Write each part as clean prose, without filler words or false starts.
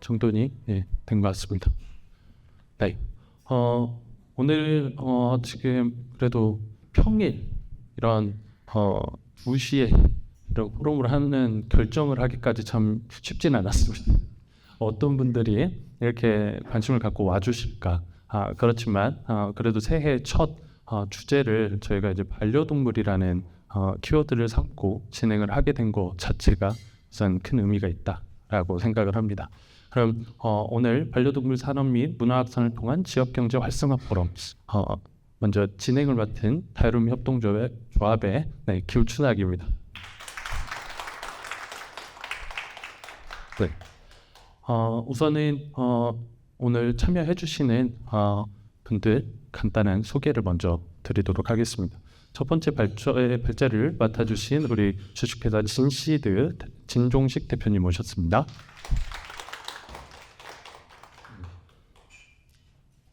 정돈이 된 것 같습니다. 네. 오늘 지금 그래도 평일 이런 2시에 이런 포럼을 하는 결정을 하기까지 참 쉽지는 않았습니다. 어떤 분들이 이렇게 관심을 갖고 와주실까? 그렇지만 그래도 새해 첫 주제를 저희가 이제 반려동물이라는 키워드를 삼고 진행을 하게 된 것 자체가 우선 큰 의미가 있다라고 생각을 합니다. 그럼 오늘 반려동물 산업 및 문화확산을 통한 지역경제 활성화 포럼 먼저 진행을 맡은 다이룸 협동조합의 김춘학입니다. 네. 우선은 오늘 참여해주시는 분들 간단한 소개를 먼저 드리도록 하겠습니다. 첫 번째 발제를 맡아주신 우리 주식회사 진시드 진종식 대표님 모셨습니다.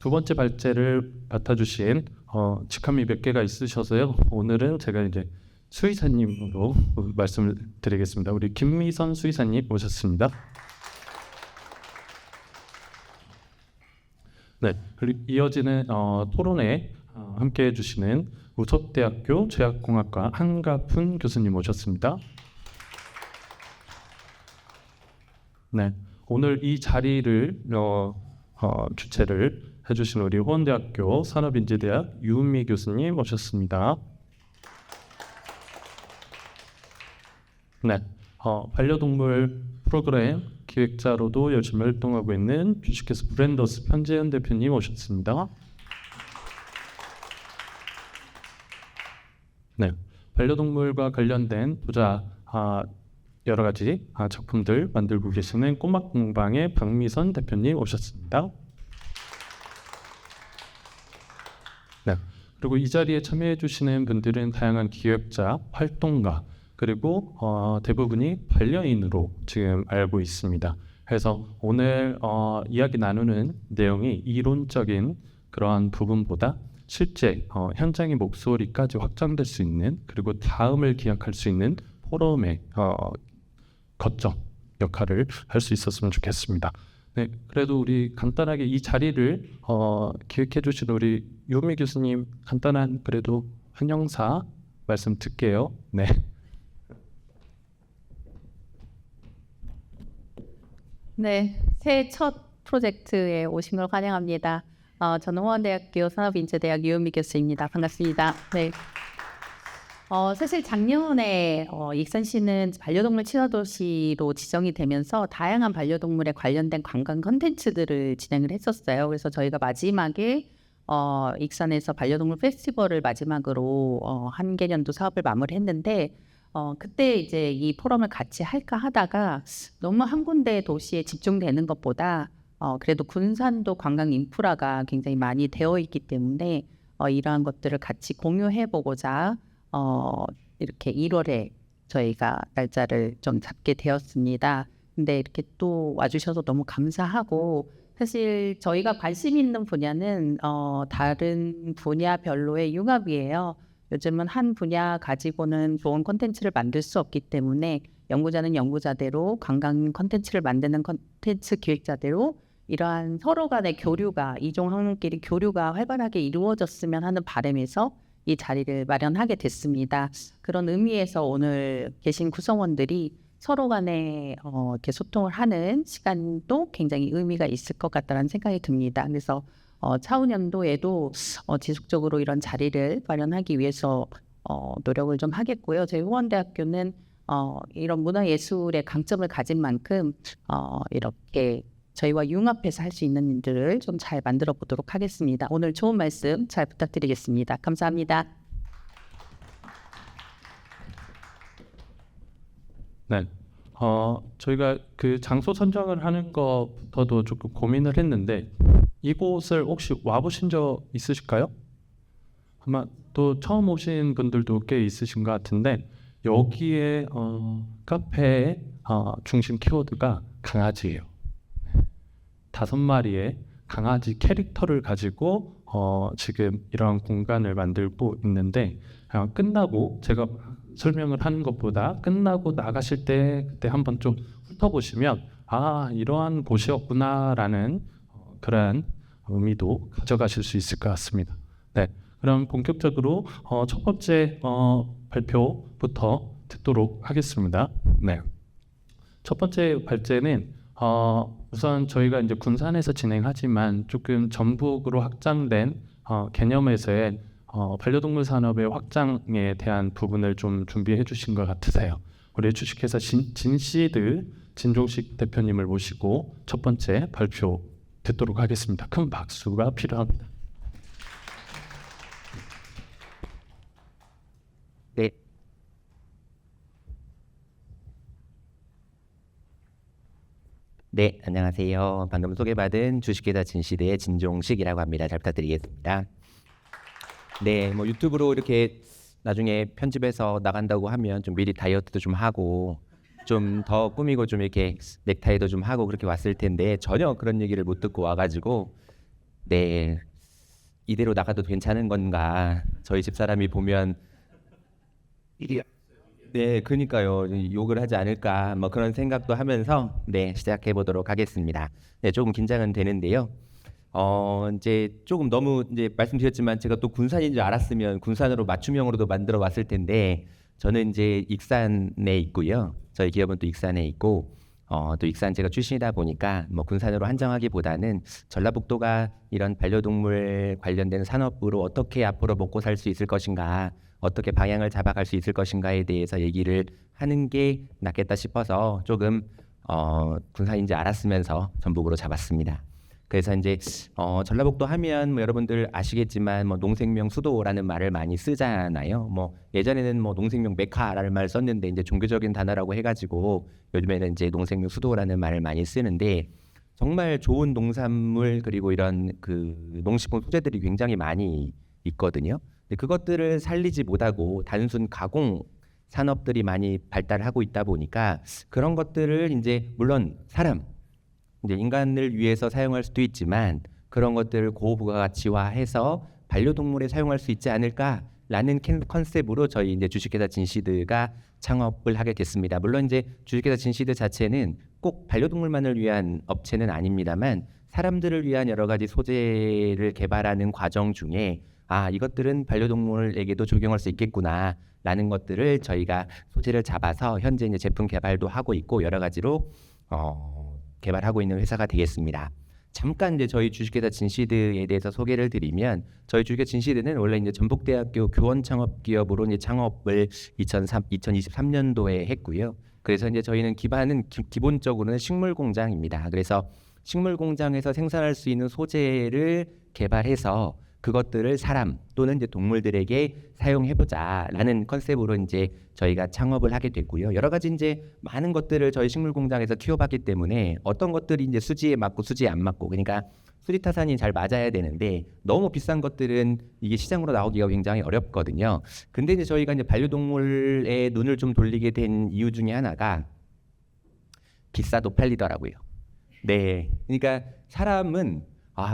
두 번째 발제를 맡아주신 직함이 몇 개가 있으셔서요. 오늘은 제가 이제 수의사님으로 말씀을 드리겠습니다. 우리 김미선 수의사님 모셨습니다. 네, 그리고 이어지는 토론에 함께해 주시는 우석대학교 제약공학과 한가푼 교수님 모셨습니다. 네, 오늘 이 자리를 주최를 해주신 우리 호원대학교 산업인재대학 유은미 교수님 모셨습니다. 네, 반려동물 프로그램 기획자로도 열심히 활동하고 있는 주식회사 브랜더스 편재현 대표님 오셨습니다. 네, 반려동물과 관련된 보자 여러 가지 작품들 만들고 계시는 꼬막공방의 박미선 대표님 오셨습니다. 네, 그리고 이 자리에 참여해 주시는 분들은 다양한 기획자, 활동가 그리고 대부분이 반려인으로 지금 알고 있습니다. 그래서 오늘 이야기 나누는 내용이 이론적인 그러한 부분보다 실제 현장의 목소리까지 확장될 수 있는 그리고 다음을 기약할 수 있는 포럼의 거점 역할을 할 수 있었으면 좋겠습니다. 네, 그래도 우리 간단하게 이 자리를 기획해 주신 우리 유미 교수님 간단한 그래도 환영사 말씀 듣게요. 네. 네, 새해 첫 프로젝트에 오신 걸 환영합니다. 저는 호원대학교 산업인재대학 유은미 교수입니다. 반갑습니다. 네. 사실 작년에 익산시는 반려동물 친화도시로 지정이 되면서 다양한 반려동물에 관련된 관광 컨텐츠들을 진행을 했었어요. 그래서 저희가 마지막에 익산에서 반려동물 페스티벌을 마지막으로 한 개년도 사업을 마무리했는데 그때 이제 이 포럼을 같이 할까 하다가 너무 한 군데 도시에 집중되는 것보다 그래도 군산도 관광 인프라가 굉장히 많이 되어 있기 때문에 이러한 것들을 같이 공유해 보고자 이렇게 1월에 저희가 날짜를 좀 잡게 되었습니다. 근데 이렇게 또 와주셔서 너무 감사하고 사실 저희가 관심 있는 분야는 다른 분야별로의 융합이에요. 요즘은 한 분야 가지고는 좋은 콘텐츠를 만들 수 없기 때문에 연구자는 연구자대로 관광 콘텐츠를 만드는 콘텐츠 기획자대로 이러한 서로 간의 교류가 이종 학문끼리 교류가 활발하게 이루어졌으면 하는 바람에서 이 자리를 마련하게 됐습니다. 그런 의미에서 오늘 계신 구성원들이 서로 간에 이렇게 소통을 하는 시간도 굉장히 의미가 있을 것 같다는 생각이 듭니다. 그래서 차후년도에도 지속적으로 이런 자리를 마련하기 위해서 노력을 좀 하겠고요. 저희 호원대학교는 이런 문화예술의 강점을 가진 만큼 이렇게 저희와 융합해서 할 수 있는 일들을 좀 잘 만들어 보도록 하겠습니다. 오늘 좋은 말씀 잘 부탁드리겠습니다. 감사합니다. 네, 저희가 그 장소 선정을 하는 것부터도 조금 고민을 했는데 이곳을 혹시 와보신 적 있으실까요? 아마 또 처음 오신 분들도 꽤 있으신 것 같은데 여기에 카페의 중심 키워드가 강아지예요. 5마리의 강아지 캐릭터를 가지고 지금 이러한 공간을 만들고 있는데 끝나고 제가 설명을 하는 것보다 끝나고 나가실 때 그때 한번 좀 훑어보시면 이러한 곳이었구나라는 그런 의미도 가져가실 수 있을 것 같습니다. 네, 그럼 본격적으로 첫 번째 발표부터 듣도록 하겠습니다. 네, 첫 번째 발제는 우선 저희가 이제 군산에서 진행하지만 조금 전북으로 확장된 개념에서의 반려동물 산업의 확장에 대한 부분을 좀 준비해 주신 것 같으세요. 우리 주식회사 진시드 진종식 대표님을 모시고 첫 번째 발표 듣도록 하겠습니다. 큰 박수가 필요합니다. 네. 네, 안녕하세요. 방금 소개받은 주식회사 진시드의 진종식이라고 합니다. 잘 부탁드리겠습니다. 네, 뭐 유튜브로 이렇게 나중에 편집해서 나간다고 하면 좀 미리 다이어트도 좀 하고 좀 더 꾸미고 좀 이렇게 넥타이도 좀 하고 그렇게 왔을 텐데 전혀 그런 얘기를 못 듣고 와가지고 네, 이대로 나가도 괜찮은 건가? 저희 집사람이 보면 네, 그러니까요. 욕을 하지 않을까 뭐 그런 생각도 하면서 네, 시작해 보도록 하겠습니다. 네, 조금 긴장은 되는데요. 이제 조금 너무 이제 말씀드렸지만 제가 또 군산인 줄 알았으면 군산으로 맞춤형으로도 만들어 왔을 텐데 저는 이제 익산에 있고요. 저희 기업은 또 익산에 있고 또 익산 제가 출신이다 보니까 뭐 군산으로 한정하기보다는 전라북도가 이런 반려동물 관련된 산업으로 어떻게 앞으로 먹고 살 수 있을 것인가, 어떻게 방향을 잡아갈 수 있을 것인가에 대해서 얘기를 하는 게 낫겠다 싶어서 조금 군산인지 알았으면서 전북으로 잡았습니다. 그래서 이제 전라북도 하면 뭐 여러분들 아시겠지만 뭐 농생명 수도라는 말을 많이 쓰잖아요. 뭐 예전에는 뭐 농생명 메카라는 말을 썼는데 이제 종교적인 단어라고 해가지고 요즘에는 이제 농생명 수도라는 말을 많이 쓰는데 정말 좋은 농산물 그리고 이런 그 농식품 소재들이 굉장히 많이 있거든요. 근데 그것들을 살리지 못하고 단순 가공 산업들이 많이 발달하고 있다 보니까 그런 것들을 이제 물론 이제 인간을 위해서 사용할 수도 있지만 그런 것들을 고부가가치화해서 반려동물에 사용할 수 있지 않을까라는 컨셉으로 저희 이제 주식회사 진시드가 창업을 하게 됐습니다. 물론 이제 주식회사 진시드 자체는 꼭 반려동물만을 위한 업체는 아닙니다만 사람들을 위한 여러 가지 소재를 개발하는 과정 중에 이것들은 반려동물에게도 적용할 수 있겠구나라는 것들을 저희가 소재를 잡아서 현재 이제 제품 개발도 하고 있고 여러 가지로 개발하고 있는 회사가 되겠습니다. 잠깐 이제 저희 주식회사 진시드에 대해서 소개를 드리면 저희 주식회사 진시드는 원래 이제 전북대학교 교원 창업 기업으로 이제 창업을 2023년도에 했고요. 그래서 이제 저희는 기반은 기본적으로는 식물 공장입니다. 그래서 식물 공장에서 생산할 수 있는 소재를 개발해서 그것들을 사람 또는 이제 동물들에게 사용해보자라는 컨셉으로 이제 저희가 창업을 하게 됐고요. 여러 가지 이제 많은 것들을 저희 식물 공장에서 키워봤기 때문에 어떤 것들이 이제 수지에 맞고 수지에 안 맞고 그러니까 수지타산이 잘 맞아야 되는데 너무 비싼 것들은 이게 시장으로 나오기가 굉장히 어렵거든요. 근데 이제 저희가 이제 반려동물의 눈을 좀 돌리게 된 이유 중에 하나가 비싸도 팔리더라고요. 네, 그러니까 사람은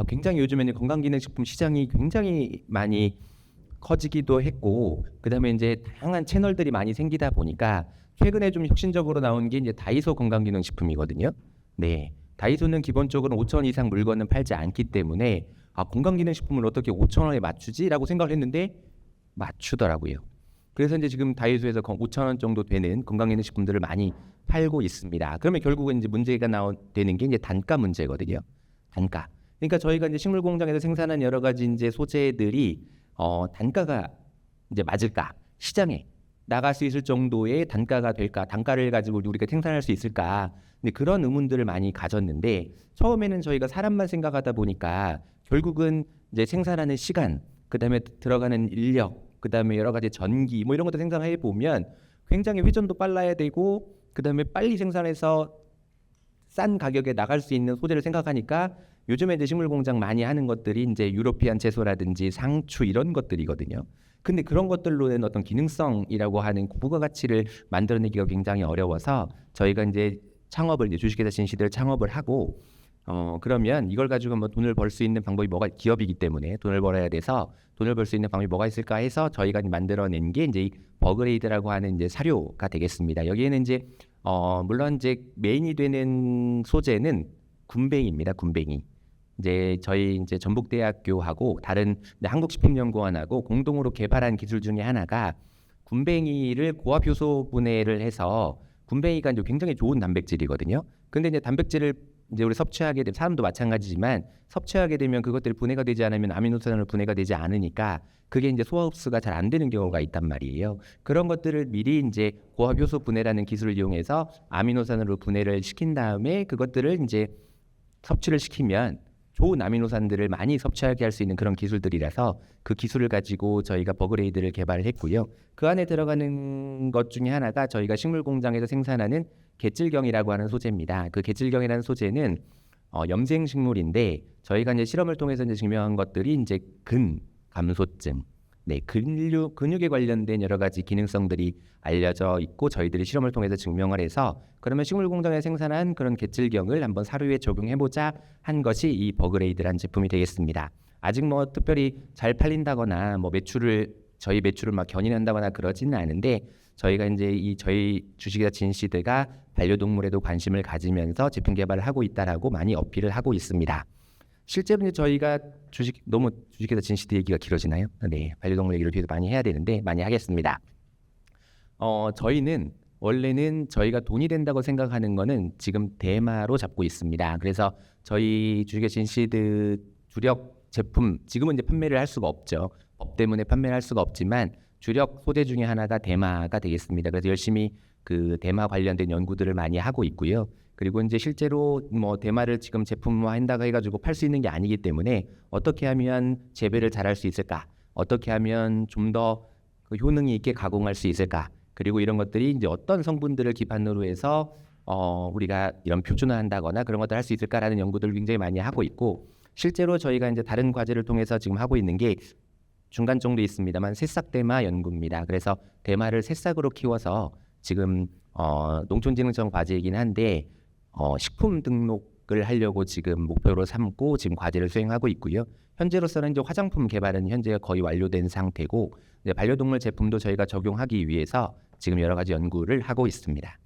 굉장히 요즘에는 건강기능식품 시장이 굉장히 많이 커지기도 했고 그다음에 이제 다양한 채널들이 많이 생기다 보니까 최근에 좀 혁신적으로 나온 게 이제 다이소 건강기능식품이거든요. 네, 다이소는 기본적으로 5,000원 이상 물건은 팔지 않기 때문에 건강기능식품을 어떻게 5,000원에 맞추지라고 생각을 했는데 맞추더라고요. 그래서 이제 지금 다이소에서 5,000원 정도 되는 건강기능식품들을 많이 팔고 있습니다. 그러면 결국은 이제 문제가 되는 게 이제 단가 문제거든요. 단가. 그러니까 저희가 이제 식물 공장에서 생산한 여러 가지 이제 소재들이 단가가 이제 맞을까? 시장에 나갈 수 있을 정도의 단가가 될까? 단가를 가지고 우리가 생산할 수 있을까? 근데 그런 의문들을 많이 가졌는데 처음에는 저희가 사람만 생각하다 보니까 결국은 이제 생산하는 시간, 그다음에 들어가는 인력, 그다음에 여러 가지 전기 뭐 이런 것도 생각해 보면 굉장히 회전도 빨라야 되고 그다음에 빨리 생산해서 싼 가격에 나갈 수 있는 소재를 생각하니까 요즘에 이제 식물 공장 많이 하는 것들이 이제 유로피안 채소라든지 상추 이런 것들이거든요. 근데 그런 것들로는 어떤 기능성이라고 하는 부가가치를 만들어내기가 굉장히 어려워서 저희가 이제 주식회사 진시드를 창업을 하고 그러면 이걸 가지고 뭐 돈을 벌 수 있는 방법이 뭐가 기업이기 때문에 돈을 벌어야 돼서 돈을 벌 수 있는 방법이 뭐가 있을까 해서 저희가 만들어낸 게 이제 이 버그레이드라고 하는 이제 사료가 되겠습니다. 여기에는 이제 물론 이제 메인이 되는 소재는 군뱅이입니다. 군뱅이. 이제 저희 이제 전북대학교하고 다른 한국식품연구원하고 공동으로 개발한 기술 중에 하나가 군뱅이를 고압 효소 분해를 해서 군뱅이가 이제 굉장히 좋은 단백질이거든요. 근데 이제 단백질을 이제 우리 섭취하게 되면 사람도 마찬가지지만 섭취하게 되면 그것들이 분해가 되지 않으면 아미노산으로 분해가 되지 않으니까 그게 이제 소화 흡수가 잘 안 되는 경우가 있단 말이에요. 그런 것들을 미리 이제 고압 효소 분해라는 기술을 이용해서 아미노산으로 분해를 시킨 다음에 그것들을 이제 섭취를 시키면 좋은 아미노산들을 많이 섭취하게 할 수 있는 그런 기술들이라서 그 기술을 가지고 저희가 버그레이드를 개발을 했고요. 그 안에 들어가는 것 중에 하나가 저희가 식물 공장에서 생산하는 갯질경이라고 하는 소재입니다. 그 갯질경이라는 소재는 염생 식물인데 저희가 이제 실험을 통해서 이제 증명한 것들이 이제 감소증, 근육에 관련된 여러 가지 기능성들이 알려져 있고 저희들이 실험을 통해서 증명을 해서 그러면 식물 공장에 생산한 그런 갯질경을 한번 사료에 적용해보자 한 것이 이 버그레이드라는 제품이 되겠습니다. 아직 뭐 특별히 잘 팔린다거나 뭐 저희 매출을 막 견인한다거나 그러지는 않은데 저희가 이제 저희 주식회사 진시드가 반려동물에도 관심을 가지면서 제품 개발을 하고 있다라고 많이 어필을 하고 있습니다. 실제로 이제 저희가 주식회사 진시드 얘기가 길어지나요? 네, 반려동물 얘기를 뒤에서 많이 해야 되는데 많이 하겠습니다. 저희는 원래는 저희가 돈이 된다고 생각하는 거는 지금 대마로 잡고 있습니다. 그래서 저희 주식회사 진시드 주력 제품 지금은 이제 판매를 할 수가 없죠. 법 때문에 판매를 할 수가 없지만 주력 소재 중에 하나가 대마가 되겠습니다. 그래서 열심히 그 대마 관련된 연구들을 많이 하고 있고요. 그리고 이제 실제로 뭐 대마를 지금 제품화한다고 해가지고 팔 수 있는 게 아니기 때문에 어떻게 하면 재배를 잘할 수 있을까? 어떻게 하면 좀 더 그 효능이 있게 가공할 수 있을까? 그리고 이런 것들이 이제 어떤 성분들을 기반으로 해서 우리가 이런 표준화한다거나 그런 것들 할 수 있을까라는 연구들을 굉장히 많이 하고 있고 실제로 저희가 이제 다른 과제를 통해서 지금 하고 있는 게 중간 정도 있습니다만 새싹 대마 연구입니다. 그래서 대마를 새싹으로 키워서 지금 농촌진흥청 과제이긴 한데 식품 등록을 하려고 지금 목표로 삼고 지금 과제를 수행하고 있고요. 현재로서는 이제 화장품 개발은 현재 거의 완료된 상태고 이제 반려동물 제품도 저희가 적용하기 위해서 지금 여러 가지 연구를 하고 있습니다.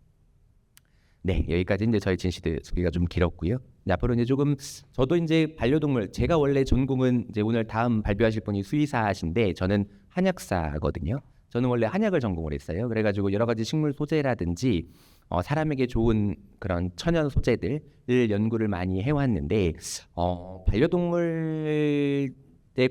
네, 여기까지 이제 저희 진시드 소개가 좀 길었고요. 이제 앞으로 이제 조금 저도 이제 반려동물 제가 원래 전공은 이제 오늘 다음 발표하실 분이 수의사신데 저는 한약사거든요. 저는 원래 한약을 전공을 했어요. 그래가지고 여러 가지 식물 소재라든지 사람에게 좋은 그런 천연 소재들을 연구를 많이 해왔는데 반려동물에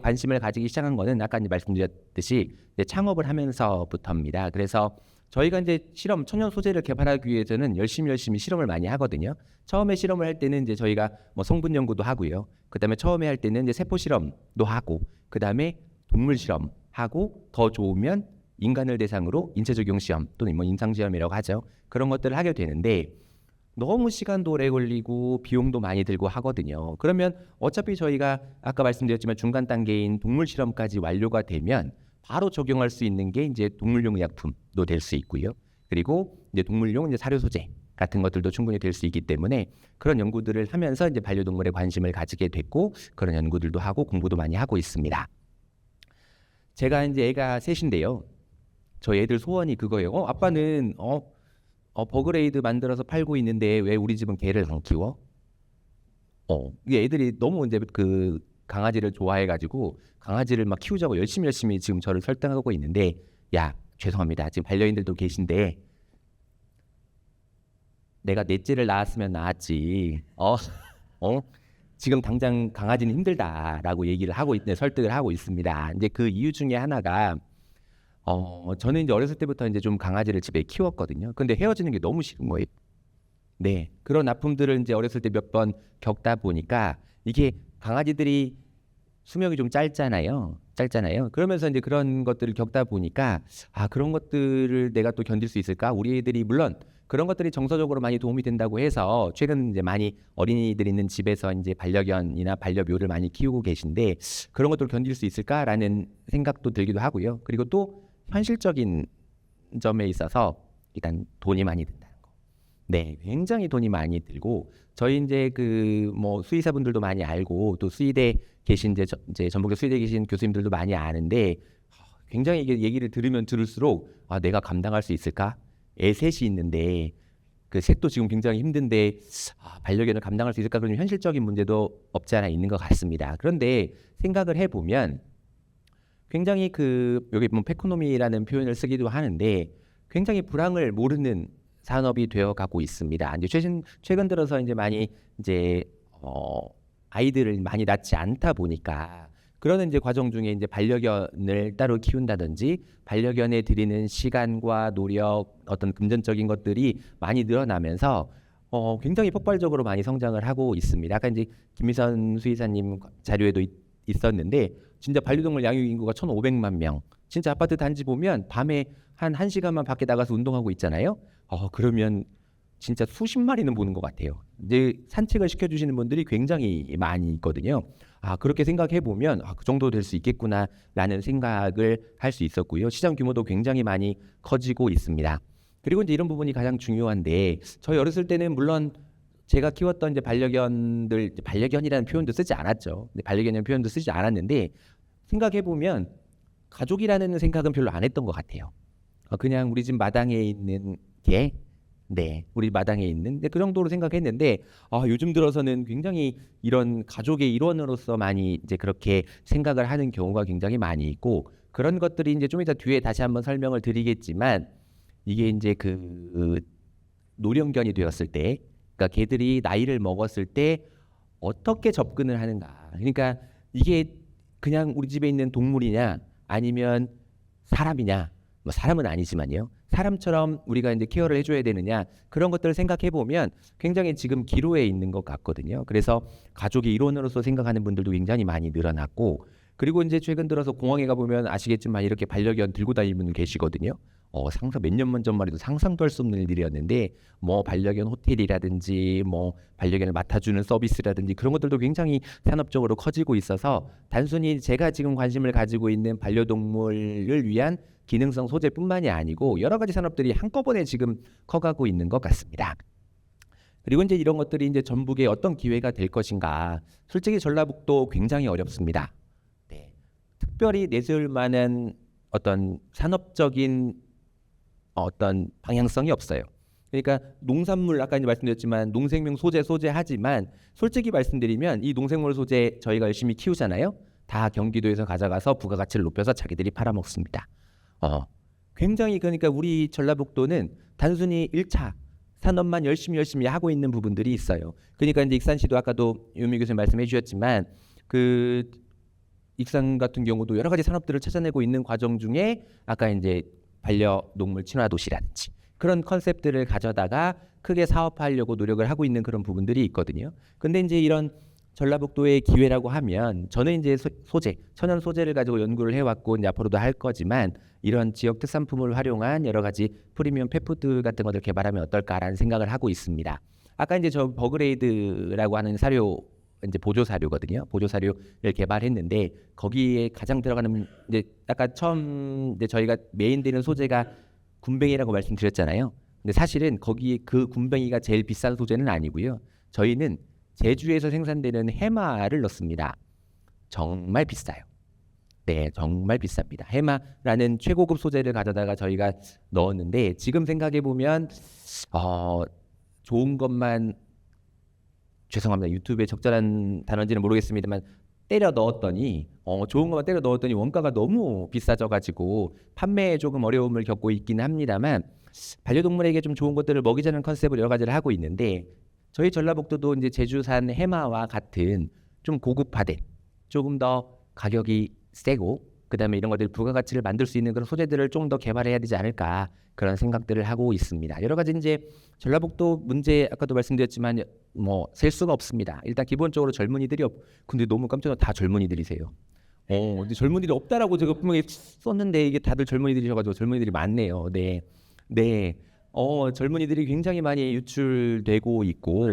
관심을 가지기 시작한 거는 아까 이제 말씀드렸듯이 이제 창업을 하면서부터입니다. 그래서 저희가 이제 천연 소재를 개발하기 위해서는 열심히 실험을 많이 하거든요. 처음에 실험을 할 때는 이제 저희가 뭐 성분 연구도 하고요. 그다음에 처음에 할 때는 이제 세포 실험도 하고, 그다음에 동물 실험하고 더 좋으면 인간을 대상으로 인체 적용 시험 또는 뭐 임상 시험이라고 하죠. 그런 것들을 하게 되는데 너무 시간도 오래 걸리고 비용도 많이 들고 하거든요. 그러면 어차피 저희가 아까 말씀드렸지만 중간 단계인 동물 실험까지 완료가 되면 바로 적용할 수 있는 게 이제 동물용 의약품도 될 수 있고요. 그리고 이제 동물용 이제 사료 소재 같은 것들도 충분히 될 수 있기 때문에 그런 연구들을 하면서 이제 반려동물에 관심을 가지게 됐고 그런 연구들도 하고 공부도 많이 하고 있습니다. 제가 이제 애가 셋인데요. 저희 애들 소원이 그거예요. 아빠는 버그레이드 만들어서 팔고 있는데 왜 우리 집은 개를 안 키워? 이게 애들이 너무 이제 그 강아지를 좋아해가지고 강아지를 막 키우자고 열심히 지금 저를 설득하고 있는데 야 죄송합니다. 지금 반려인들도 계신데 내가 넷째를 낳았으면 낳았지. 지금 당장 강아지는 힘들다라고 얘기를 하고 설득을 하고 있습니다. 이제 그 이유 중에 하나가 저는 이제 어렸을 때부터 이제 좀 강아지를 집에 키웠거든요. 근데 헤어지는 게 너무 싫은 거예요. 네, 그런 아픔들을 이제 어렸을 때 몇 번 겪다 보니까 이게 강아지들이 수명이 좀 짧잖아요. 그러면서 이제 그런 것들을 겪다 보니까 그런 것들을 내가 또 견딜 수 있을까? 우리 애들이 물론 그런 것들이 정서적으로 많이 도움이 된다고 해서 최근 이제 많이 어린이들 있는 집에서 이제 반려견이나 반려묘를 많이 키우고 계신데 그런 것들을 견딜 수 있을까라는 생각도 들기도 하고요. 그리고 또 현실적인 점에 있어서 일단 돈이 많이 든다는 거. 네, 굉장히 돈이 많이 들고 저희 이제 그 뭐 수의사분들도 많이 알고 또 수의대 계신 이제 전북대 수의대 계신 교수님들도 많이 아는데 굉장히 이게 얘기를 들으면 들을수록 아 내가 감당할 수 있을까? 애 셋이 있는데 그 셋도 지금 굉장히 힘든데 반려견을 감당할 수 있을까? 그런 현실적인 문제도 없지 않아 있는 것 같습니다. 그런데 생각을 해보면 굉장히 그 여기 보면 페코노미라는 표현을 쓰기도 하는데 굉장히 불황을 모르는 산업이 되어 가고 있습니다. 이제 최근 들어서 이제 많이 이제 아이들을 많이 낳지 않다 보니까 그러는 이제 과정 중에 이제 반려견을 따로 키운다든지 반려견에 들이는 시간과 노력 어떤 금전적인 것들이 많이 늘어나면서 굉장히 폭발적으로 많이 성장을 하고 있습니다. 아까 이제 김미선 수의사님 자료에도 있었는데 진짜 반려동물 양육 인구가 1,500만 명. 진짜 아파트 단지 보면 밤에 한 1시간만 밖에 나가서 운동하고 있잖아요. 그러면 진짜 수십 마리는 보는 것 같아요. 이제 산책을 시켜주시는 분들이 굉장히 많이 있거든요. 그렇게 생각해 보면 그 정도 될 수 있겠구나라는 생각을 할 수 있었고요. 시장 규모도 굉장히 많이 커지고 있습니다. 그리고 이제 이런 부분이 가장 중요한데 저희 어렸을 때는 물론 제가 키웠던 이제 반려견들 반려견이라는 표현도 쓰지 않았죠. 반려견이라는 표현도 쓰지 않았는데 생각해 보면 가족이라는 생각은 별로 안 했던 것 같아요. 그냥 우리 집 마당에 있는 개, 네, 우리 마당에 있는 그 정도로 생각했는데 요즘 들어서는 굉장히 이런 가족의 일원으로서 많이 이제 그렇게 생각을 하는 경우가 굉장히 많이 있고 그런 것들이 이제 좀 이따 뒤에 다시 한번 설명을 드리겠지만 이게 이제 그 노령견이 되었을 때, 그러니까 개들이 나이를 먹었을 때 어떻게 접근을 하는가. 그러니까 이게 그냥 우리 집에 있는 동물이냐 아니면 사람이냐. 뭐 사람은 아니지만요. 사람처럼 우리가 이제 케어를 해줘야 되느냐 그런 것들을 생각해 보면 굉장히 지금 기로에 있는 것 같거든요. 그래서 가족의 일원으로서 생각하는 분들도 굉장히 많이 늘어났고 그리고 이제 최근 들어서 공항에 가보면 아시겠지만 이렇게 반려견 들고 다니는 분 계시거든요. 상상 몇 년만 전만 해도 상상도 할 수 없는 일이었는데 뭐 반려견 호텔이라든지 뭐 반려견을 맡아주는 서비스라든지 그런 것들도 굉장히 산업적으로 커지고 있어서 단순히 제가 지금 관심을 가지고 있는 반려동물을 위한 기능성 소재뿐만이 아니고 여러 가지 산업들이 한꺼번에 지금 커가고 있는 것 같습니다. 그리고 이제 이런 것들이 이제 전북에 어떤 기회가 될 것인가. 솔직히 전라북도 굉장히 어렵습니다. 네. 특별히 내세울 만한 어떤 산업적인 어떤 방향성이 없어요. 그러니까 농산물 아까 이제 말씀드렸지만 농생명 소재 하지만 솔직히 말씀드리면 이 농생물 소재 저희가 열심히 키우잖아요. 다 경기도에서 가져가서 부가가치를 높여서 자기들이 팔아먹습니다. 굉장히 그러니까 우리 전라북도는 단순히 1차 산업만 열심히 하고 있는 부분들이 있어요. 그러니까 이제 익산시도 아까도 유미 교수님 말씀해 주셨지만 그 익산 같은 경우도 여러 가지 산업들을 찾아내고 있는 과정 중에 아까 이제 반려동물 친화 도시라든지 그런 컨셉들을 가져다가 크게 사업화하려고 노력을 하고 있는 그런 부분들이 있거든요. 근데 이제 이런 전라북도의 기회라고 하면 저는 이제 소재, 천연 소재를 가지고 연구를 해왔고 이제 앞으로도 할 거지만 이런 지역 특산품을 활용한 여러 가지 프리미엄 펫푸드 같은 것을 개발하면 어떨까라는 생각을 하고 있습니다. 아까 이제 저 버그레이드라고 하는 사료 이제 보조 사료거든요. 보조 사료를 개발했는데 거기에 가장 들어가는 이제 아까 처음 이제 저희가 메인되는 소재가 군뱅이라고 말씀드렸잖아요. 근데 사실은 거기 그 군뱅이가 제일 비싼 소재는 아니고요. 저희는 제주에서 생산되는 해마를 넣습니다. 정말 비싸요. 네, 정말 비쌉니다. 해마라는 최고급 소재를 가져다가 저희가 넣었는데 지금 생각해 보면 좋은 것만 죄송합니다. 유튜브에 적절한 단어인지는 모르겠습니다만 때려 넣었더니 좋은 것만 때려 넣었더니 원가가 너무 비싸져가지고 판매에 조금 어려움을 겪고 있긴 합니다만 반려동물에게 좀 좋은 것들을 먹이자는 컨셉으로 여러 가지를 하고 있는데 저희 전라북도도 이제 제주산 해마와 같은 좀 고급화된 조금 더 가격이 세고 그다음에 이런 것들 부가가치를 만들 수 있는 그런 소재들을 좀 더 개발해야 되지 않을까 그런 생각들을 하고 있습니다. 여러 가지 이제 전라북도 문제 아까도 말씀드렸지만 뭐 셀 수가 없습니다. 일단 기본적으로 젊은이들이 근데 너무 깜짝 놀라 다 젊은이들이세요. 근데 젊은이들이 없다라고 제가 분명히 썼는데 이게 다들 젊은이들이셔가지고 젊은이들이 많네요. 네. 젊은이들이 굉장히 많이 유출되고 있고,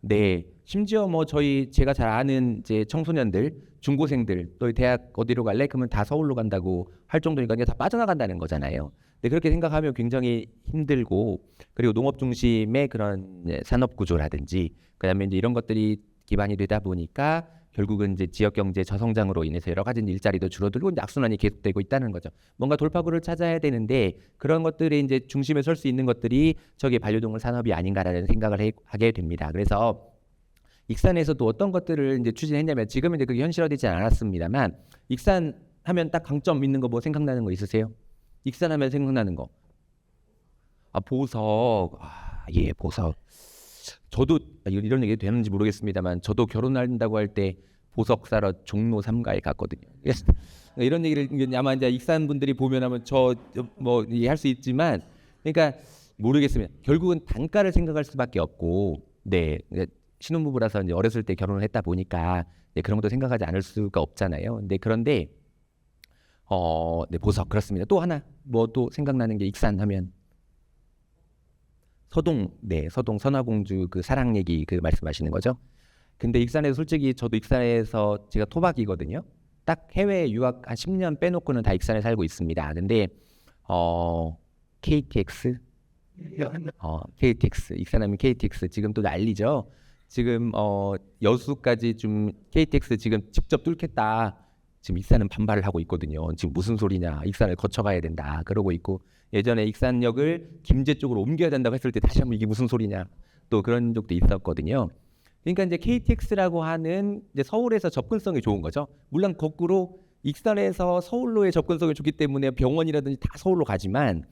네. 심지어 뭐 제가 잘 아는 이제 청소년들, 중고생들, 또 대학 어디로 갈래? 그러면 다 서울로 간다고 할 정도니까 이제 다 빠져나간다는 거잖아요. 네, 그렇게 생각하면 굉장히 힘들고 그리고 농업 중심의 그런 산업 구조라든지 그다음에 이제 이런 것들이 기반이 되다 보니까 결국은 이제 지역 경제 저성장으로 인해서 여러 가지 일자리도 줄어들고 이제 악순환이 계속되고 있다는 거죠. 뭔가 돌파구를 찾아야 되는데 그런 것들이 이제 중심에 설 수 있는 것들이 저게 반려동물 산업이 아닌가라는 생각을 하게 됩니다. 그래서 익산에서도 어떤 것들을 이제 추진했냐면 지금은 이제 그게 현실화되지 않았습니다만 익산 하면 딱 강점 있는 거 뭐 생각나는 거 있으세요? 익산 하면 생각나는 거. 아, 보석. 아, 예, 보석. 저도 이런 얘기 되는지 모르겠습니다만 저도 결혼한다고 할 때 보석 사러 종로 3가에 갔거든요. 이런 얘기를 아마 이제 익산 분들이 보면 하면 저 뭐 이해할 수 있지만 그러니까 모르겠습니다. 결국은 단가를 생각할 수밖에 없고 네. 신혼부부라서 이제 어렸을 때 결혼을 했다 보니까 네, 그런 것도 생각하지 않을 수가 없잖아요. 네, 그런데 네, 보석 그렇습니다. 또 하나 뭐 또 생각나는 게 익산 하면 서동, 네, 서동 선화공주 그 사랑 얘기 그 말씀하시는 거죠. 근데 익산에서 솔직히 저도 익산에서 제가 토박이거든요. 딱 해외 유학 한 10년 빼놓고는 다 익산에 살고 있습니다. 근데 KTX KTX 익산하면 KTX 지금 또 난리죠. 지금 여수까지 좀 KTX 지금 직접 뚫겠다. 지금 익산은 반발을 하고 있거든요. 지금 무슨 소리냐? 익산을 거쳐가야 된다. 그러고 있고 예전에 익산역을 김제 쪽으로 옮겨야 된다고 했을 때 다시 한번 이게 무슨 소리냐? 또 그런 적도 있었거든요. 그러니까 이제 KTX라고 하는 이제 서울에서 접근성이 좋은 거죠. 물론 거꾸로 익산에서 서울로의 접근성이 좋기 때문에 병원이라든지 다 서울로 가지만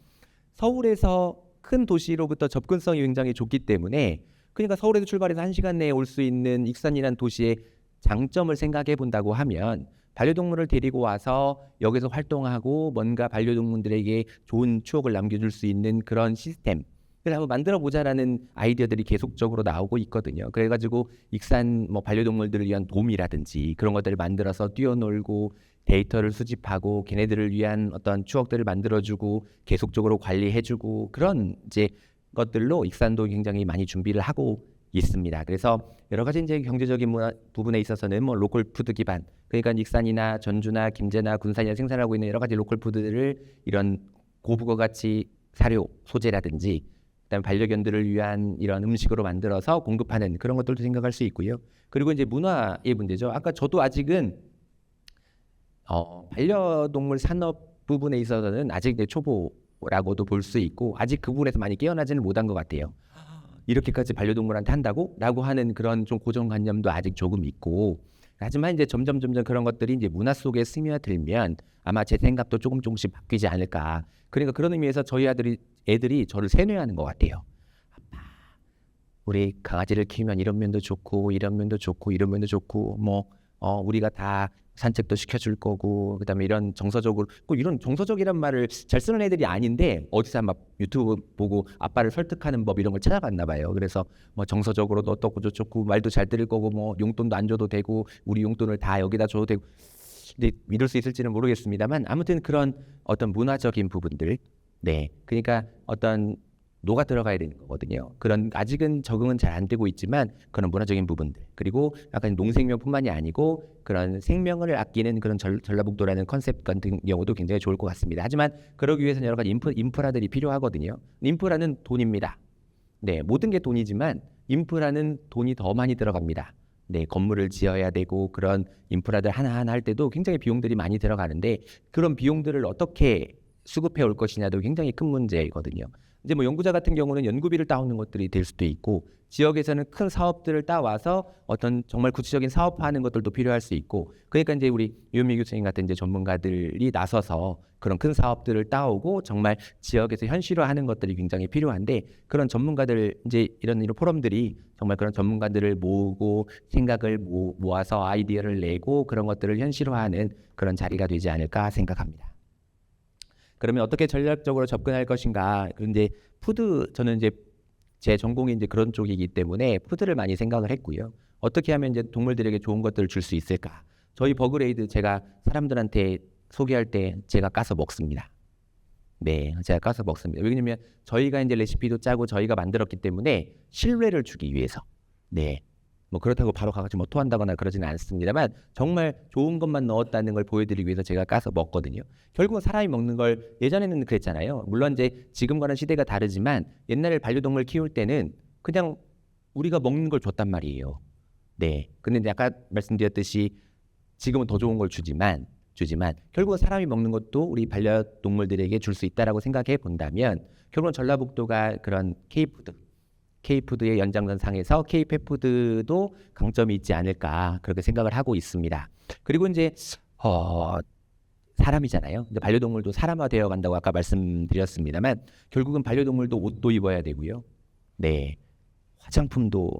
서울에서 큰 도시로부터 접근성이 굉장히 좋기 때문에 그러니까 서울에서 출발해서 1시간 내에 올 수 있는 익산이라는 도시의 장점을 생각해 본다고 하면 반려동물을 데리고 와서 여기서 활동하고 뭔가 반려동물들에게 좋은 추억을 남겨줄 수 있는 그런 시스템 그래서 한번 만들어 보자라는 아이디어들이 계속적으로 나오고 있거든요. 그래가지고 익산 뭐 반려동물들을 위한 돔이라든지 그런 것들을 만들어서 뛰어놀고 데이터를 수집하고 걔네들을 위한 어떤 추억들을 만들어주고 계속적으로 관리해주고 그런 이제 것들로 익산도 굉장히 많이 준비를 하고 있습니다. 그래서 여러 가지 이제 경제적인 부분에 있어서는 뭐 로컬 푸드 기반, 그러니까 익산이나 전주나 김제나 군산이나 생산하고 있는 여러 가지 로컬 푸드들을 이런 고부가 가치 사료 소재라든지 그다음에 반려견들을 위한 이런 음식으로 만들어서 공급하는 그런 것들도 생각할 수 있고요. 그리고 이제 문화의 문제죠. 아까 저도 아직은 반려동물 산업 부분에 있어서는 아직 이제 초보라고도 볼 수 있고 아직 그 부분에서 많이 깨어나지는 못한 것 같아요. 이렇게까지 반려동물한테 한다고? 라고 하는 그런 좀 고정관념도 아직 조금 있고 하지만 이제 점점 그런 것들이 이제 문화 속에 스며들면 아마 제 생각도 조금씩 바뀌지 않을까. 그러니까 그런 의미에서 저희 애들이 저를 세뇌하는 것 같아요. 아빠, 우리 강아지를 키우면 이런 면도 좋고 이런 면도 좋고 이런 면도 좋고 뭐 우리가 다 산책도 시켜줄 거고 그다음에 이런 정서적으로 꼭 이런 정서적이란 말을 잘 쓰는 애들이 아닌데 어디서 막 유튜브 보고 아빠를 설득하는 법 이런 걸 찾아봤나 봐요. 그래서 뭐 정서적으로도 어떻고 저쩌고 말도 잘 들을 거고 뭐 용돈도 안 줘도 되고 우리 용돈을 다 여기다 줘도 되고 근데 믿을 수 있을지는 모르겠습니다만 아무튼 그런 어떤 문화적인 부분들 네 그러니까 어떤 녹아 들어가야 되는 거거든요. 그런 아직은 적응은 잘 안 되고 있지만 그런 문화적인 부분들 그리고 약간 농생명뿐만이 아니고 그런 생명을 아끼는 그런 전라북도라는 컨셉 같은 경우도 굉장히 좋을 것 같습니다. 하지만 그러기 위해서는 여러 가지 인프라들이 필요하거든요. 인프라는 돈입니다. 네, 모든 게 돈이지만 인프라는 돈이 더 많이 들어갑니다. 네, 건물을 지어야 되고 그런 인프라들 하나하나 할 때도 굉장히 비용들이 많이 들어가는데 그런 비용들을 어떻게 수급해 올 것이냐도 굉장히 큰 문제이거든요. 이제 뭐 연구자 같은 경우는 연구비를 따오는 것들이 될 수도 있고 지역에서는 큰 사업들을 따와서 어떤 정말 구체적인 사업화하는 것들도 필요할 수 있고 그러니까 이제 우리 유은미 교수님 같은 이제 전문가들이 나서서 그런 큰 사업들을 따오고 정말 지역에서 현실화하는 것들이 굉장히 필요한데 그런 전문가들 이제 이런 포럼들이 정말 그런 전문가들을 모으고 생각을 모아서 아이디어를 내고 그런 것들을 현실화하는 그런 자리가 되지 않을까 생각합니다. 그러면 어떻게 전략적으로 접근할 것인가? 그런데 저는 이제 제 전공이 이제 그런 쪽이기 때문에 푸드를 많이 생각을 했고요. 어떻게 하면 이제 동물들에게 좋은 것들을 줄 수 있을까? 저희 버그레이드 제가 사람들한테 소개할 때 제가 까서 먹습니다. 네, 제가 까서 먹습니다. 왜냐면 저희가 이제 레시피도 짜고 저희가 만들었기 때문에 신뢰를 주기 위해서. 네, 뭐 그렇다고 바로 가가지고 뭐 토한다거나 그러지는 않습니다만 정말 좋은 것만 넣었다는 걸 보여드리기 위해서 제가 까서 먹거든요. 결국은 사람이 먹는 걸 예전에는 그랬잖아요. 물론 이제 지금과는 시대가 다르지만 옛날에 반려동물 키울 때는 그냥 우리가 먹는 걸 줬단 말이에요. 네. 근데 이제 아까 말씀드렸듯이 지금은 더 좋은 걸 주지만 결국은 사람이 먹는 것도 우리 반려동물들에게 줄 수 있다라고 생각해 본다면 결국은 전라북도가 그런 K푸드의 연장선상에서 K펫푸드도 강점이 있지 않을까 그렇게 생각을 하고 있습니다. 그리고 이제 사람이잖아요. 근데 반려동물도 사람화되어 간다고 아까 말씀드렸습니다만 결국은 반려동물도 옷도 입어야 되고요. 네, 화장품도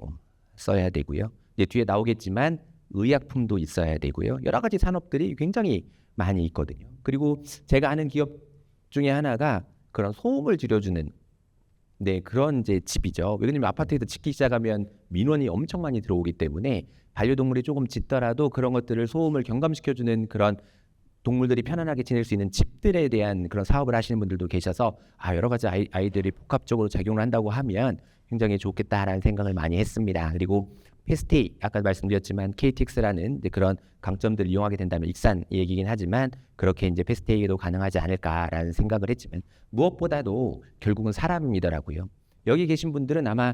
써야 되고요. 이제 뒤에 나오겠지만 의약품도 있어야 되고요. 여러 가지 산업들이 굉장히 많이 있거든요. 그리고 제가 아는 기업 중에 하나가 그런 소음을 줄여주는 네, 그런 이제 집이죠. 왜냐면 아파트에서 짓기 시작하면 민원이 엄청 많이 들어오기 때문에 반려동물이 조금 짖더라도 그런 것들을 소음을 경감시켜주는 그런 동물들이 편안하게 지낼 수 있는 집들에 대한 그런 사업을 하시는 분들도 계셔서 여러 가지 아이들이 복합적으로 작용을 한다고 하면 굉장히 좋겠다라는 생각을 많이 했습니다. 그리고 페스테이 아까 말씀드렸지만 KTX라는 이제 그런 강점들을 이용하게 된다면 익산 얘기긴 하지만 그렇게 이제 페스테이도 가능하지 않을까라는 생각을 했지만 무엇보다도 결국은 사람이더라고요. 여기 계신 분들은 아마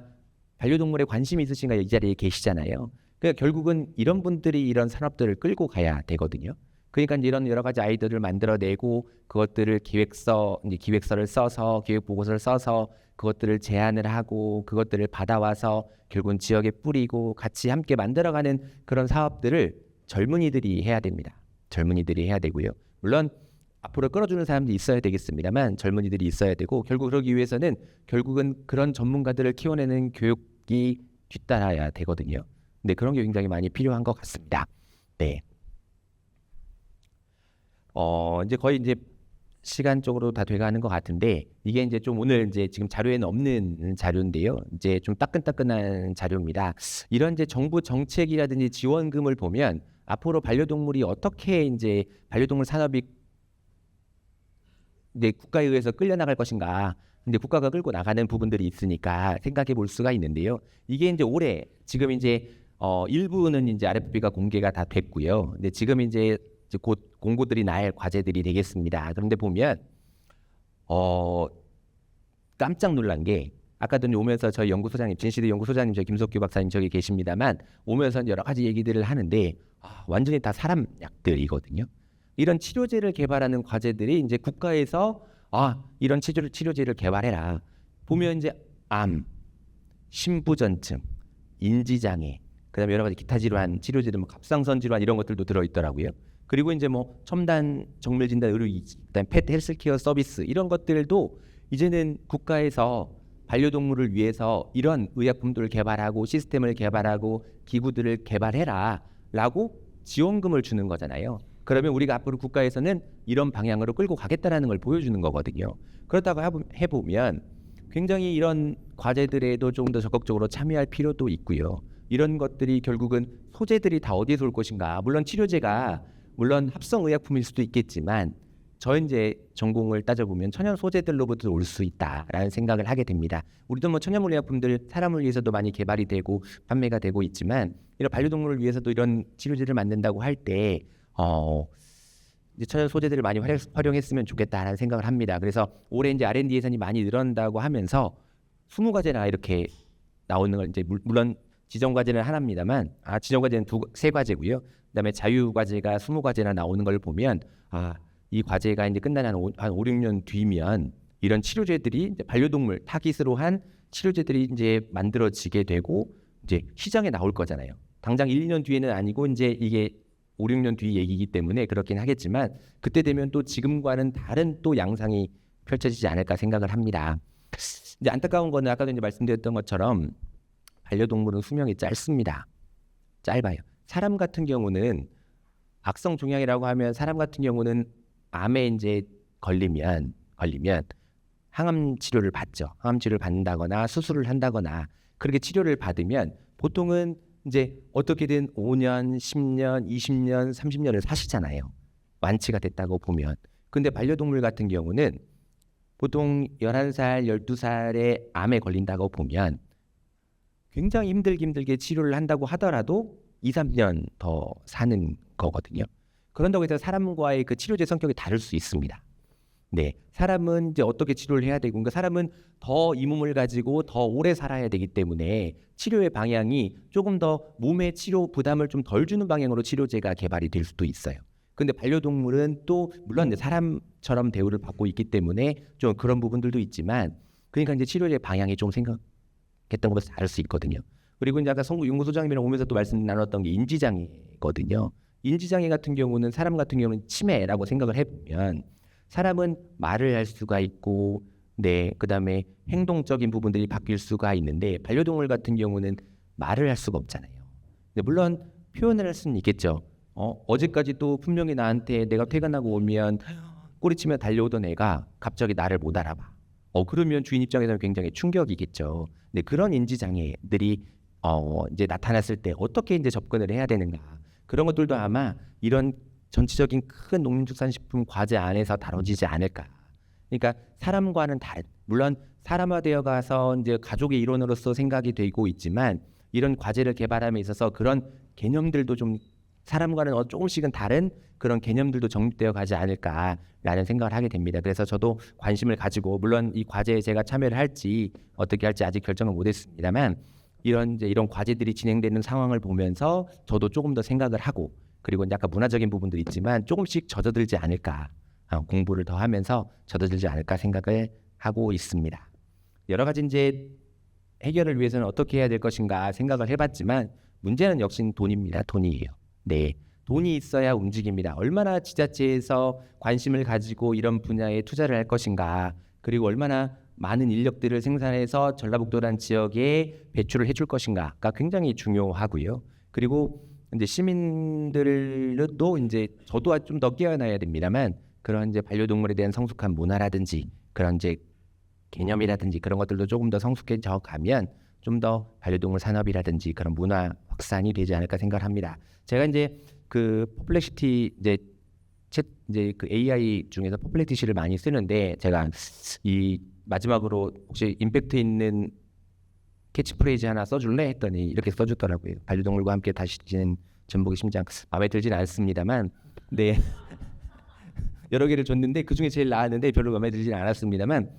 반려동물에 관심이 있으신가 이 자리에 계시잖아요. 그러니까 결국은 이런 분들이 이런 산업들을 끌고 가야 되거든요. 그러니까 이런 여러 가지 아이디어를 만들어내고 그것들을 기획서를 써서 기획 보고서를 써서 그것들을 제안을 하고 그것들을 받아와서 결국은 지역에 뿌리고 같이 함께 만들어가는 그런 사업들을 젊은이들이 해야 됩니다. 젊은이들이 해야 되고요. 물론 앞으로 끌어주는 사람들이 있어야 되겠습니다만 젊은이들이 있어야 되고 결국 그러기 위해서는 결국은 그런 전문가들을 키워내는 교육이 뒤따라야 되거든요. 근데 그런 게 굉장히 많이 필요한 것 같습니다. 네. 이제 거의 이제 시간적으로 다 돼가는 것 같은데 이게 이제 좀 오늘 이제 지금 자료에는 없는 자료인데요. 이제 좀 따끈따끈한 자료입니다. 이런 이제 정부 정책이라든지 지원금을 보면 앞으로 반려동물이 어떻게 이제 반려동물 산업이 이제 국가에 의해서 끌려나갈 것인가. 근데 국가가 끌고 나가는 부분들이 있으니까 생각해 볼 수가 있는데요. 이게 이제 올해 지금 이제 일부는 이제 RFP가 공개가 다 됐고요. 근데 지금 이제 곧 공고들이 날 과제들이 되겠습니다. 그런데 보면 깜짝 놀란 게 아까도 오면서 저희 연구소장님 진시대 연구소장님 저희 김석규 박사님 저기 계십니다만 오면서 여러 가지 얘기들을 하는데 완전히 다 사람 약들이거든요. 이런 치료제를 개발하는 과제들이 이제 국가에서 이런 치료제를 개발해라. 보면 이제 암, 심부전증, 인지장애, 그다음에 여러 가지 기타 질환 치료제들 뭐 갑상선 질환 이런 것들도 들어 있더라고요. 그리고 이제 뭐 첨단 정밀 진단 의료기기, 그다음 펫 헬스케어 서비스 이런 것들도 이제는 국가에서 반려동물을 위해서 이런 의약품들을 개발하고 시스템을 개발하고 기구들을 개발해라라고 지원금을 주는 거잖아요. 그러면 우리가 앞으로 국가에서는 이런 방향으로 끌고 가겠다라는 걸 보여주는 거거든요. 그렇다고 해보면 굉장히 이런 과제들에도 좀 더 적극적으로 참여할 필요도 있고요. 이런 것들이 결국은 소재들이 다 어디에서 올 것인가. 물론 치료제가 물론 합성의약품일 수도 있겠지만 저 이제 전공을 따져보면 천연 소재들로부터 올 수 있다라는 생각을 하게 됩니다. 우리도 뭐 천연물 의약품들 사람을 위해서도 많이 개발이 되고 판매가 되고 있지만 이런 반려동물을 위해서도 이런 치료제를 만든다고 할 때 이제 천연 소재들을 많이 활용했으면 좋겠다라는 생각을 합니다. 그래서 올해 이제 R&D 예산이 많이 늘어난다고 하면서 20과제나 이렇게 나오는 걸 이제 물론 지정 과제는 하나입니다만 지정 과제는 3과제고요. 그다음에 자유 과제가 20과제나 나오는 걸 보면 이 과제가 이제 끝나는 한 5, 6년 뒤면 이런 치료제들이 이제 반려동물 타깃으로 한 치료제들이 이제 만들어지게 되고 이제 시장에 나올 거잖아요. 당장 1, 2년 뒤에는 아니고 이제 이게 5, 6년 뒤 얘기이기 때문에 그렇긴 하겠지만 그때 되면 또 지금과는 다른 또 양상이 펼쳐지지 않을까 생각을 합니다. 이제 안타까운 거는 아까도 이제 말씀드렸던 것처럼 반려동물은 수명이 짧습니다. 짧아요. 사람 같은 경우는 악성 종양이라고 하면 사람 같은 경우는 암에 이제 걸리면 항암 치료를 받죠. 항암 치료를 받는다거나 수술을 한다거나 그렇게 치료를 받으면 보통은 이제 어떻게든 5년, 10년, 20년, 30년을 사시잖아요. 완치가 됐다고 보면. 근데 반려동물 같은 경우는 보통 11살, 12살에 암에 걸린다고 보면 굉장히 힘들게 치료를 한다고 하더라도 2, 3년 더 사는 거거든요. 그런다고 해서 사람과의 그 치료제 성격이 다를 수 있습니다. 네, 사람은 이제 어떻게 치료를 해야 되고, 그러니까 사람은 더 이 몸을 가지고 더 오래 살아야 되기 때문에 치료의 방향이 조금 더 몸의 치료 부담을 좀 덜 주는 방향으로 치료제가 개발이 될 수도 있어요. 근데 반려동물은 또 물론 이제 사람처럼 대우를 받고 있기 때문에 좀 그런 부분들도 있지만, 그러니까 이제 치료제 방향이 좀 생각했던 것보다 다를 수 있거든요. 그리고 이제 아까 성구 연구소장님이랑 오면서 또 말씀 나눴던 게 인지장애거든요. 인지장애 같은 경우는 사람 같은 경우는 치매라고 생각을 해보면, 사람은 말을 할 수가 있고, 네, 그다음에 행동적인 부분들이 바뀔 수가 있는데 반려동물 같은 경우는 말을 할 수가 없잖아요. 근데 물론 표현을 할 수는 있겠죠. 어제까지 또 분명히 나한테 내가 퇴근하고 오면 꼬리치며 달려오던 애가 갑자기 나를 못 알아봐. 그러면 주인 입장에서는 굉장히 충격이겠죠. 근데 그런 인지 장애들이 이제 나타났을 때 어떻게 이제 접근을 해야 되는가, 그런 것들도 아마 이런 전체적인 큰 농림축산식품 과제 안에서 다뤄지지 않을까. 그러니까 사람과는 다른, 물론 사람화되어 가서 이제 가족의 일원으로서 생각이 되고 있지만, 이런 과제를 개발함에 있어서 그런 개념들도 좀 사람과는 조금씩은 다른 그런 개념들도 정립되어 가지 않을까라는 생각을 하게 됩니다. 그래서 저도 관심을 가지고, 물론 이 과제에 제가 참여를 할지 어떻게 할지 아직 결정을 못했습니다만, 이런 과제들이 진행되는 상황을 보면서 저도 조금 더 생각을 하고, 그리고 이제 아까 문화적인 부분도 있지만 조금씩 젖어들지 않을까, 공부를 더 하면서 젖어들지 않을까 생각을 하고 있습니다. 여러 가지 이제 해결을 위해서는 어떻게 해야 될 것인가 생각을 해봤지만, 문제는 역시 돈입니다. 돈이에요. 네, 돈이 있어야 움직입니다. 얼마나 지자체에서 관심을 가지고 이런 분야에 투자를 할 것인가, 그리고 얼마나 많은 인력들을 생산해서 전라북도란 지역에 배출을 해줄 것인가가 굉장히 중요하고요. 그리고 이제 시민들도 이제 저도 좀 더 깨어나야 됩니다만, 그런 이제 반려동물에 대한 성숙한 문화라든지 그런 이제 개념이라든지 그런 것들도 조금 더 성숙해져 가면 좀 더 반려동물 산업이라든지 그런 문화 확산이 되지 않을까 생각을 합니다. 제가 이제 그 퍼플렉시티 이제 그 AI 중에서 퍼플렉시티를 많이 쓰는데, 제가 이 마지막으로 혹시 임팩트 있는 캐치프레이즈 하나 써줄래 했더니 이렇게 써줬더라고요. 반려동물과 함께 다시 지는 전복의 심장. 마음에 들지는 않습니다만, 네. 여러 개를 줬는데 그 중에 제일 나았는데 별로 마음에 들지는 않았습니다만,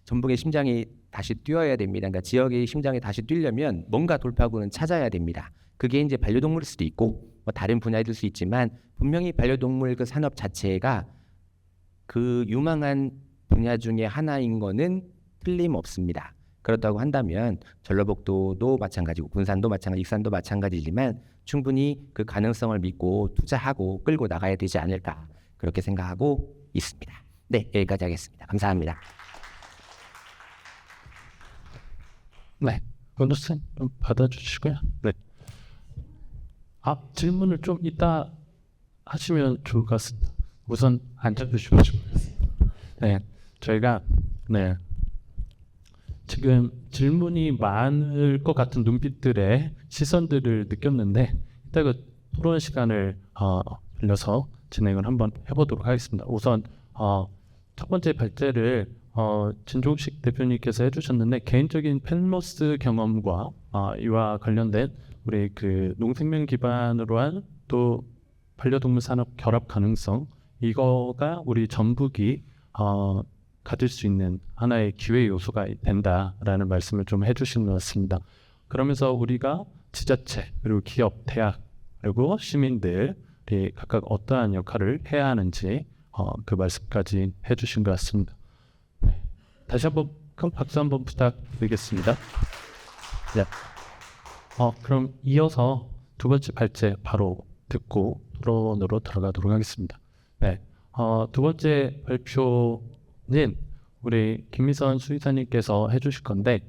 전복의 심장이 다시 뛰어야 됩니다. 그러니까 지역의 심장이 다시 뛰려면 뭔가 돌파구는 찾아야 됩니다. 그게 이제 반려동물일 수도 있고 뭐 다른 분야일 수 있지만, 분명히 반려동물 그 산업 자체가 그 유망한 분야 중에 하나인 거는 틀림없습니다. 그렇다고 한다면 전라북도도 마찬가지고 군산도 마찬가지, 익산도 마찬가지지만 충분히 그 가능성을 믿고 투자하고 끌고 나가야 되지 않을까, 그렇게 생각하고 있습니다. 네, 여기까지 하겠습니다. 감사합니다. 네, 변호사님 좀 받아주시고요. 네. 질문을 좀 이따 하시면 좋을 것 같습니다. 우선 앉아주시면 좋겠습니다. 네, 저희가 지금 질문이 많을 것 같은 눈빛들의 시선들을 느꼈는데, 이따 그 토론 시간을 빌려서 진행을 한번 해보도록 하겠습니다. 우선 첫 번째 발제를 진종식 대표님께서 해주셨는데, 개인적인 펜로스 경험과 이와 관련된 우리 그 농생명 기반으로 한 또 반려동물 산업 결합 가능성, 이거가 우리 전북이 가질 수 있는 하나의 기회 요소가 된다라는 말씀을 좀 해주신 것 같습니다. 그러면서 우리가 지자체, 그리고 기업, 대학, 그리고 시민들이 각각 어떠한 역할을 해야 하는지 그 말씀까지 해주신 것 같습니다. 다시 한번 큰 박수 한번 부탁드리겠습니다. 네. 그럼 이어서 두 번째 발제 바로 듣고 토론으로 들어가도록 하겠습니다. 네. 두 번째 발표는 우리 김미선 수의사님께서 해주실 건데,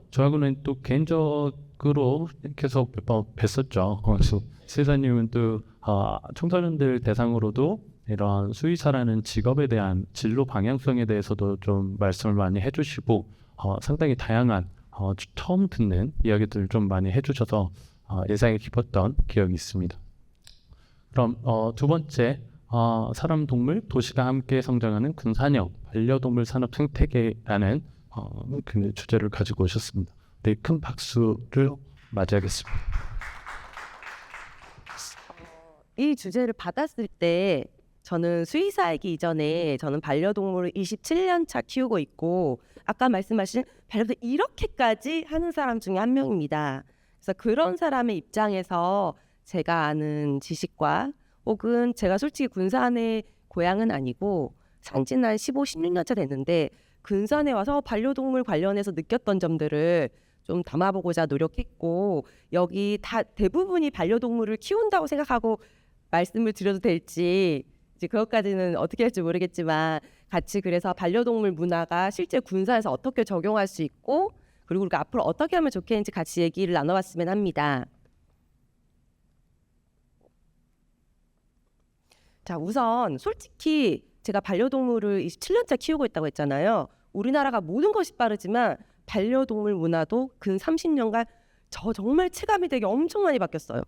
저하고는 또 개인적으로 계속 몇 번 뵀었죠. 수의사님은 또 청소년들 대상으로도 이런 수의사라는 직업에 대한 진로 방향성에 대해서도 좀 말씀을 많이 해주시고, 상당히 다양한 처음 듣는 이야기들을 좀 많이 해주셔서 인상이 깊었던 기억이 있습니다. 그럼 두 번째, 사람, 동물, 도시가 함께 성장하는 근산형 반려동물 산업 생태계라는 그 주제를 가지고 오셨습니다. 네, 큰 박수를 맞이하겠습니다. 이 주제를 받았을 때 저는 수의사이기 이전에 저는 반려동물을 27년 차 키우고 있고 아까 말씀하신 반려동물 이렇게까지 하는 사람 중에 한 명입니다. 그래서 그런 사람의 입장에서 제가 아는 지식과 혹은 제가 솔직히 군산의 고향은 아니고 산지는 한 15, 16년 차 됐는데 군산에 와서 반려동물 관련해서 느꼈던 점들을 좀 담아보고자 노력했고 여기 다 대부분이 반려동물을 키운다고 생각하고 말씀을 드려도 될지 이제 그것까지는 어떻게 할지 모르겠지만 같이 그래서 반려동물 문화가 실제 군산에서 어떻게 적용할 수 있고 그리고 우리가 앞으로 어떻게 하면 좋겠는지 같이 얘기를 나눠봤으면 합니다. 자, 우선 솔직히 제가 반려동물을 27년째 키우고 있다고 했잖아요. 우리나라가 모든 것이 빠르지만 반려동물 문화도 근 30년간 저 정말 체감이 되게 엄청 많이 바뀌었어요.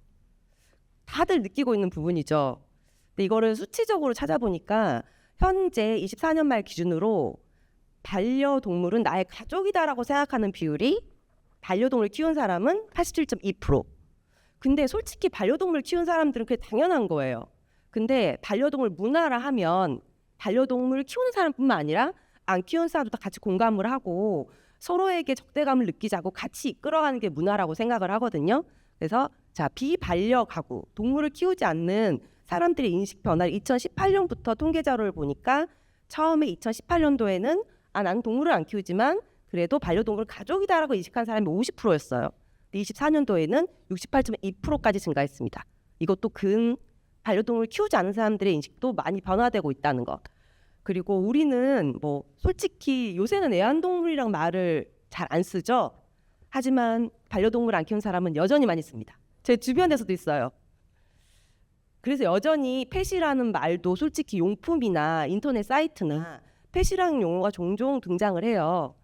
다들 느끼고 있는 부분이죠. 근데 이거를 수치적으로 찾아보니까 현재 24년 말 기준으로 반려동물은 나의 가족이다라고 생각하는 비율이 반려동물 키운 사람은 87.2%. 근데 솔직히 반려동물 키운 사람들은 그게 당연한 거예요. 근데 반려동물 문화라 하면 반려동물 키우는 사람뿐만 아니라 안 키우는 사람도 다 같이 공감을 하고 서로에게 적대감을 느끼자고 같이 이끌어가는 게 문화라고 생각을 하거든요. 그래서 자, 비반려 가구, 동물을 키우지 않는 사람들의 인식 변화를 2018년부터 통계 자료를 보니까 처음에 2018년도에는 나는 동물을 안 키우지만 그래도 반려동물 가족이다라고 인식한 사람이 50%였어요. 24년도에는 68.2%까지 증가했습니다. 이것도 반려동물 키우지 않은 사람들의 인식도 많이 변화되고 있다는 것. 그리고 우리는 뭐 솔직히 요새는 애완동물이랑 말을 잘 안 쓰죠. 하지만 반려동물 안 키우는 사람은 여전히 많이 씁니다. 제 주변에서도 있어요. 그래서 여전히 펫이라는 말도 솔직히 용품이나 인터넷 사이트나 펫이라는 용어가 종종 등장을 해요.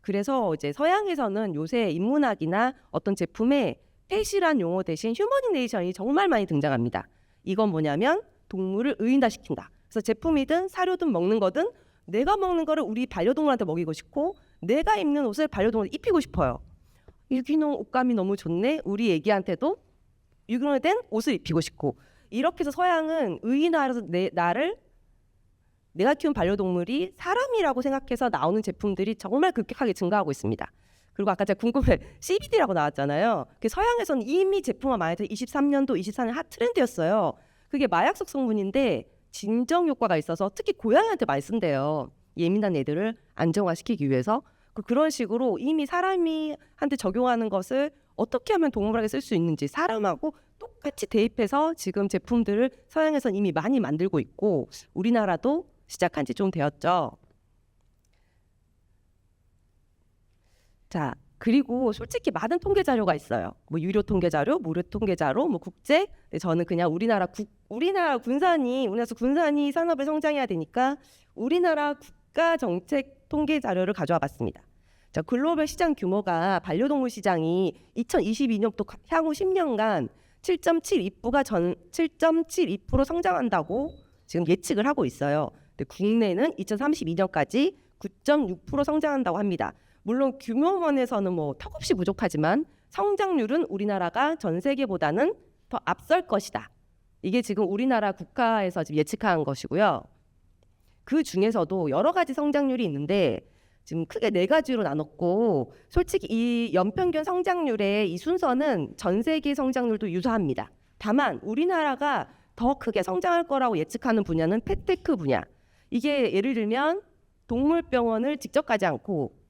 그래서 이제 서양에서는 요새 인문학이나 어떤 제품에 펫이란 용어 대신 휴머니네이션이 정말 많이 등장합니다. 이건 뭐냐면 동물을 의인화시킨다. 그래서 제품이든 사료든 먹는 거든 내가 먹는 거를 우리 반려동물한테 먹이고 싶고 내가 입는 옷을 반려동물한테 입히고 싶어요. 유기농 옷감이 너무 좋네. 우리 애기한테도 유기농된 옷을 입히고 싶고 이렇게 해서 서양은 의인화해서 내가 키운 반려동물이 사람이라고 생각해서 나오는 제품들이 정말 급격하게 증가하고 있습니다. 그리고 아까 제가 궁금해 CBD라고 나왔잖아요. 서양에서는 이미 제품화 많이 돼서 23년도, 24년 핫 트렌드였어요. 그게 마약성 성분인데 진정 효과가 있어서 특히 고양이한테 많이 쓴대요. 예민한 애들을 안정화시키기 위해서. 그런 식으로 이미 사람한테 적용하는 것을 어떻게 하면 동물에게 쓸 수 있는지 사람하고 똑같이 대입해서 지금 제품들을 서양에서는 이미 많이 만들고 있고 우리나라도 시작한 지 좀 되었죠. 자, 그리고 솔직히 많은 통계 자료가 있어요. 뭐 유료 통계 자료, 무료 통계 자료, 뭐 국제. 근데 저는 그냥 우리나라 군산이 산업을 성장해야 되니까 우리나라 국가 정책 통계 자료를 가져와 봤습니다. 자, 글로벌 시장 규모가 반려동물 시장이 2022년부터 향후 10년간 7.72% 성장한다고 지금 예측을 하고 있어요. 근데 국내는 2032년까지 9.6% 성장한다고 합니다. 물론 규모면에서는 뭐 턱없이 부족하지만 성장률은 우리나라가 전 세계보다는 더 앞설 것이다. 이게 지금 우리나라 국가에서 지금 예측한 것이고요. 그 중에서도 여러 가지 성장률이 있는데 지금 크게 4가지로 나눴고 솔직히 이 연평균 성장률의 이 순서는 전 세계 성장률도 유사합니다. 다만 우리나라가 더 크게 성장할 거라고 예측하는 분야는 펫테크 분야. 이게 예를 들면 동물병원을 직접 가지 않고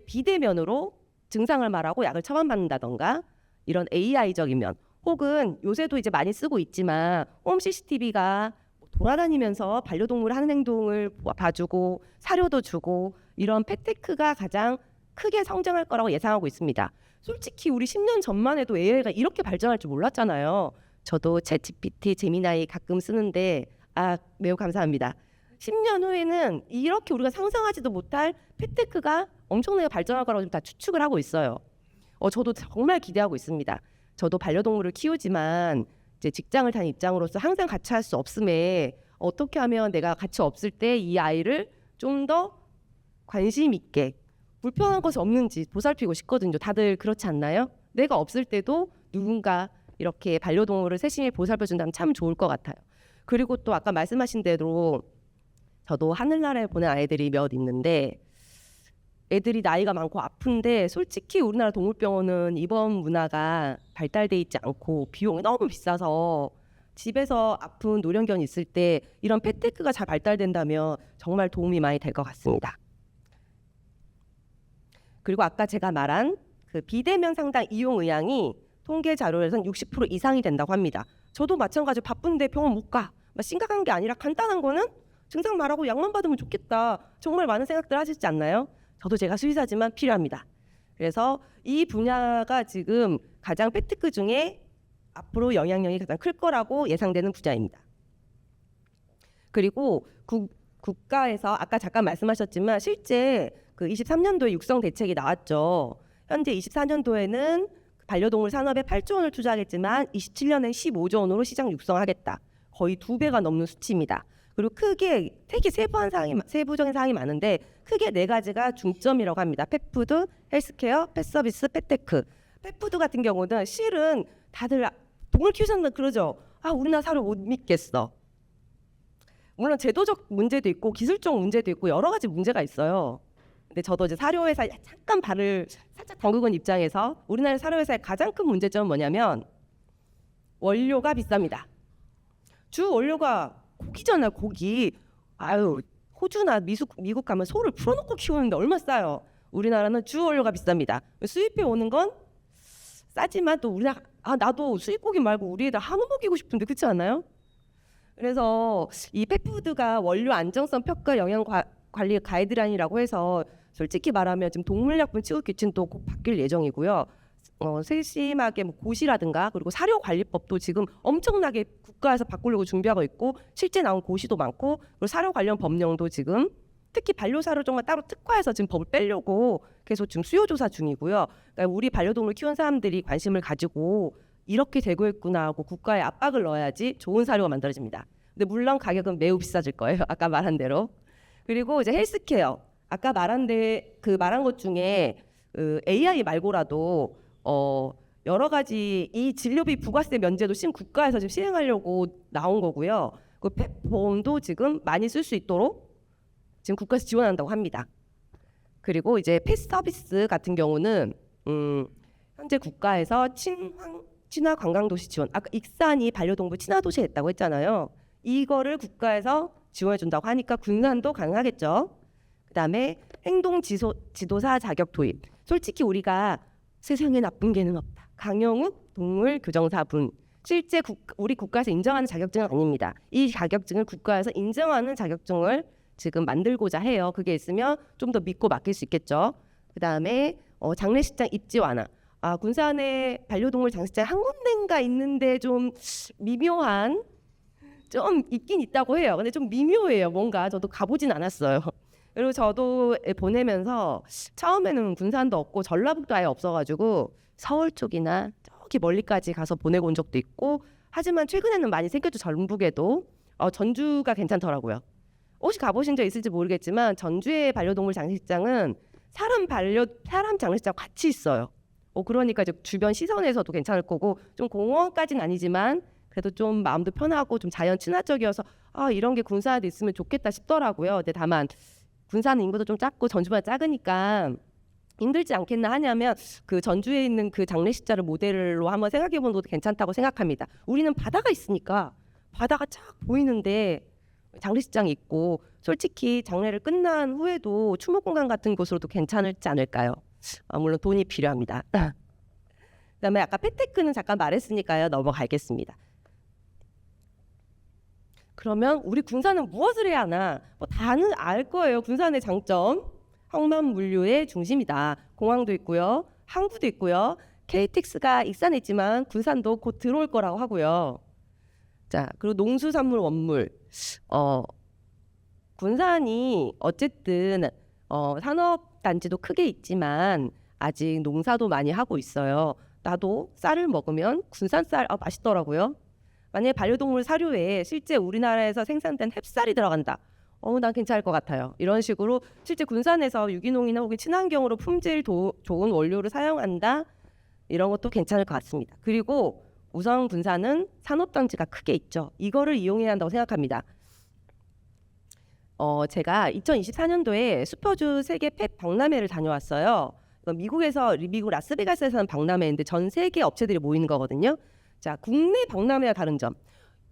비대면으로 증상을 말하고 약을 처방받는다던가 이런 AI적인 면 혹은 요새도 이제 많이 쓰고 있지만 홈 CCTV가 돌아다니면서 반려동물 하는 행동을 봐주고 사료도 주고 이런 펫테크가 가장 크게 성장할 거라고 예상하고 있습니다. 솔직히 우리 10년 전만 해도 AI가 이렇게 발전할 줄 몰랐잖아요. 저도 챗GPT, 제미나이 가끔 쓰는데 매우 감사합니다. 10년 후에는 이렇게 우리가 상상하지도 못할 펫테크가 엄청나게 발전할 거라고 지금 다 추측을 하고 있어요. 저도 정말 기대하고 있습니다. 저도 반려동물을 키우지만 이제 직장을 다니는 입장으로서 항상 같이 할 수 없음에 어떻게 하면 내가 같이 없을 때 이 아이를 좀 더 관심 있게 불편한 것이 없는지 보살피고 싶거든요. 다들 그렇지 않나요? 내가 없을 때도 누군가 이렇게 반려동물을 세심히 보살펴준다면 참 좋을 것 같아요. 그리고 또 아까 말씀하신 대로 저도 하늘나라에 보낸 아이들이 몇 있는데 애들이 나이가 많고 아픈데 솔직히 우리나라 동물병원은 입원 문화가 발달돼 있지 않고 비용이 너무 비싸서 집에서 아픈 노령견이 있을 때 이런 펫테크가 잘 발달된다면 정말 도움이 많이 될 것 같습니다. 그리고 아까 제가 말한 그 비대면 상담 이용 의향이 통계 자료에서는 60% 이상이 된다고 합니다. 저도 마찬가지로 바쁜데 병원 못 가. 막 심각한 게 아니라 간단한 거는 증상 말하고 약만 받으면 좋겠다. 정말 많은 생각들 하시지 않나요? 저도 제가 수의사지만 필요합니다. 그래서 이 분야가 지금 가장 펫테크 중에 앞으로 영향력이 가장 클 거라고 예상되는 분야입니다. 그리고 국가에서 아까 잠깐 말씀하셨지만 실제 그 23년도에 육성 대책이 나왔죠. 현재 24년도에는 반려동물 산업에 8조 원을 투자하겠지만 27년엔 15조 원으로 시장 육성하겠다. 거의 2배가 넘는 수치입니다. 그리고 크게 되게 세부적인 사항이 많은데 크게 4가지가 중점이라고 합니다. 펫푸드, 헬스케어, 펫서비스, 펫테크. 펫푸드 같은 경우는 실은 다들 동물 키우신다 그러죠. 아, 우리나라 사료 못 믿겠어. 물론 제도적 문제도 있고 기술적 문제도 있고 여러 가지 문제가 있어요. 근데 저도 이제 사료회사에 잠깐 발을 살짝 담그은 입장에서 우리나라 사료회사의 가장 큰 문제점은 뭐냐면 원료가 비쌉니다. 주 원료가 고기잖아요. 고기. 아유, 호주나 미국 가면 소를 풀어놓고 키우는데 얼마 싸요. 우리나라는 주 원료가 비쌉니다. 수입해 오는 건 싸지만 또 우리나라 나도 수입고기 말고 우리 애들 한우 먹이고 싶은데 그렇지 않나요? 그래서 이 펫푸드가 원료 안정성 평가 영양 관리 가이드라인이라고 해서 솔직히 말하면 지금 동물약품 취급 규칙도 곧 바뀔 예정이고요. 세심하게 뭐 고시라든가 그리고 사료관리법도 지금 엄청나게 국가에서 바꾸려고 준비하고 있고 실제 나온 고시도 많고 그리고 사료 관련 법령도 지금 특히 반려사료 정말 따로 특화해서 지금 법을 빼려고 계속 지금 수요 조사 중이고요. 그러니까 우리 반려동물 키우는 사람들이 관심을 가지고 이렇게 되고 있구나 하고 국가에 압박을 넣어야지 좋은 사료가 만들어집니다. 근데 물론 가격은 매우 비싸질 거예요. 아까 말한 대로. 그리고 이제 헬스케어. 아까 말한 것 중에 AI 말고라도 여러 가지 이 진료비 부가세 면제도 국가에서 지금 시행하려고 나온 거고요. 그 펫보험도 지금 많이 쓸 수 있도록 지금 국가에서 지원한다고 합니다. 그리고 이제 펫 서비스 같은 경우는 현재 국가에서 친화 관광도시 지원. 아까 익산이 반려동물 친화도시 했다고 했잖아요. 이거를 국가에서 지원해준다고 하니까 군산도 가능하겠죠. 그다음에 행동 지도사 자격 도입. 솔직히 우리가 세상에 나쁜 개는 없다. 강영욱 동물 교정사분. 실제 우리 국가에서 인정하는 자격증은 아닙니다. 이 자격증을 국가에서 인정하는 자격증을 지금 만들고자 해요. 그게 있으면 좀 더 믿고 맡길 수 있겠죠. 그다음에 장례식장 입지 완화. 군산에 반려동물 장례식장 한 군데인가 있는데 좀 미묘한 좀 있긴 있다고 해요. 근데 좀 미묘해요. 뭔가 저도 가보진 않았어요. 그리고 저도 보내면서 처음에는 군산도 없고 전라북도 아예 없어가지고 서울 쪽이나 저기 멀리까지 가서 보내고 온 적도 있고 하지만 최근에는 많이 생겼죠. 전북에도 전주가 괜찮더라고요. 혹시 가보신 적 있을지 모르겠지만 전주의 반려동물 장례식장은 사람 장례식장 같이 있어요. 그러니까 이제 주변 시선에서도 괜찮을 거고 좀 공원까지는 아니지만 그래도 좀 마음도 편하고 좀 자연 친화적이어서 이런 게 군산에도 있으면 좋겠다 싶더라고요. 근데 다만 군산 인구도 좀 작고 전주보다 작으니까 힘들지 않겠나 하냐면 그 전주에 있는 그 장례식장을 모델로 한번 생각해보는 것도 괜찮다고 생각합니다. 우리는 바다가 있으니까 바다가 쫙 보이는데 장례식장이 있고 솔직히 장례를 끝난 후에도 추모공간 같은 곳으로도 괜찮을지 않을까요? 물론 돈이 필요합니다. 그다음에 아까 펫테크는 잠깐 말했으니까요. 넘어가겠습니다. 그러면 우리 군산은 무엇을 해야 하나? 다는 알 거예요. 군산의 장점. 항만물류의 중심이다. 공항도 있고요. 항구도 있고요. KTX가 익산에 있지만 군산도 곧 들어올 거라고 하고요. 자, 그리고 농수산물 원물. 군산이 어쨌든 산업단지도 크게 있지만 아직 농사도 많이 하고 있어요. 나도 쌀을 먹으면 군산 쌀 맛있더라고요. 만약에 반려동물 사료에 실제 우리나라에서 생산된 햅쌀이 들어간다. 난 괜찮을 것 같아요. 이런 식으로 실제 군산에서 유기농이나 혹은 친환경으로 품질 좋은 원료를 사용한다. 이런 것도 괜찮을 것 같습니다. 그리고 우선 군산은 산업단지가 크게 있죠. 이거를 이용해야 한다고 생각합니다. 제가 2024년도에 슈퍼주 세계 펫 박람회를 다녀왔어요. 이건 미국 라스베가스에서 하는 박람회인데 전 세계 업체들이 모이는 거거든요. 자, 국내 박람회와 다른 점.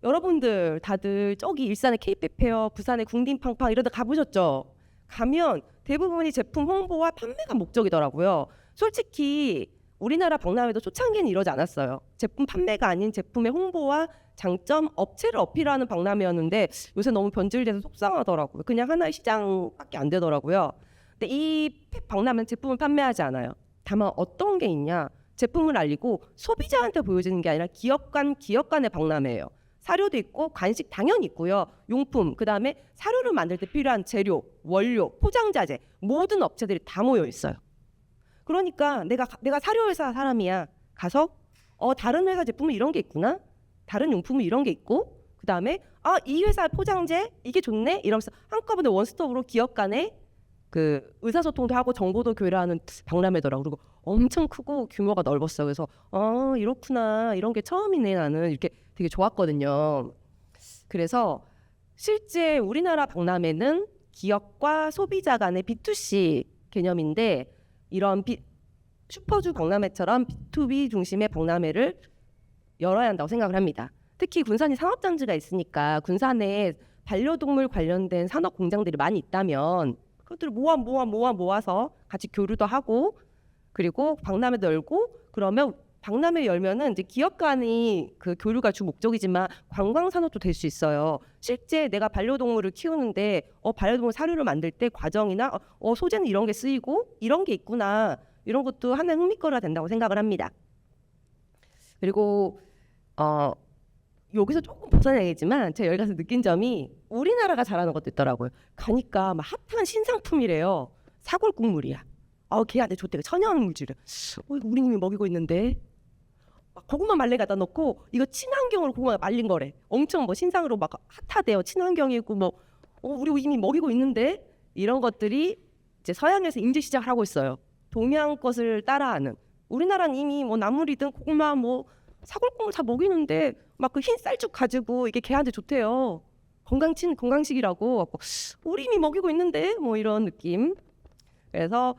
여러분들 다들 저기 일산의 K백 페어, 부산의 궁딘팡팡 이런 데 가보셨죠? 가면 대부분이 제품 홍보와 판매가 목적이더라고요. 솔직히 우리나라 박람회도 초창기에는 이러지 않았어요. 제품 판매가 아닌 제품의 홍보와 장점, 업체를 어필하는 박람회였는데 요새 너무 변질돼서 속상하더라고요. 그냥 하나의 시장밖에 안 되더라고요. 근데 이 박람회는 제품을 판매하지 않아요. 다만 어떤 게 있냐? 제품을 알리고 소비자한테 보여주는 게 아니라 기업 간의 박람회예요. 사료도 있고 간식 당연히 있고요. 용품, 그다음에 사료를 만들 때 필요한 재료, 원료, 포장자재 모든 업체들이 다 모여 있어요. 그러니까 내가 사료회사 사람이야. 가서 다른 회사 제품은 이런 게 있구나. 다른 용품은 이런 게 있고 그다음에 이 회사 포장재 이게 좋네 이러면서 한꺼번에 원스톱으로 기업 간에 그 의사소통도 하고 정보도 교류하는 박람회더라고. 그리고 엄청 크고 규모가 넓었어요. 그래서 이렇구나 이런 게 처음이네 나는 이렇게 되게 좋았거든요. 그래서 실제 우리나라 박람회는 기업과 소비자 간의 B2C 개념인데 이런 슈퍼주 박람회처럼 B2B 중심의 박람회를 열어야 한다고 생각을 합니다. 특히 군산이 산업단지가 있으니까 군산에 반려동물 관련된 산업 공장들이 많이 있다면 그것들을 모아서 같이 교류도 하고 그리고 박람회도 열고 그러면 박람회 열면은 이제 기업 간이 그 교류가 주 목적이지만 관광 산업도 될 수 있어요. 실제 내가 반려동물을 키우는데 반려동물 사료를 만들 때 과정이나 소재는 이런 게 쓰이고 이런 게 있구나 이런 것도 하나의 흥미거리가 된다고 생각을 합니다. 그리고 여기서 조금 벗어나야겠지만 제가 여기 가서 느낀 점이 우리나라가 잘하는 것도 있더라고요. 가니까 막 핫한 신상품이래요. 사골 국물이야. 걔한테 좋대. 천연 물질이야. 이거 우리 님이 먹이고 있는데. 막 고구마 말랭이 갖다 놓고 이거 친환경으로 고구마 말린 거래. 엄청 뭐 신상으로 막 핫하대요. 친환경이고 뭐 우리 이미 먹이고 있는데 이런 것들이 이제 서양에서 인제 시작을 하고 있어요. 동양 것을 따라하는. 우리나라는 이미 뭐 나물이든 고구마 뭐 사골국물 다 먹이는데 막 그 흰 쌀죽 가지고 이게 걔한테 좋대요. 건강식이라고 우리 이미 먹이고 있는데 뭐 이런 느낌. 그래서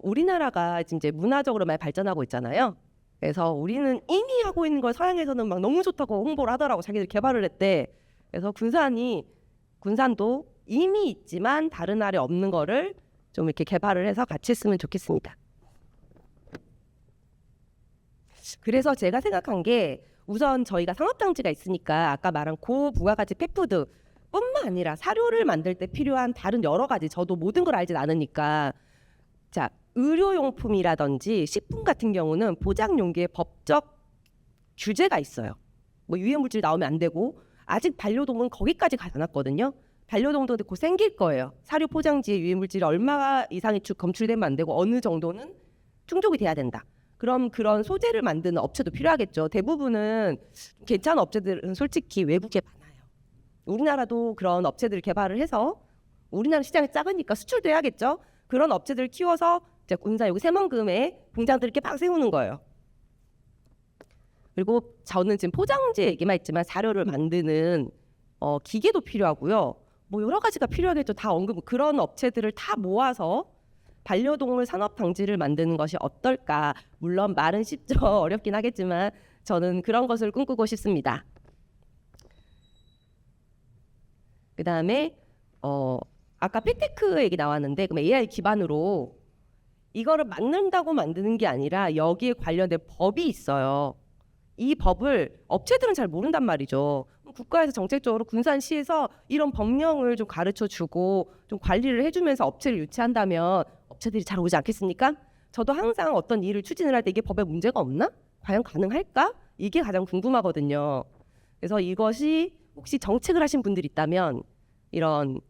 우리나라가 이제 문화적으로 많이 발전하고 있잖아요. 그래서 우리는 이미 하고 있는 걸 서양에서는 막 너무 좋다고 홍보를 하더라고. 자기들 개발을 했대. 그래서 군산도 이미 있지만 다른 나라에 없는 거를 좀 이렇게 개발을 해서 같이 했으면 좋겠습니다. 그래서 제가 생각한 게 우선 저희가 산업단지가 있으니까 아까 말한 고부가가치 펫푸드 뿐만 아니라 사료를 만들 때 필요한 다른 여러 가지 저도 모든 걸 알진 않으니까 자 의료용품이라든지 식품 같은 경우는 포장 용기에 법적 규제가 있어요. 뭐 유해물질 나오면 안 되고 아직 반려동물은 거기까지 가지 않았거든요. 반려동물도 곧 생길 거예요. 사료 포장지에 유해물질이 얼마 이상이 검출되면 안 되고 어느 정도는 충족이 돼야 된다. 그럼 그런 소재를 만드는 업체도 필요하겠죠. 대부분은 괜찮은 업체들은 솔직히 외국에 많아요. 우리나라도 그런 업체들을 개발을 해서 우리나라 시장이 작으니까 수출도 해야겠죠. 그런 업체들을 키워서 이제 군산 여기 새만금에 공장들을 이렇게 막 세우는 거예요. 그리고 저는 지금 포장재 얘기만 있지만 사료를 만드는 기계도 필요하고요. 뭐 여러 가지가 필요하겠죠. 다 그런 업체들을 다 모아서 반려동물 산업 방지를 만드는 것이 어떨까. 물론 말은 쉽죠. 어렵긴 하겠지만 저는 그런 것을 꿈꾸고 싶습니다. 그 다음에 아까 펫테크 얘기 나왔는데 그럼 AI 기반으로 이거를 만든다고 만드는 게 아니라 여기에 관련된 법이 있어요. 이 법을 업체들은 잘 모른단 말이죠. 국가에서 정책적으로 군산시에서 이런 법령을 좀 가르쳐주고 좀 관리를 해주면서 업체를 유치한다면 업체들이 잘 오지 않겠습니까? 저도 항상 어떤 일을 추진을 할 때 이게 법에 문제가 없나? 과연 가능할까? 이게 가장 궁금하거든요. 그래서 이것이 혹시 정책을 하신 분들이 있다면 이런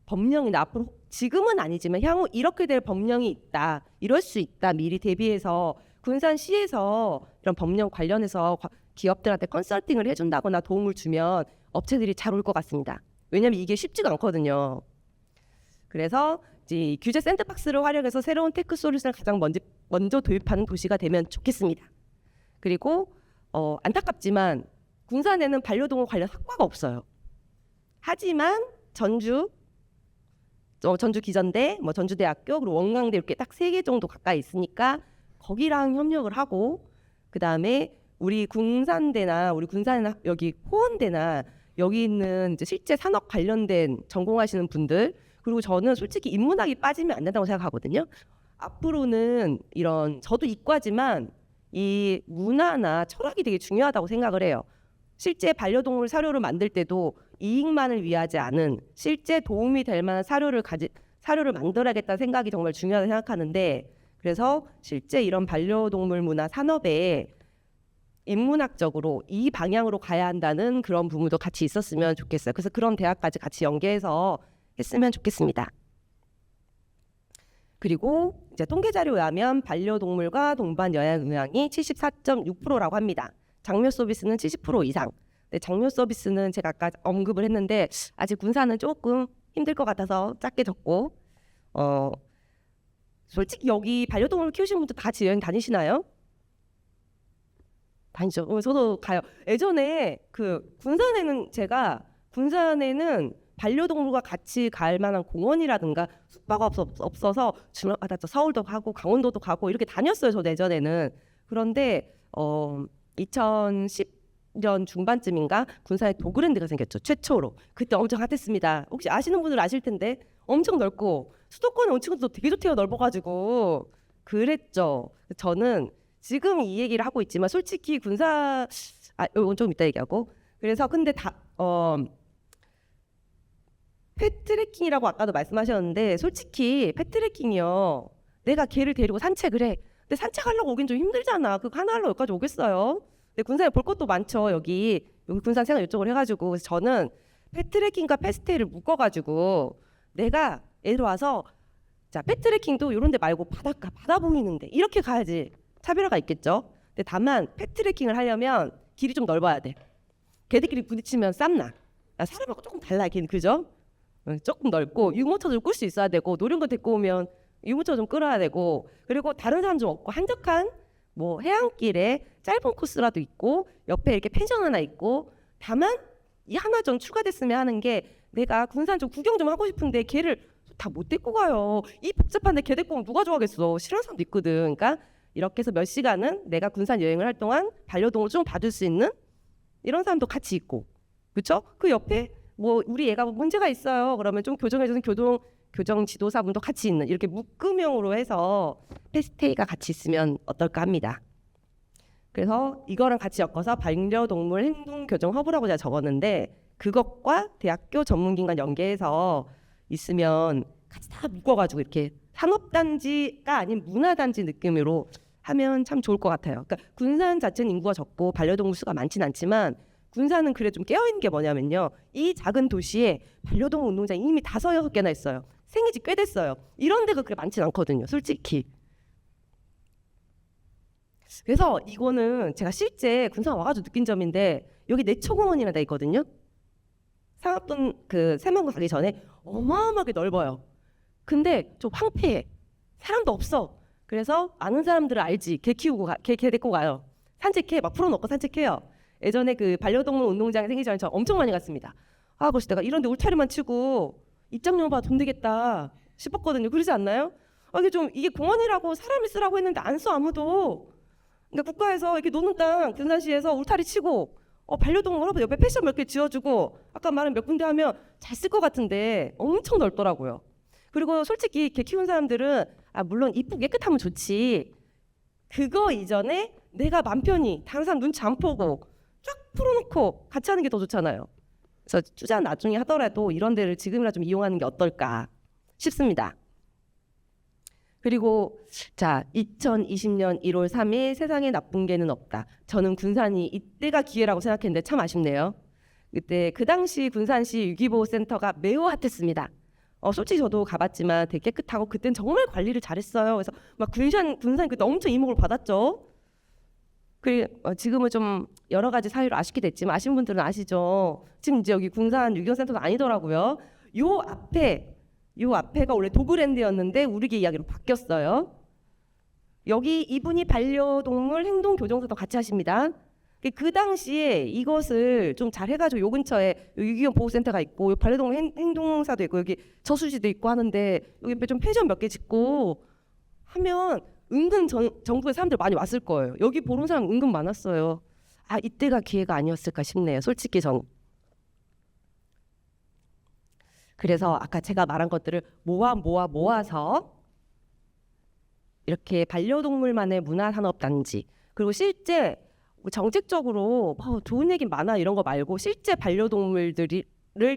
법령이나 앞으로 지금은 아니지만 향후 이렇게 될 법령이 있다. 이럴 수 있다. 미리 대비해서 군산시에서 이런 법령 관련해서 기업들한테 컨설팅을 해준다거나 도움을 주면 업체들이 잘 올 것 같습니다. 왜냐하면 이게 쉽지가 않거든요. 그래서 이제 이 규제 샌드박스를 활용해서 새로운 테크 솔루션을 가장 먼저 도입하는 도시가 되면 좋겠습니다. 그리고 안타깝지만 군산에는 반려동물 관련 학과가 없어요. 하지만 전주 기전대, 뭐 전주대학교, 그리고 원광대 이렇게 딱 3개 정도 가까이 있으니까 거기랑 협력을 하고, 그 다음에 우리 군산대나 우리 군산 여기 호원대나 여기 있는 이제 실제 산업 관련된 전공하시는 분들, 그리고 저는 솔직히 인문학이 빠지면 안 된다고 생각하거든요. 앞으로는 이런, 저도 이과지만 이 문화나 철학이 되게 중요하다고 생각을 해요. 실제 반려동물 사료를 만들 때도 이익만을 위하지 않은 실제 도움이 될 만한 사료를 만들어야겠다는 생각이 정말 중요하다고 생각하는데, 그래서 실제 이런 반려동물 문화 산업에 인문학적으로 이 방향으로 가야 한다는 그런 부분도 같이 있었으면 좋겠어요. 그래서 그런 대학까지 같이 연계해서 했으면 좋겠습니다. 그리고 이제 통계 자료에 의하면 반려동물과 동반 영양이 74.6%라고 합니다. 장묘 서비스는 70% 이상. 근데 장묘 서비스는 제가 아까 언급을 했는데 아직 군산은 조금 힘들 것 같아서 작게 적고, 솔직히 여기 반려동물 키우시는 분들 다 같이 여행 다니시나요? 다니죠. 저도 가요. 예전에 그 군산에는 반려동물과 같이 갈 만한 공원이라든가 숙박가 없어서 주말마다 서울도 가고 강원도도 가고 이렇게 다녔어요. 저 예전에는. 그런데 2010년 중반쯤인가 군산에 도그랜드가 생겼죠. 최초로. 그때 엄청 핫했습니다. 혹시 아시는 분들 아실 텐데 엄청 넓고 수도권에 온 친구들도 되게 좋대요. 넓어가지고. 그랬죠. 저는 지금 이 얘기를 하고 있지만 솔직히 군산, 이건 좀 이따 얘기하고. 그래서 근데 펫트래킹이라고 아까도 말씀하셨는데 솔직히 펫트래킹이요, 내가 개를 데리고 산책을 해. 근데 산책하려고 오긴 좀 힘들잖아. 그거 하나 하려고 여기까지 오겠어요? 근데 군산에 볼 것도 많죠. 여기 군산 생활 이쪽으로 해가지고. 그래서 저는 펫트래킹과 펫스테이를 묶어가지고 내가 예를 와서 자 펫트래킹도 이런 데 말고 바닷가 바다 보이는데 이렇게 가야지 차별화가 있겠죠. 근데 다만 펫트래킹을 하려면 길이 좀 넓어야 돼. 개들끼리 부딪히면 쌈나. 사람하고 조금 달라. 걔는 그죠? 조금 넓고 유모차 좀 끌 수 있어야 되고, 노령거 데리고 오면 유모차 좀 끌어야 되고, 그리고 다른 사람 좀 없고 한적한 뭐 해안길에 짧은 코스라도 있고 옆에 이렇게 펜션 하나 있고. 다만 이 하나 좀 추가됐으면 하는 게, 내가 군산 좀 구경 좀 하고 싶은데 걔를 다 못 데리고 가요. 이 복잡한데 걔 데리고 오면 누가 좋아하겠어. 싫어하는 사람도 있거든. 그러니까 이렇게 해서 몇 시간은 내가 군산 여행을 할 동안 반려동물 좀 봐줄 수 있는 이런 사람도 같이 있고, 그렇죠? 그 옆에 뭐 우리 애가 문제가 있어요. 그러면 좀 교정해주는 교정 지도사분도 같이 있는, 이렇게 묶음형으로 해서 펫스테이가 같이 있으면 어떨까 합니다. 그래서 이거랑 같이 엮어서 반려동물 행동교정 허브라고 제가 적었는데, 그것과 대학교 전문기관 연계해서 있으면 같이 다 묶어가지고 이렇게 산업단지가 아닌 문화단지 느낌으로 하면 참 좋을 것 같아요. 그러니까 군산 자체는 인구가 적고 반려동물 수가 많진 않지만 군산은 그래 좀 깨어있는 게 뭐냐면요, 이 작은 도시에 반려동물 운동장이 이미 5-6개나 있어요. 생긴 지 꽤 됐어요. 이런 데가 그렇게 많진 않거든요, 솔직히. 그래서 이거는 제가 실제 군산 와가지고 느낀 점인데, 여기 내초공원이라는 데 있거든요. 상암동 그 새만금 가기 전에 어마어마하게 넓어요. 근데 좀 황폐해. 사람도 없어. 그래서 아는 사람들은 알지. 개 키우고 개 데리고 가요. 산책해. 막 풀어놓고 산책해요. 예전에 그 반려동물 운동장이 생기기 전에 저 엄청 많이 갔습니다. 그래서 내가 이런 데 울타리만 치고 입장료 받아 돈 되겠다 싶었거든요. 그러지 않나요? 이게 공원이라고 사람이 쓰라고 했는데 안 써 아무도. 그러니까 국가에서 이렇게 노는 땅 군산시에서 울타리 치고 반려동물 옆에 패션 몇 개 지어주고, 아까 말한 몇 군데 하면 잘 쓸 것 같은데 엄청 넓더라고요. 그리고 솔직히 개 키운 사람들은 물론 이쁘고 깨끗하면 좋지, 그거 이전에 내가 맘 편히 다른 사람 눈치 안 보고 쫙 풀어놓고 같이 하는 게 더 좋잖아요. 그래서 투자 나중에 하더라도 이런 데를 지금이라 좀 이용하는 게 어떨까 싶습니다. 그리고 자 2020년 1월 3일 세상에 나쁜 개는 없다. 저는 군산이 이때가 기회라고 생각했는데 참 아쉽네요. 그때 그 당시 군산시 유기보호센터가 매우 핫했습니다. 솔직히 저도 가봤지만 되게 깨끗하고 그땐 정말 관리를 잘했어요. 그래서 막 군산 그때 엄청 이목을 받았죠. 지금은 좀 여러 가지 사유로 아쉽게 됐지만 아신 분들은 아시죠. 지금 이제 여기 군산 유경센터가 아니더라고요. 요 앞에가 원래 도브랜드였는데 우리게 이야기로 바뀌었어요. 여기 이분이 반려동물 행동교정사도 같이 하십니다. 그 당시에 이것을 좀 잘 해가지고 요 근처에 유기견 보호센터가 있고 요 반려동물 행동사도 있고 여기 저수지도 있고 하는데 여기 옆에 좀 펜션 몇 개 짓고 하면 은근 정부에 사람들 많이 왔을 거예요. 여기 보는 사람 은근 많았어요. 아, 이때가 기회가 아니었을까 싶네요. 솔직히 전. 그래서 아까 제가 말한 것들을 모아서 이렇게 반려동물만의 문화산업단지, 그리고 실제 정책적으로 좋은 얘기 많아 이런 거 말고 실제 반려동물들을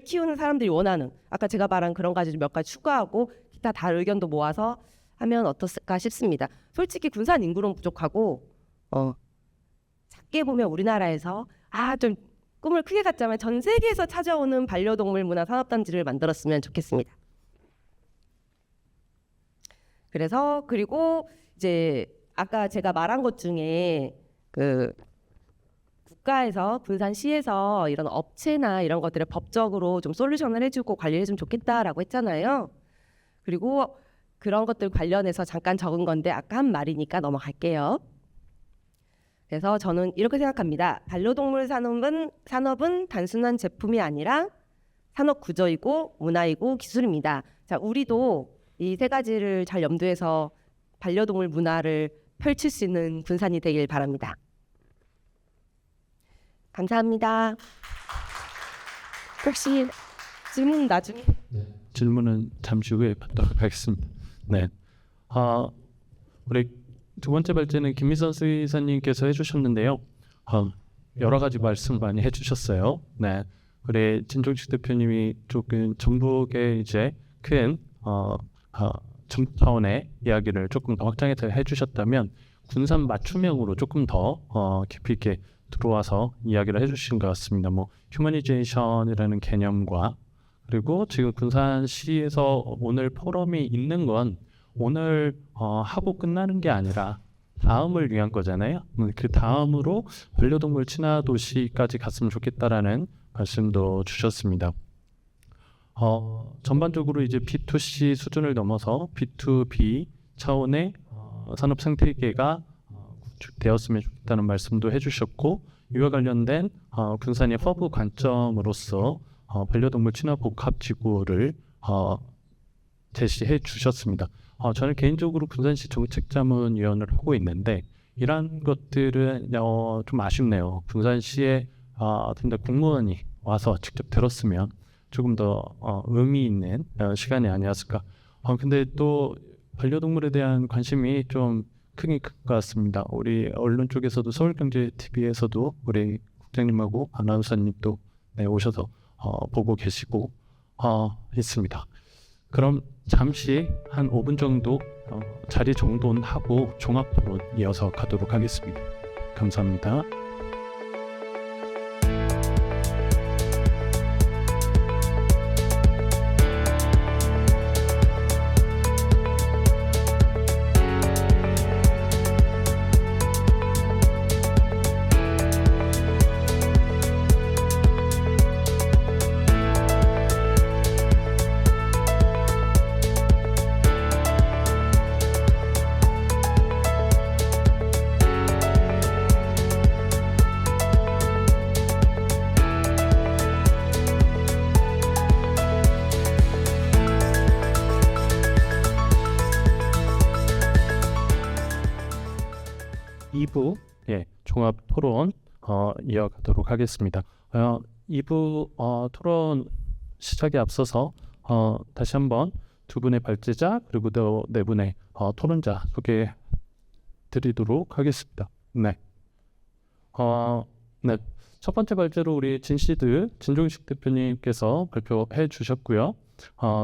키우는 사람들이 원하는, 아까 제가 말한 그런 가지 몇 가지 추가하고 기타 다른 의견도 모아서 하면 어떨까 싶습니다. 솔직히 군산 인구는 부족하고 작게 보면 우리나라에서 좀 꿈을 크게 갖자면 전 세계에서 찾아오는 반려동물 문화 산업단지를 만들었으면 좋겠습니다. 그리고 이제 아까 제가 말한 것 중에 그 국가에서 군산시에서 이런 업체나 이런 것들을 법적으로 좀 솔루션을 해주고 관리해주면 좋겠다라고 했잖아요. 그리고 그런 것들 관련해서 잠깐 적은 건데 아까 한 말이니까 넘어갈게요. 그래서 저는 이렇게 생각합니다. 반려동물 산업은 단순한 제품이 아니라 산업 구조이고 문화이고 기술입니다. 자, 우리도 이 세 가지를 잘 염두해서 반려동물 문화를 펼칠 수 있는 군산이 되길 바랍니다. 감사합니다. 혹시 질문 나중에? 질문은 잠시 후에 받도록 하겠습니다. 네. 우리 두 번째 발제는 김미선 수의사님께서 해주셨는데요. 여러 가지 말씀 많이 해주셨어요. 네. 우리 진종식 대표님이 조금 전북의 이제 큰 전북 차원의 이야기를 조금 더 확장해서 해주셨다면 군산 맞춤형으로 조금 더 깊이 있게 들어와서 이야기를 해주신 것 같습니다. 뭐 휴머니제이션이라는 개념과 그리고 지금 군산시에서 오늘 포럼이 있는 건 오늘 하고 끝나는 게 아니라 다음을 위한 거잖아요. 그 다음으로 반려동물 친화 도시까지 갔으면 좋겠다라는 말씀도 주셨습니다. 전반적으로 이제 B2C 수준을 넘어서 B2B 차원의 산업 생태계가 구축되었으면 좋겠다는 말씀도 해주셨고, 이와 관련된 군산의 허브 관점으로서 반려동물 친화 복합 지구를 제시해 주셨습니다. 저는 개인적으로 군산시 정책자문위원을 하고 있는데 이러한 것들은 좀 아쉽네요. 군산시에 좀 더 공무원이 와서 직접 들었으면 조금 더 의미 있는 시간이 아니었을까. 근데 또 반려동물에 대한 관심이 좀 크긴 큰 것 같습니다. 우리 언론 쪽에서도 서울경제TV에서도 우리 국장님하고 아나운서님도 오셔서 보고 계시고 있습니다. 그럼 잠시 한 5분 정도 자리 정돈하고 종합토론 이어서 가도록 하겠습니다. 감사합니다. 종합 토론 이어가도록 하겠습니다. 2부 토론 시작에 앞서서 다시 한번 두 분의 발제자 그리고 또 네 분의 토론자 소개해 드리도록 하겠습니다. 네. 첫 번째 발제로 우리 진종식 대표님께서 발표해 주셨고요.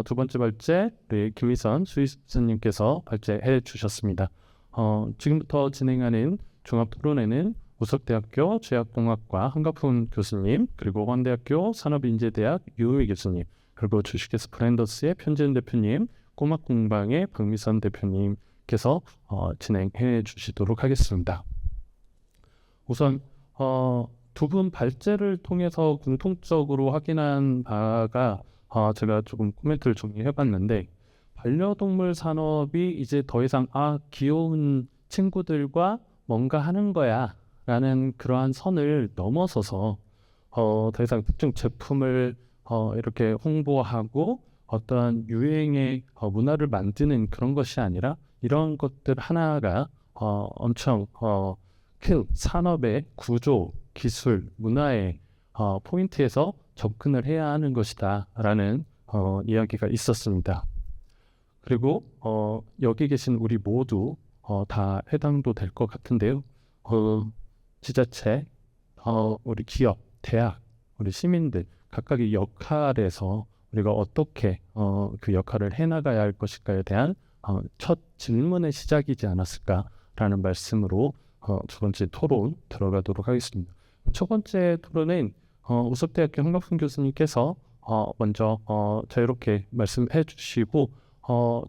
두 번째 발제 우리 김미선 수의사님께서 발제해 주셨습니다. 지금부터 진행하는 종합토론회는 우석대학교 제약공학과 한가훈 교수님, 그리고 환대학교 산업인재대학 유의 교수님, 그리고 주식회사 브랜더스의 편지은 대표님, 꼬막공방의 박미선 대표님께서 진행해 주시도록 하겠습니다. 우선 두 분 발제를 통해서 공통적으로 확인한 바가 제가 조금 코멘트를 정리해봤는데 반려동물 산업이 이제 더 이상 귀여운 친구들과 뭔가 하는 거야 라는 그러한 선을 넘어서서 더 이상 특정 제품을 이렇게 홍보하고 어떠한 유행의 문화를 만드는 그런 것이 아니라 이런 것들 하나가 엄청 큰 산업의 구조, 기술, 문화의 포인트에서 접근을 해야 하는 것이다 라는 이야기가 있었습니다. 그리고 여기 계신 우리 모두 다 해당도 될 것 같은데요. 지자체, 우리 기업, 대학, 우리 시민들 각각의 역할에서 우리가 어떻게 그 역할을 해나가야 할 것일까에 대한 첫 질문의 시작이지 않았을까라는 말씀으로 두 번째 토론 들어가도록 하겠습니다. 첫 번째 토론은 우석대학교 황갑순 교수님께서 먼저 자유롭게 말씀해 주시고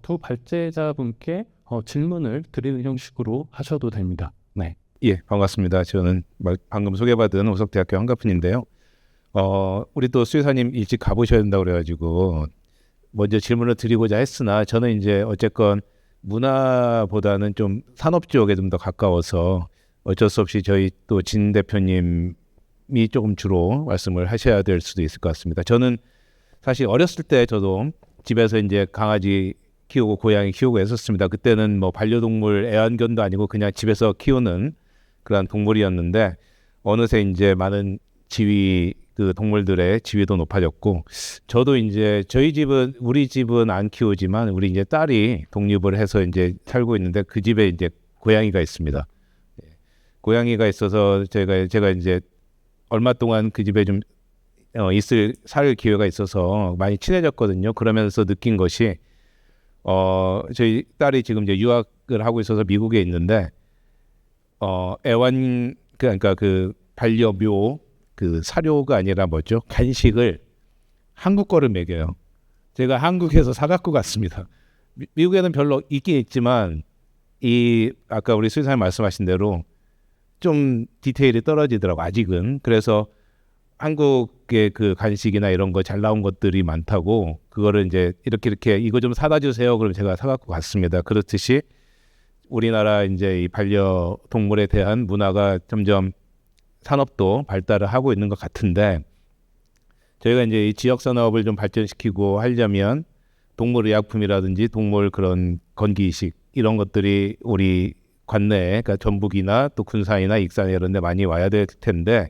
두 발제자분께 질문을 드리는 형식으로 하셔도 됩니다. 네. 예, 반갑습니다. 저는 방금 소개받은 우석대학교 한가푼인데요. 우리 또 수의사님 일찍 가보셔야 된다고 그래가지고 먼저 질문을 드리고자 했으나 저는 이제 어쨌건 문화보다는 좀 산업 쪽에 좀 더 가까워서 어쩔 수 없이 저희 또 진 대표님이 조금 주로 말씀을 하셔야 될 수도 있을 것 같습니다. 저는 사실 어렸을 때 저도 집에서 이제 강아지 키우고 고양이 키우고 했었습니다. 그때는 뭐 반려동물 애완견도 아니고 그냥 집에서 키우는 그런 동물이었는데 어느새 이제 많은 지위 그 동물들의 지위도 높아졌고 저도 이제 우리 집은 안 키우지만 우리 이제 딸이 독립을 해서 이제 살고 있는데 그 집에 이제 고양이가 있습니다. 고양이가 있어서 제가 이제 얼마 동안 그 집에 좀 살 기회가 있어서 많이 친해졌거든요. 그러면서 느낀 것이 저희 딸이 지금 이제 유학을 하고 있어서 미국에 있는데 그러니까 그 반려묘 그 사료가 아니라 뭐죠? 간식을 한국 거를 먹여요. 제가 한국에서 사갖고 갔습니다. 미국에는 별로 있긴 있지만 이 아까 우리 수의사님 말씀하신 대로 좀 디테일이 떨어지더라고 아직은. 그래서 한국의 그 간식이나 이런 거 잘 나온 것들이 많다고 그거를 이제 이렇게 이거 좀 사다 주세요. 그럼 제가 사갖고 갔습니다. 그렇듯이 우리나라 이제 이 반려동물에 대한 문화가 점점 산업도 발달을 하고 있는 것 같은데 저희가 이제 이 지역 산업을 좀 발전시키고 하려면 동물의약품이라든지 동물 그런 건기식 이런 것들이 우리 관내에 그러니까 전북이나 또 군산이나 익산 이런 데 많이 와야 될 텐데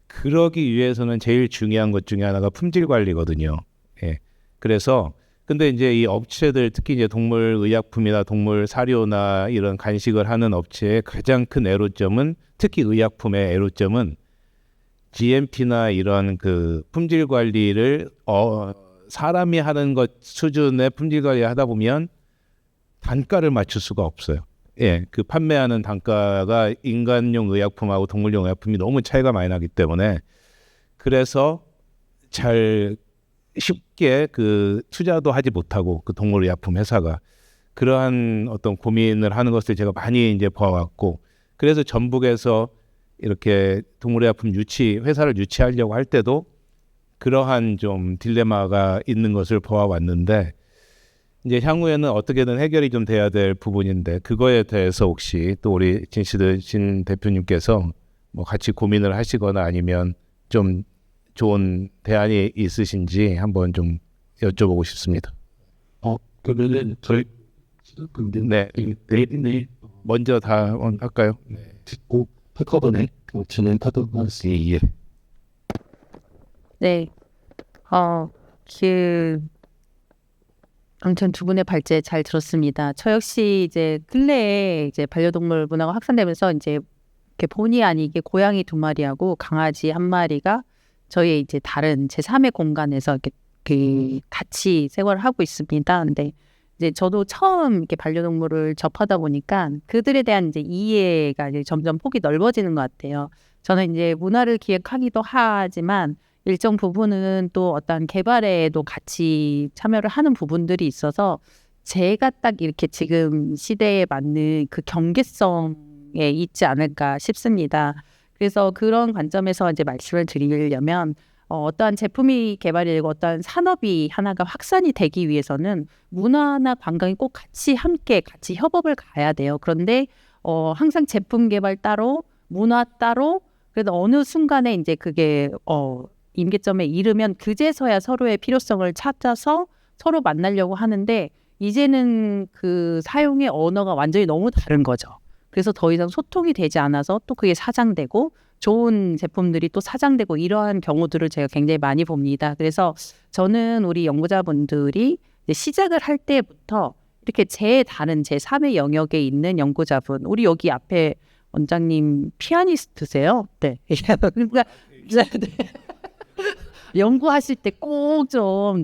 그러기 위해서는 제일 중요한 것 중에 하나가 품질 관리거든요. 예. 그래서 근데 이제 이 업체들 특히 이제 동물의약품이나 동물 사료나 이런 간식을 하는 업체의 가장 큰 애로점은 특히 의약품의 애로점은 GMP나 이런 그 품질 관리를 사람이 하는 것 수준의 품질 관리를 하다 보면 단가를 맞출 수가 없어요. 예, 그 판매하는 단가가 인간용 의약품하고 동물용 의약품이 너무 차이가 많이 나기 때문에 그래서 잘 쉽게 그 투자도 하지 못하고 그 동물의약품 회사가 그러한 어떤 고민을 하는 것을 제가 많이 이제 보아왔고 그래서 전북에서 이렇게 동물의약품 회사를 유치하려고 할 때도 그러한 좀 딜레마가 있는 것을 보아왔는데 이제 향후에는 어떻게든 해결이 좀 돼야 될 부분인데 그거에 대해서 혹시 또 우리 진 대표님께서 뭐 같이 고민을 하시거나 아니면 좀 좋은 대안이 있으신지 한번 좀 여쭤보고 싶습니다. 그러면 저희 네, 먼저 다 할까요? 듣고 한꺼번에 진행하도록 하겠습니다. 예. 네. 아무튼 두 분의 발제 잘 들었습니다. 저 역시 이제 근래에 이제 반려동물 문화가 확산되면서 이제 이렇게 본의 아니게 고양이 2마리하고 강아지 1마리가 저희의 이제 다른 제3의 공간에서 이렇게 같이 생활을 하고 있습니다. 근데 이제 저도 처음 이렇게 반려동물을 접하다 보니까 그들에 대한 이제 이해가 이제 점점 폭이 넓어지는 것 같아요. 저는 이제 문화를 기획하기도 하지만 일정 부분은 또 어떤 개발에도 같이 참여를 하는 부분들이 있어서 제가 딱 이렇게 지금 시대에 맞는 그 경계성을 있지 않을까 싶습니다. 그래서 그런 관점에서 이제 말씀을 드리려면 어떠한 제품이 개발이 되고 어떠한 산업이 하나가 확산이 되기 위해서는 문화나 관광이 꼭 같이 함께 같이 협업을 가야 돼요. 그런데 항상 제품 개발 따로 문화 따로 그래도 어느 순간에 이제 그게 임계점에 이르면 그제서야 서로의 필요성을 찾아서 서로 만나려고 하는데 이제는 그 사용의 언어가 완전히 너무 다른 거죠. 그래서 더 이상 소통이 되지 않아서 또 그게 사장되고 좋은 제품들이 또 사장되고 이러한 경우들을 제가 굉장히 많이 봅니다. 그래서 저는 우리 연구자분들이 이제 시작을 할 때부터 이렇게 다른 제3의 영역에 있는 연구자분, 우리 여기 앞에 원장님 피아니스트세요? 네. 그러니까 연구하실 때 꼭 좀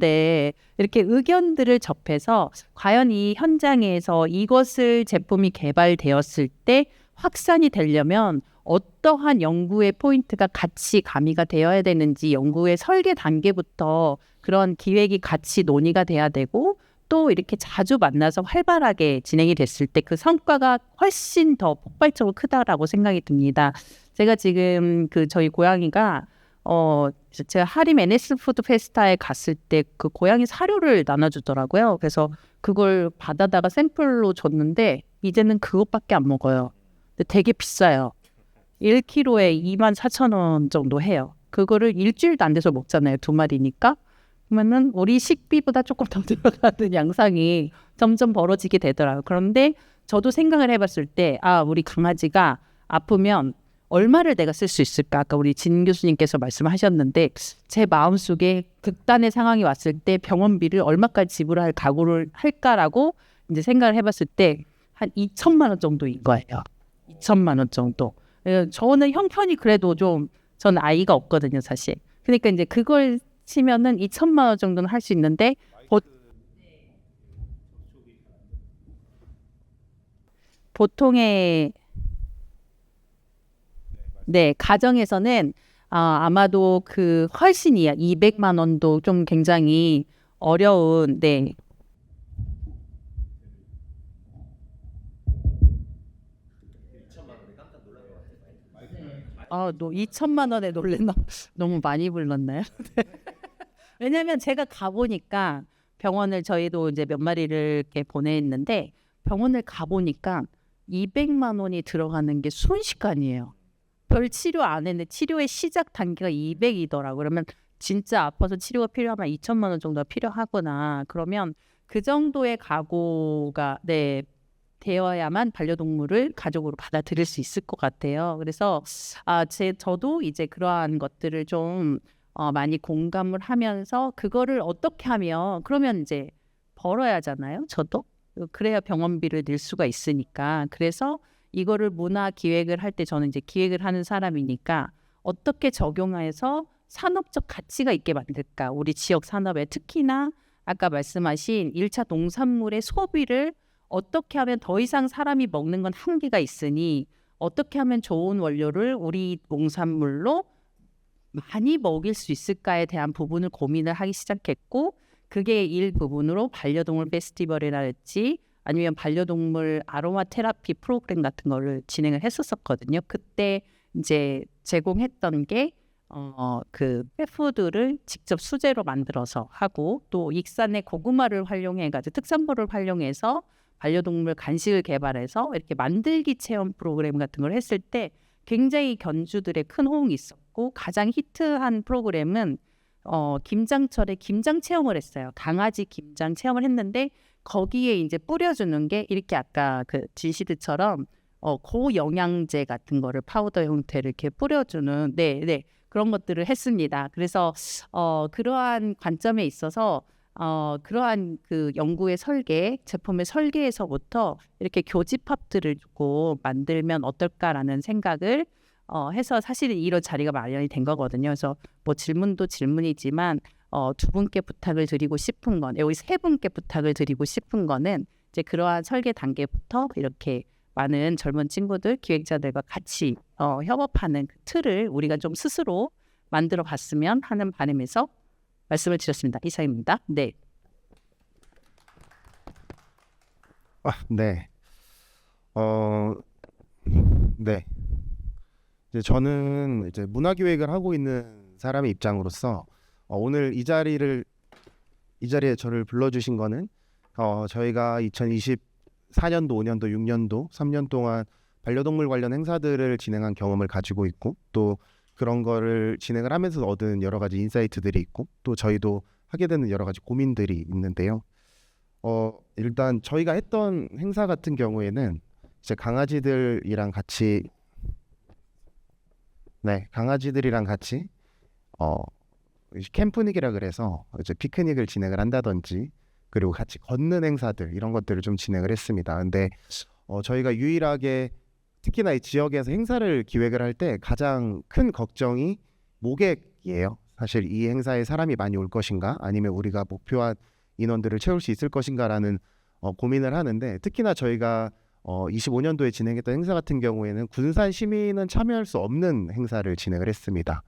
이렇게 의견들을 접해서 과연 이 현장에서 이것을 제품이 개발되었을 때 확산이 되려면 어떠한 연구의 포인트가 같이 가미가 되어야 되는지 연구의 설계 단계부터 그런 기획이 같이 논의가 돼야 되고 또 이렇게 자주 만나서 활발하게 진행이 됐을 때 그 성과가 훨씬 더 폭발적으로 크다라고 생각이 듭니다. 제가 지금 저희 고양이가 제가 하림 NS 푸드 페스타에 갔을 때 그 고양이 사료를 나눠주더라고요. 그래서 그걸 받아다가 샘플로 줬는데 이제는 그것밖에 안 먹어요. 근데 되게 비싸요. 1kg에 24,000원 정도 해요. 그거를 일주일도 안 돼서 먹잖아요. 2마리니까. 그러면은 우리 식비보다 조금 더 들어가는 양상이 점점 벌어지게 되더라고요. 그런데 저도 생각을 해봤을 때 우리 강아지가 아프면 얼마를 내가 쓸 수 있을까? 아까 우리 진 교수님께서 말씀하셨는데 제 마음속에 극단의 상황이 왔을 때 병원비를 얼마까지 지불할 각오를 할까라고 이제 생각을 해봤을 때 한 2천만 원 정도인 거예요. 2천만 원 정도. 저는 형편이 그래도 좀 저는 아이가 없거든요, 사실. 그러니까 이제 그걸 치면은 2천만 원 정도는 할 수 있는데 보통의 가정에서는 아마도 그 훨씬 200만 원도 좀 굉장히 어려운 너 2천만 원에 놀랬나? 너무 많이 불렀나요? 왜냐면 제가 가보니까 병원을 저희도 이제 몇 마리를 이렇게 보냈는데 병원을 가보니까 200만 원이 들어가는 게 순식간이에요. 별 치료 안 했는데 치료의 시작 단계가 200이더라고요. 그러면 진짜 아파서 치료가 필요하면 2천만 원 정도가 필요하거나 그러면 그 정도의 각오가 되어야만 반려동물을 가족으로 받아들일 수 있을 것 같아요. 그래서 저도 이제 그러한 것들을 좀 많이 공감을 하면서 그거를 어떻게 하면 그러면 이제 벌어야 하잖아요. 저도 그래야 병원비를 낼 수가 있으니까. 그래서 이거를 문화 기획을 할 때 저는 이제 기획을 하는 사람이니까 어떻게 적용해서 산업적 가치가 있게 만들까? 우리 지역 산업에 특히나 아까 말씀하신 1차 농산물의 소비를 어떻게 하면 더 이상 사람이 먹는 건 한계가 있으니 어떻게 하면 좋은 원료를 우리 농산물로 많이 먹일 수 있을까에 대한 부분을 고민을 하기 시작했고 그게 일부분으로 반려동물 페스티벌이랄지 아니면 반려동물 아로마 테라피 프로그램 같은 거를 진행을 했었거든요. 그때 이제 제공했던 게 그 펫푸드를 직접 수제로 만들어서 하고 또 익산의 고구마를 활용해가지고 특산물을 활용해서 반려동물 간식을 개발해서 이렇게 만들기 체험 프로그램 같은 걸 했을 때 굉장히 견주들의 큰 호응이 있었고 가장 히트한 프로그램은 김장철에 김장 체험을 했어요. 강아지 김장 체험을 했는데 거기에 이제 뿌려주는 게 이렇게 아까 그 진시드처럼 고영양제 같은 거를 파우더 형태를 이렇게 뿌려주는 그런 것들을 했습니다. 그래서 그러한 관점에 있어서 그러한 그 연구의 설계, 제품의 설계에서부터 이렇게 교집합들을 주고 만들면 어떨까라는 생각을 해서 사실 이런 자리가 마련이 된 거거든요. 그래서 뭐 질문도 질문이지만 두 분께 부탁을 드리고 싶은 건 여기 세 분께 부탁을 드리고 싶은 거는 이제 그러한 설계 단계부터 이렇게 많은 젊은 친구들, 기획자들과 같이 협업하는 그 틀을 우리가 좀 스스로 만들어 봤으면 하는 바람에서 말씀을 드렸습니다. 이상입니다. 네. 네. 네. 이제 저는 이제 문화기획을 하고 있는 사람의 입장으로서 오늘 이 자리에 저를 불러주신 거는 저희가 2024년도, 5년도, 6년도, 3년 동안 반려동물 관련 행사들을 진행한 경험을 가지고 있고 또 그런 거를 진행을 하면서 얻은 여러 가지 인사이트들이 있고 또 저희도 하게 되는 여러 가지 고민들이 있는데요. 일단 저희가 했던 행사 같은 경우에는 이제 강아지들이랑 같이 캠프닉이라 그래서 이제 피크닉을 진행을 한다든지 그리고 같이 걷는 행사들 이런 것들을 좀 진행을 했습니다. 근데 저희가 유일하게 특히나 이 지역에서 행사를 기획을 할 때 가장 큰 걱정이 모객이에요. 사실 이 행사에 사람이 많이 올 것인가 아니면 우리가 목표한 인원들을 채울 수 있을 것인가라는 고민을 하는데 특히나 저희가 25년도에 진행했던 행사 같은 경우에는 군산 시민은 참여할 수 없는 행사를 진행을 했습니다.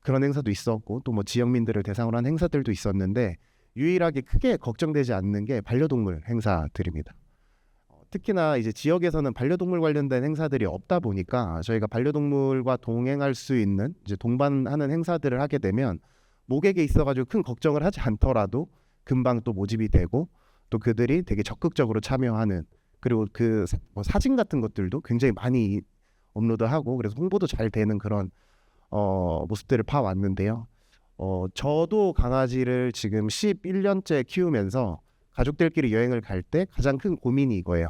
그런 행사도 있었고 또 뭐 지역민들을 대상으로 한 행사들도 있었는데 유일하게 크게 걱정되지 않는 게 반려동물 행사들입니다. 특히나 이제 지역에서는 반려동물 관련된 행사들이 없다 보니까 저희가 반려동물과 동행할 수 있는 이제 동반하는 행사들을 하게 되면 모객에 있어가지고 큰 걱정을 하지 않더라도 금방 또 모집이 되고 또 그들이 되게 적극적으로 참여하는 그리고 그 사진 같은 것들도 굉장히 많이 업로드하고 그래서 홍보도 잘 되는 그런 모습들을 봐왔는데요. 저도 강아지를 지금 11년째 키우면서 가족들끼리 여행을 갈 때 가장 큰 고민이 이거예요.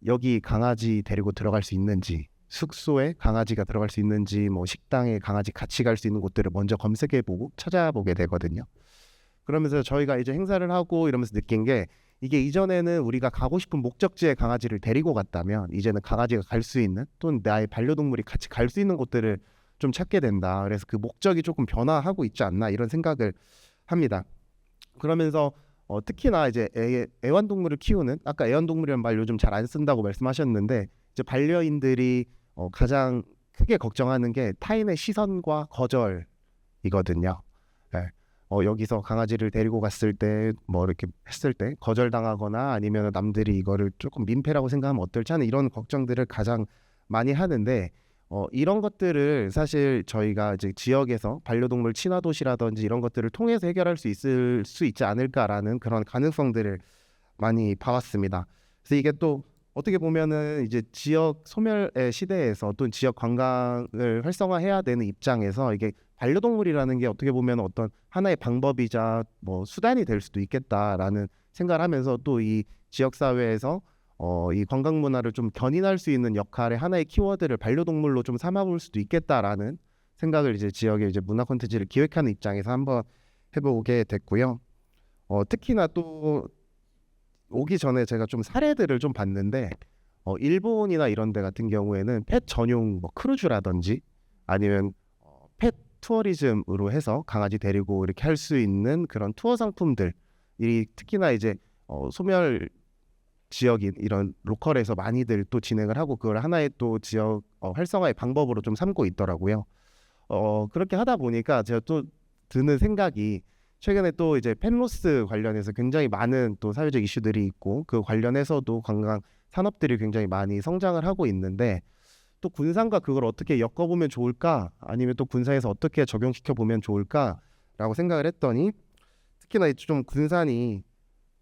여기 강아지 데리고 들어갈 수 있는지, 숙소에 강아지가 들어갈 수 있는지, 뭐 식당에 강아지 같이 갈 수 있는 곳들을 먼저 검색해보고 찾아보게 되거든요. 그러면서 저희가 이제 행사를 하고 이러면서 느낀 게 이게 이전에는 우리가 가고 싶은 목적지에 강아지를 데리고 갔다면 이제는 강아지가 갈 수 있는 또는 나의 반려동물이 같이 갈 수 있는 곳들을 좀 찾게 된다. 그래서 그 목적이 조금 변화하고 있지 않나 이런 생각을 합니다. 그러면서 특히나 이제 애완동물을 키우는 아까 애완동물이라는 말 요즘 잘 안 쓴다고 말씀하셨는데 이제 반려인들이 가장 크게 걱정하는 게 타인의 시선과 거절이거든요. 네. 여기서 강아지를 데리고 갔을 때 뭐 이렇게 했을 때 거절당하거나 아니면 남들이 이거를 조금 민폐라고 생각하면 어떨지 하는 이런 걱정들을 가장 많이 하는데 이런 것들을 사실 저희가 이제 지역에서 반려동물 친화 도시라든지 이런 것들을 통해서 해결할 수 있지 않을까라는 그런 가능성들을 많이 봐왔습니다. 그래서 이게 또 어떻게 보면은 이제 지역 소멸의 시대에서 또 지역 관광을 활성화해야 되는 입장에서 이게 반려동물이라는 게 어떻게 보면 어떤 하나의 방법이자 뭐 수단이 될 수도 있겠다라는 생각을 하면서 또 이 지역 사회에서 이 관광 문화를 좀 견인할 수 있는 역할의 하나의 키워드를 반려동물로 좀 삼아볼 수도 있겠다라는 생각을 이제 지역의 이제 문화 콘텐츠를 기획하는 입장에서 한번 해보게 됐고요. 특히나 또 오기 전에 제가 좀 사례들을 좀 봤는데 일본이나 이런 데 같은 경우에는 펫 전용 뭐 크루즈라든지 아니면 펫 투어리즘으로 해서 강아지 데리고 이렇게 할 수 있는 그런 투어 상품들이 특히나 이제 소멸 지역인 이런 로컬에서 많이들 또 진행을 하고 그걸 하나의 또 지역 활성화의 방법으로 좀 삼고 있더라고요. 그렇게 하다 보니까 제가 또 드는 생각이 최근에 또 이제 펫로스 관련해서 굉장히 많은 또 사회적 이슈들이 있고 그 관련해서도 관광 산업들이 굉장히 많이 성장을 하고 있는데 또 군산과 그걸 어떻게 엮어보면 좋을까 아니면 또 군산에서 어떻게 적용시켜 보면 좋을까라고 생각을 했더니 특히나 좀 군산이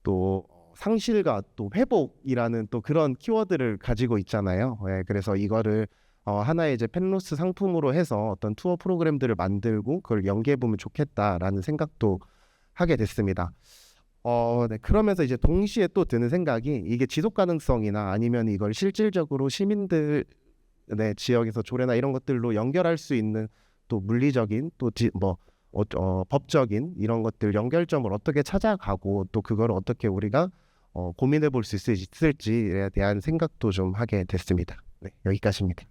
또 상실과 또 회복이라는 또 그런 키워드를 가지고 있잖아요. 그래서 이거를 하나의 이제 펫로스 상품으로 해서 어떤 투어 프로그램들을 만들고 그걸 연계해 보면 좋겠다라는 생각도 하게 됐습니다. 네. 그러면서 이제 동시에 또 드는 생각이 이게 지속 가능성이나 아니면 이걸 실질적으로 시민들 지역에서 조례나 이런 것들로 연결할 수 있는 또 물리적인 또 법적인 이런 것들 연결점을 어떻게 찾아가고 또 그걸 어떻게 우리가 고민해 볼 수 있을지에 대한 생각도 좀 하게 됐습니다. 네, 여기까지입니다.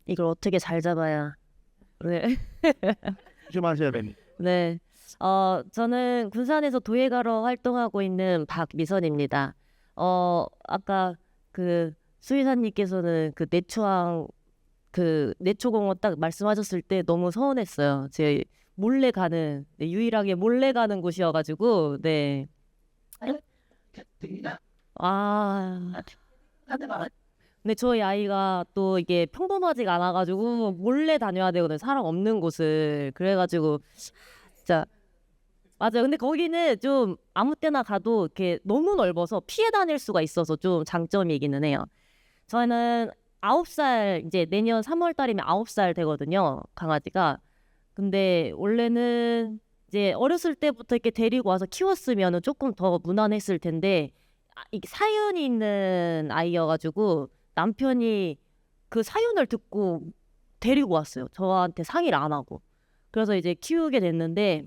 이걸 어떻게 잘 잡아야. 네. 조심하셔야 됩니다. 네. 저는 군산에서 도예가로 활동하고 있는 박미선입니다. 아까 그 수의사님께서는 그 내초항 그 내초공원 딱 말씀하셨을 때 너무 서운했어요. 제 몰래 가는 유일하게 몰래 가는 곳이어가지고 네. 아, 근데 저희 아이가 또 이게 평범하지가 않아가지고 몰래 다녀야 되거든요. 사람 없는 곳을. 그래가지고 진짜 맞아요. 근데 거기는 좀 아무 때나 가도 이렇게 너무 넓어서 피해 다닐 수가 있어서 좀 장점이기는 해요. 저는 9살 이제 내년 3월 달이면 9살 되거든요. 강아지가. 근데 원래는 이제 어렸을 때부터 이렇게 데리고 와서 키웠으면은 조금 더 무난했을 텐데 이게 사연이 있는 아이여가지고 남편이 그 사연을 듣고 데리고 왔어요. 저한테 상의를 안 하고. 그래서 이제 키우게 됐는데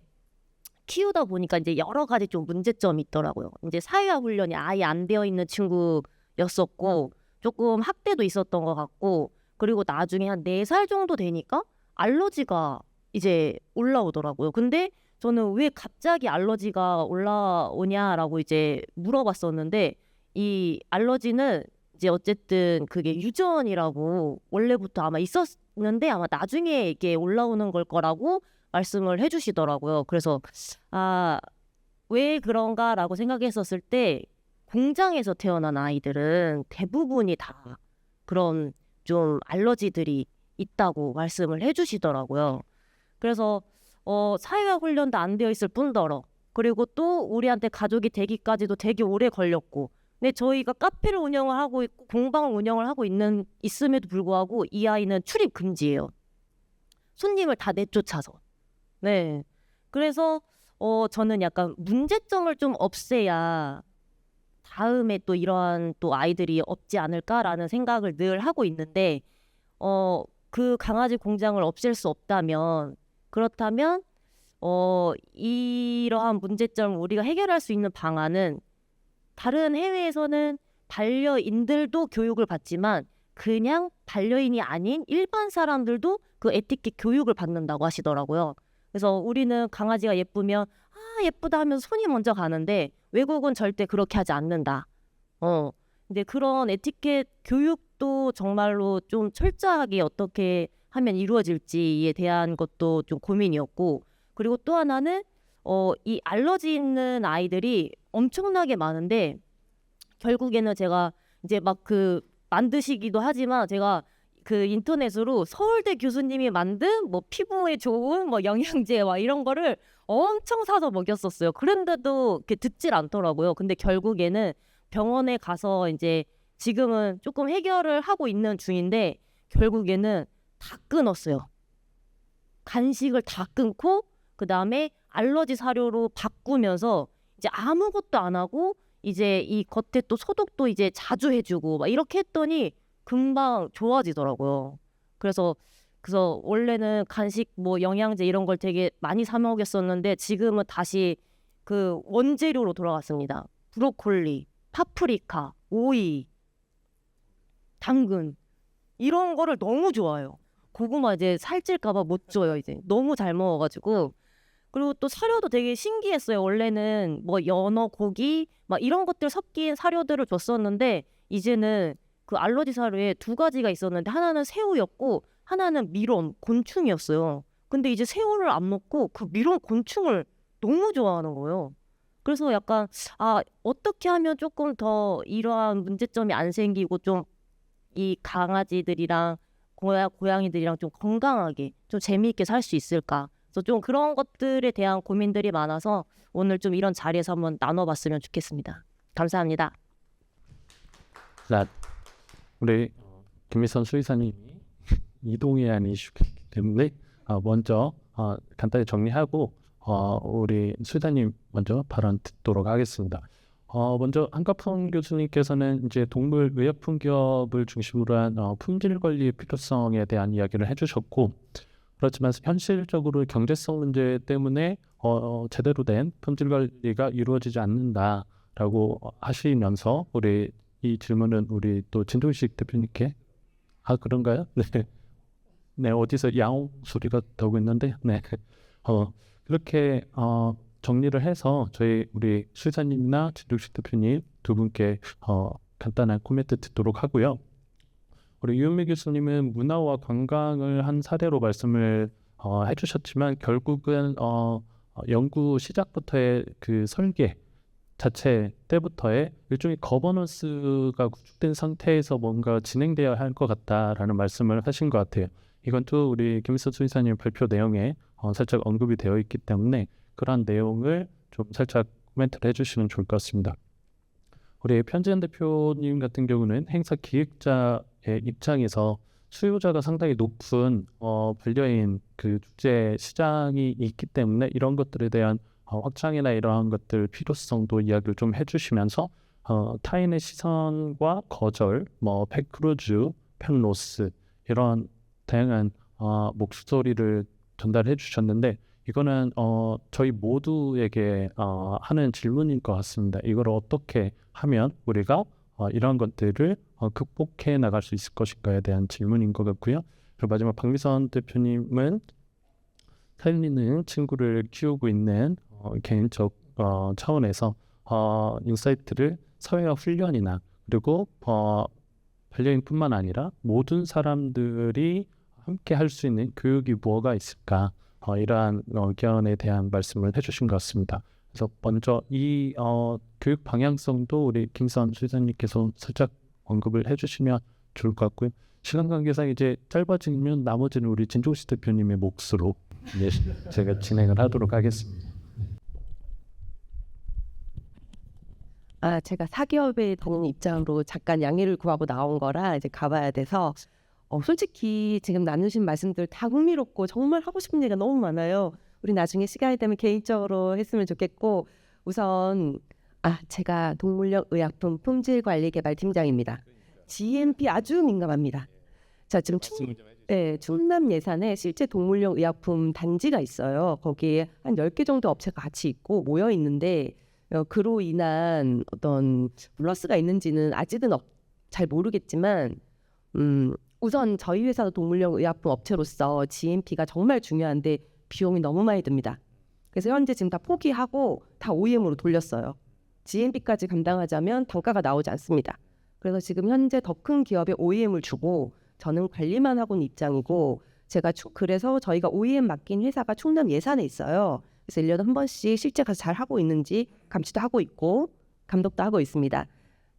키우다 보니까 이제 여러 가지 좀 문제점이 있더라고요. 이제 사회화 훈련이 아예 안 되어 있는 친구였었고 조금 학대도 있었던 것 같고 그리고 나중에 한 4살 정도 되니까 알러지가 이제 올라오더라고요. 근데 저는 왜 갑자기 알러지가 올라오냐라고 이제 물어봤었는데 이 알러지는 이제 어쨌든 그게 유전이라고 원래부터 아마 있었는데 아마 나중에 이게 올라오는 걸 거라고 말씀을 해주시더라고요. 그래서 왜 그런가라고 생각했었을 때 공장에서 태어난 아이들은 대부분이 다 그런 좀 알러지들이 있다고 말씀을 해주시더라고요. 그래서 사회화 훈련도 안 되어 있을 뿐더러 그리고 또 우리한테 가족이 되기까지도 되게 오래 걸렸고 근데 저희가 카페를 운영을 하고 있고 공방을 운영을 하고 있음에도 불구하고 이 아이는 출입 금지예요. 손님을 다 내쫓아서. 네. 그래서 저는 약간 문제점을 좀 없애야 다음에 또 이러한 또 아이들이 없지 않을까라는 생각을 늘 하고 있는데 그 강아지 공장을 없앨 수 없다면 그렇다면 이러한 문제점을 우리가 해결할 수 있는 방안은 다른 해외에서는 반려인들도 교육을 받지만 그냥 반려인이 아닌 일반 사람들도 그 에티켓 교육을 받는다고 하시더라고요. 그래서 우리는 강아지가 예쁘면 예쁘다 하면 손이 먼저 가는데 외국은 절대 그렇게 하지 않는다. 근데 그런 에티켓 교육도 정말로 좀 철저하게 어떻게 하면 이루어질지에 대한 것도 좀 고민이었고 그리고 또 하나는 이 알러지 있는 아이들이 엄청나게 많은데 결국에는 제가 이제 막 그 만드시기도 하지만 제가 그 인터넷으로 서울대 교수님이 만든 뭐 피부에 좋은 뭐 영양제 와 이런 거를 엄청 사서 먹였었어요. 그런데도 이렇게 듣질 않더라고요. 근데 결국에는 병원에 가서 이제 지금은 조금 해결을 하고 있는 중인데 결국에는 다 끊었어요. 간식을 다 끊고 그다음에 알러지 사료로 바꾸면서 이제 아무것도 안 하고 이제 이 겉에 또 소독도 이제 자주 해주고 막 이렇게 했더니 금방 좋아지더라고요. 그래서 원래는 간식 뭐 영양제 이런 걸 되게 많이 사 먹였었는데 지금은 다시 그 원재료로 돌아갔습니다. 브로콜리, 파프리카, 오이, 당근 이런 거를 너무 좋아해요. 고구마 이제 살찔까봐 못 줘요. 이제 너무 잘 먹어가지고 그리고 또 사료도 되게 신기했어요. 원래는 뭐 연어, 고기 막 이런 것들 섞인 사료들을 줬었는데 이제는 그 알러지 사료에 2가지가 있었는데 하나는 새우였고 하나는 미럼, 곤충이었어요. 근데 이제 새우를 안 먹고 그 미럼, 곤충을 너무 좋아하는 거예요. 그래서 약간 어떻게 하면 조금 더 이러한 문제점이 안 생기고 좀 이 강아지들이랑 고양이들이랑 좀 건강하게 좀 재미있게 살 수 있을까? 그래서 좀 그런 것들에 대한 고민들이 많아서 오늘 좀 이런 자리에서 한번 나눠봤으면 좋겠습니다. 감사합니다. 자, 우리 김미선 수의사님이 이동해야 하는 이슈이기 때문에 먼저 간단히 정리하고 우리 수의사님 먼저 발언 듣도록 하겠습니다. 먼저 한가풍 교수님께서는 이제 동물 의약품 기업을 중심으로 한 품질 관리의 필요성에 대한 이야기를 해주셨고 그렇지만 현실적으로 경제성 문제 때문에 제대로 된 품질 관리가 이루어지지 않는다라고 하시면서 우리 이 질문은 우리 또 진동식 대표님께 그런가요? 네, 어디서 야옹 소리가 나오고 있는데 그렇게 정리를 해서 저희 우리 수의사님이나 진동식 대표님 두 분께 간단한 코멘트 듣도록 하고요. 우리 유은미 교수님은 문화와 관광을 한 사례로 말씀을 해주셨지만 결국은 연구 시작부터의 그 설계 자체 때부터의 일종의 거버넌스가 구축된 상태에서 뭔가 진행되어야 할 것 같다라는 말씀을 하신 것 같아요. 이건 또 우리 김일성 수의사님 발표 내용에 살짝 언급이 되어 있기 때문에 그러한 내용을 좀 살짝 코멘트를 해주시면 좋을 것 같습니다. 우리 편지현 대표님 같은 경우는 행사 기획자의 입장에서 수요자가 상당히 높은 반려인 그 축제 시장이 있기 때문에 이런 것들에 대한 확장이나 이러한 것들 필요성도 이야기를 좀 해주시면서 타인의 시선과 거절, 뭐 펫크루즈, 펫로스 이런 다양한 목소리를 전달해 주셨는데 이거는 저희 모두에게 하는 질문인 것 같습니다. 이걸 어떻게 하면 우리가 이런 것들을 극복해 나갈 수 있을 것인가에 대한 질문인 것 같고요. 그리고 마지막 박미선 대표님은 살리는 친구를 키우고 있는 개인적 차원에서 인사이트를 사회화 훈련이나 그리고 반려인뿐만 아니라 모든 사람들이 함께 할 수 있는 교육이 뭐가 있을까 이러한 의견에 대한 말씀을 해주신 것 같습니다. 그래서 먼저 이 교육 방향성도 우리 김선 수의사님께서 살짝 언급을 해주시면 좋을 것 같고요. 시간 관계상 이제 짧아지면 나머지는 우리 진종식 대표님의 몫으로 이제 제가 진행을 하도록 하겠습니다. 제가 사기업에 다니는 입장으로 잠깐 양해를 구하고 나온 거라 이제 가봐야 돼서 솔직히 지금 나누신 말씀들 다 흥미롭고 정말 하고 싶은 얘기가 너무 많아요. 우리 나중에 시간이 되면 개인적으로 했으면 좋겠고 우선 제가 동물용 의약품 품질 관리 개발 팀장입니다. GMP 아주 민감합니다. 자, 지금 충남 예산에 실제 동물용 의약품 단지가 있어요. 거기에 한 10개 정도 업체가 같이 있고 모여 있는데 그로 인한 어떤 플러스가 있는지는 아직은 잘 모르겠지만 우선 저희 회사도 동물용 의약품 업체로서 GMP가 정말 중요한데 비용이 너무 많이 듭니다. 그래서 현재 지금 다 포기하고 다 OEM으로 돌렸어요. GMP까지 감당하자면 단가가 나오지 않습니다. 그래서 지금 현재 더 큰 기업에 OEM을 주고 저는 관리만 하고 있는 입장이고 제가 그래서 저희가 OEM 맡긴 회사가 충남 예산에 있어요. 그래서 1년에 한 번씩 실제 가서 잘 하고 있는지 감시도 하고 있고 감독도 하고 있습니다.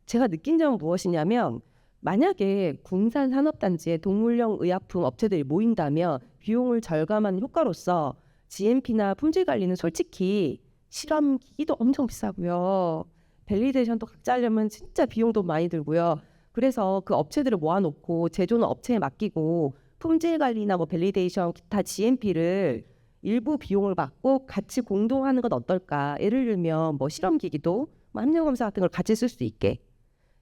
제가 느낀 점은 무엇이냐면 만약에 군산 산업단지에 동물용 의약품 업체들이 모인다면 비용을 절감하는 효과로서 GMP나 품질 관리는 솔직히 실험 기기도 엄청 비싸고요. 밸리데이션도 각자 하려면 진짜 비용도 많이 들고요. 그래서 그 업체들을 모아놓고 제조는 업체에 맡기고 품질 관리나 뭐 밸리데이션 기타 GMP를 일부 비용을 받고 같이 공동하는 건 어떨까? 예를 들면 뭐 실험 기기도 뭐 함량 검사 같은 걸 같이 쓸 수 있게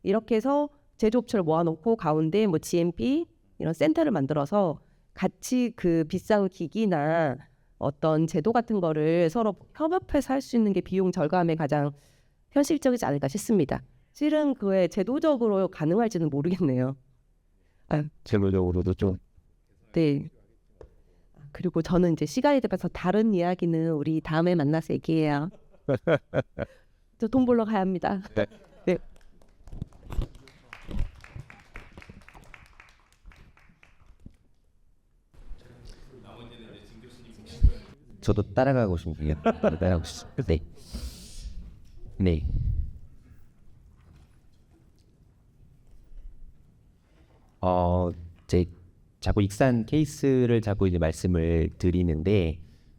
이렇게 해서 제조업체를 모아놓고 가운데 뭐 GMP 이런 센터를 만들어서 같이 그 비싼 기기나 어떤 제도 같은 거를 서로 협업해서 할 수 있는 게 비용 절감에 가장 현실적이지 않을까 싶습니다. 실은 그에 제도적으로 가능할지는 모르겠네요. 제도적으로도 좀 네. 그리고 저는 이제 시간이 돼서 다른 이야기는 우리 다음에 만나서 얘기해요. 저 돈 벌러 가야 합니다. 네. 저도 따라가고 싶네요. 따라가고 싶습니다. 네. 네. 제 자꾸 익산 케이스를 자꾸 이제 말씀을 드리는데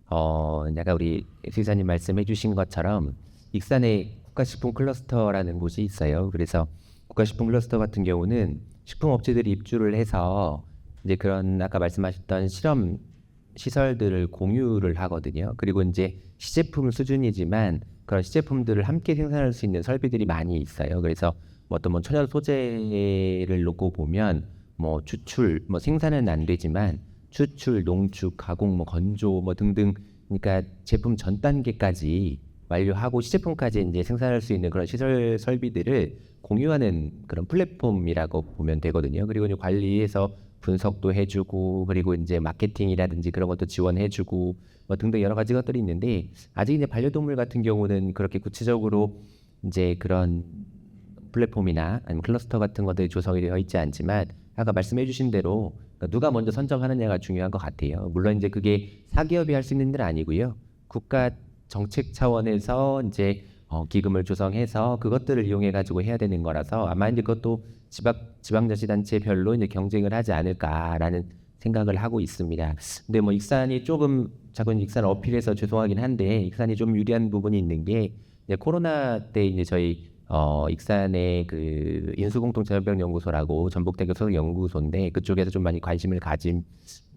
약간 우리 수의사님 말씀해주신 것처럼 익산에 국가식품 클러스터라는 곳이 있어요. 그래서 국가식품 클러스터 같은 경우는 식품업체들이 입주를 해서 이제 그런 아까 말씀하셨던 실험 시설들을 공유를 하거든요. 그리고 이제 시제품 수준이지만 그런 시제품들을 함께 생산할 수 있는 설비들이 많이 있어요. 그래서 어떤 뭐 천연 소재를 놓고 보면 뭐 추출, 뭐 생산은 안 되지만 추출, 농축, 가공, 뭐 건조, 뭐 등등, 그러니까 제품 전 단계까지 완료하고 시제품까지 이제 생산할 수 있는 그런 시설 설비들을 공유하는 그런 플랫폼이라고 보면 되거든요. 그리고 이제 관리해서 분석도 해주고 그리고 이제 마케팅이라든지 그런 것도 지원해주고 뭐 등등 여러 가지 것들이 있는데 아직 이제 반려동물 같은 경우는 그렇게 구체적으로 이제 그런 플랫폼이나 아니면 클러스터 같은 것들이 조성이 되어 있지 않지만 아까 말씀해주신 대로 누가 먼저 선정하느냐가 중요한 것 같아요. 물론 이제 그게 사기업이 할 수 있는 일은 아니고요. 국가 정책 차원에서 이제 기금을 조성해서 그것들을 이용해 가지고 해야 되는 거라서 아마 이제 그것도 지방자치단체별로 이제 경쟁을 하지 않을까라는 생각을 하고 있습니다. 근데 뭐 익산이 조금 자꾸 익산 어필해서 죄송하긴 한데 익산이 좀 유리한 부분이 있는 게 이제 코로나 때 이제 저희 익산의 그 인수공통자연병연구소라고 전북대교 소속연구소인데 그쪽에서 좀 많이 관심을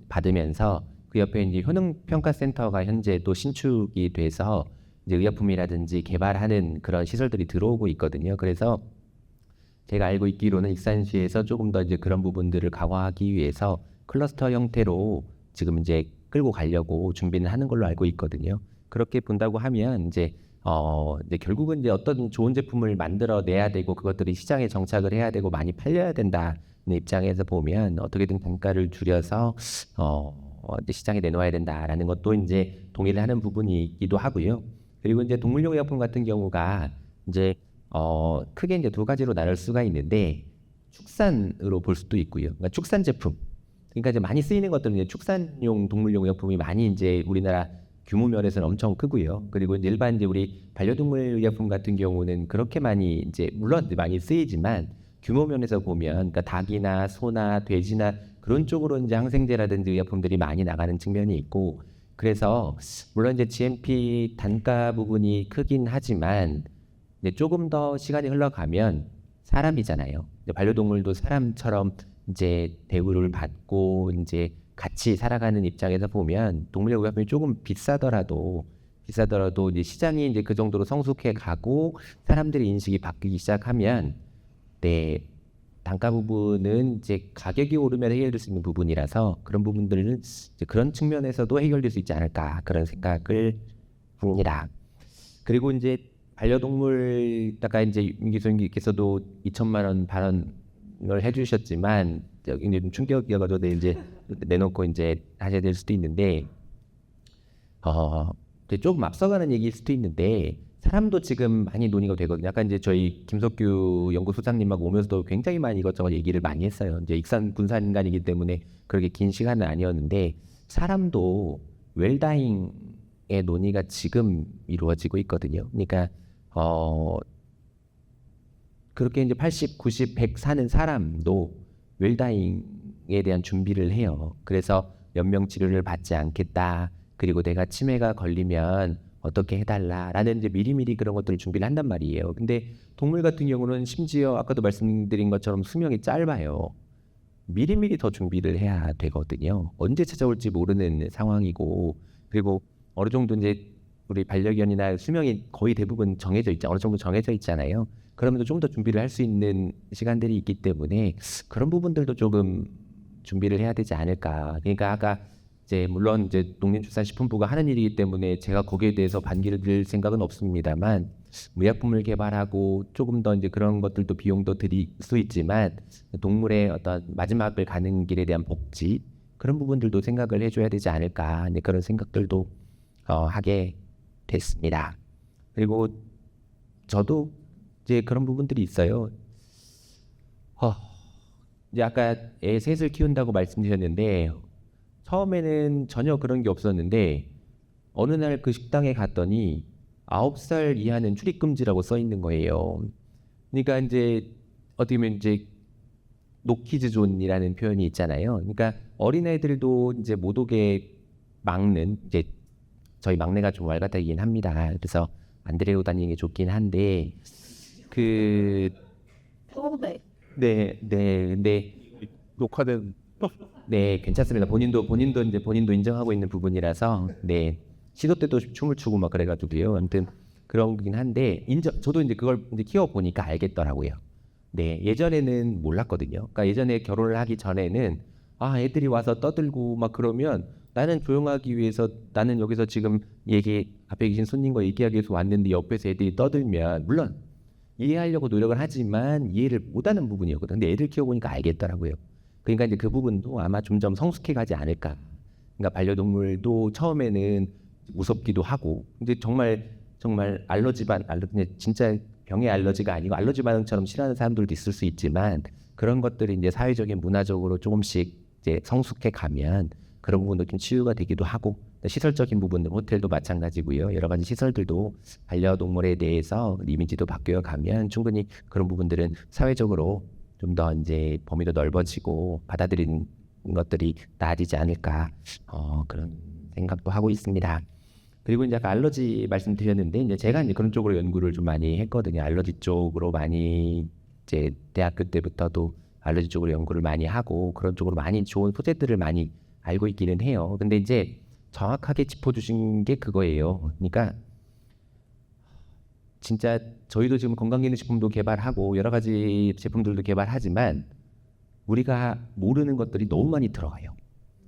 받으면서 그 옆에 이제 효능평가센터가 현재 또 신축이 돼서 이제 의약품이라든지 개발하는 그런 시설들이 들어오고 있거든요. 그래서 제가 알고 있기로는 익산시에서 조금 더 이제 그런 부분들을 강화하기 위해서 클러스터 형태로 지금 이제 끌고 가려고 준비는 하는 걸로 알고 있거든요. 그렇게 본다고 하면 이제 결국은 이제 어떤 좋은 제품을 만들어내야 되고 그것들이 시장에 정착을 해야 되고 많이 팔려야 된다는 입장에서 보면 어떻게든 단가를 줄여서 이제 시장에 내놓아야 된다라는 것도 이제 동의를 하는 부분이기도 하고요. 그리고 이제 동물용 의약품 같은 경우가 이제 크게 이제 두 가지로 나눌 수가 있는데 축산으로 볼 수도 있고요. 그러니까 축산 제품. 그러니까 이제 많이 쓰이는 것들은 이제 축산용 동물용 의약품이 많이 이제 우리나라 규모 면에서는 엄청 크고요. 그리고 이제 일반 이제 우리 반려동물 의약품 같은 경우는 그렇게 많이 이제 물론 많이 쓰이지만 규모 면에서 보면 그러니까 닭이나 소나 돼지나 그런 쪽으로 이제 항생제라든지 의약품들이 많이 나가는 측면이 있고 그래서 물론 이제 GMP 단가 부분이 크긴 하지만 이제 조금 더 시간이 흘러가면 사람이잖아요. 이제 반려동물도 사람처럼 이제 대우를 받고 이제 같이 살아가는 입장에서 보면 동물의 의약품이 조금 비싸더라도 이제 시장이 이제 그 정도로 성숙해 가고 사람들의 인식이 바뀌기 시작하면 단가 부분은 이제 가격이 오르면 해결될 수 있는 부분이라서 그런 부분들은 이제 그런 측면에서도 해결될 수 있지 않을까 그런 생각을 합니다. 그리고 이제 반려동물 아까 이제 윤 교수님께서도 2천만 원 발언을 해주셨지만 굉장히 좀 충격이어가지고 이제 내놓고 이제 하셔야 될 수도 있는데 조금 앞서가는 얘기일 수도 있는데 사람도 지금 많이 논의가 되거든요. 약간 이제 저희 김석규 연구소장님하고 오면서도 굉장히 많이 이것저것 얘기를 많이 했어요. 이제 익산 군산 인간이기 때문에 그렇게 긴 시간은 아니었는데 사람도 웰다잉의 논의가 지금 이루어지고 있거든요. 그러니까 그렇게 이제 80, 90, 100 사는 사람도 웰다잉에 대한 준비를 해요. 그래서 연명 치료를 받지 않겠다. 그리고 내가 치매가 걸리면 어떻게 해달라라는 이제 미리미리 그런 것들을 준비를 한단 말이에요. 근데 동물 같은 경우는 심지어 아까도 말씀드린 것처럼 수명이 짧아요. 미리미리 더 준비를 해야 되거든요. 언제 찾아올지 모르는 상황이고 그리고 어느 정도 이제 우리 반려견이나 수명이 거의 대부분 정해져 있죠. 어느 정도 정해져 있잖아요. 그러면 좀 더 준비를 할 수 있는 시간들이 있기 때문에 그런 부분들도 조금 준비를 해야 되지 않을까. 그러니까 아까 이제 물론 이제 농림축산식품부가 하는 일이기 때문에 제가 거기에 대해서 반기를 들 생각은 없습니다만 의약품을 개발하고 조금 더 이제 그런 것들도 비용도 들일 수 있지만 동물의 어떤 마지막을 가는 길에 대한 복지 그런 부분들도 생각을 해줘야 되지 않을까 그런 생각들도 하게 됐습니다. 그리고 저도 이제 그런 부분들이 있어요. 이제 아까 애 셋을 키운다고 말씀드렸는데 처음에는 전혀 그런 게 없었는데 어느 날 그 식당에 갔더니 9살 이하는 출입금지라고 써 있는 거예요. 그러니까 이제 어떻게 보면 이제 노키즈존이라는 표현이 있잖아요. 그러니까 어린애들도 이제 못 오게 막는 이제 저희 막내가 좀 왈가닥이긴 합니다. 그래서 안 데리고 다니는 게 좋긴 한데 근데 녹화된 네, 괜찮습니다. 본인도 인정하고 있는 부분이라서 시도 때도 춤을 추고 막 그래가지고요. 아무튼 그런 거긴 한데 저도 이제 그걸 이제 키워 보니까 알겠더라고요. 예전에는 몰랐거든요. 그러니까 예전에 결혼을 하기 전에는 애들이 와서 떠들고 막 그러면 나는 조용하기 위해서 나는 여기서 지금 앞에 계신 손님과 얘기하기 위해서 왔는데 옆에서 애들이 떠들면 물론 이해하려고 노력을 하지만 이해를 못하는 부분이었거든요. 근데 애들 키워보니까 알겠더라고요. 그러니까 이제 그 부분도 아마 점점 성숙해 가지 않을까. 그러니까 반려동물도 처음에는 무섭기도 하고, 근데 정말 진짜 병의 알러지가 아니고 알러지 반응처럼 싫어하는 사람들도 있을 수 있지만 그런 것들이 이제 사회적인 문화적으로 조금씩 이제 성숙해 가면 그런 부분도 좀 치유가 되기도 하고 시설적인 부분들 호텔도 마찬가지고요. 여러 가지 시설들도 반려동물에 대해서 이미지도 바뀌어 가면 충분히 그런 부분들은 사회적으로 좀 더 이제 범위도 넓어지고 받아들이는 것들이 나아지지 않을까 그런 생각도 하고 있습니다. 그리고 이제 아까 알러지 말씀드렸는데 이제 제가 이제 그런 쪽으로 연구를 좀 많이 했거든요. 알러지 쪽으로 많이 이제 대학교 때부터도 알러지 쪽으로 연구를 많이 하고 그런 쪽으로 많이 좋은 소재들을 많이 알고 있기는 해요. 근데 이제 정확하게 짚어주신 게 그거예요. 그러니까 진짜 저희도 지금 건강기능식품도 개발하고 여러 가지 제품들도 개발하지만 우리가 모르는 것들이 너무 많이 들어가요.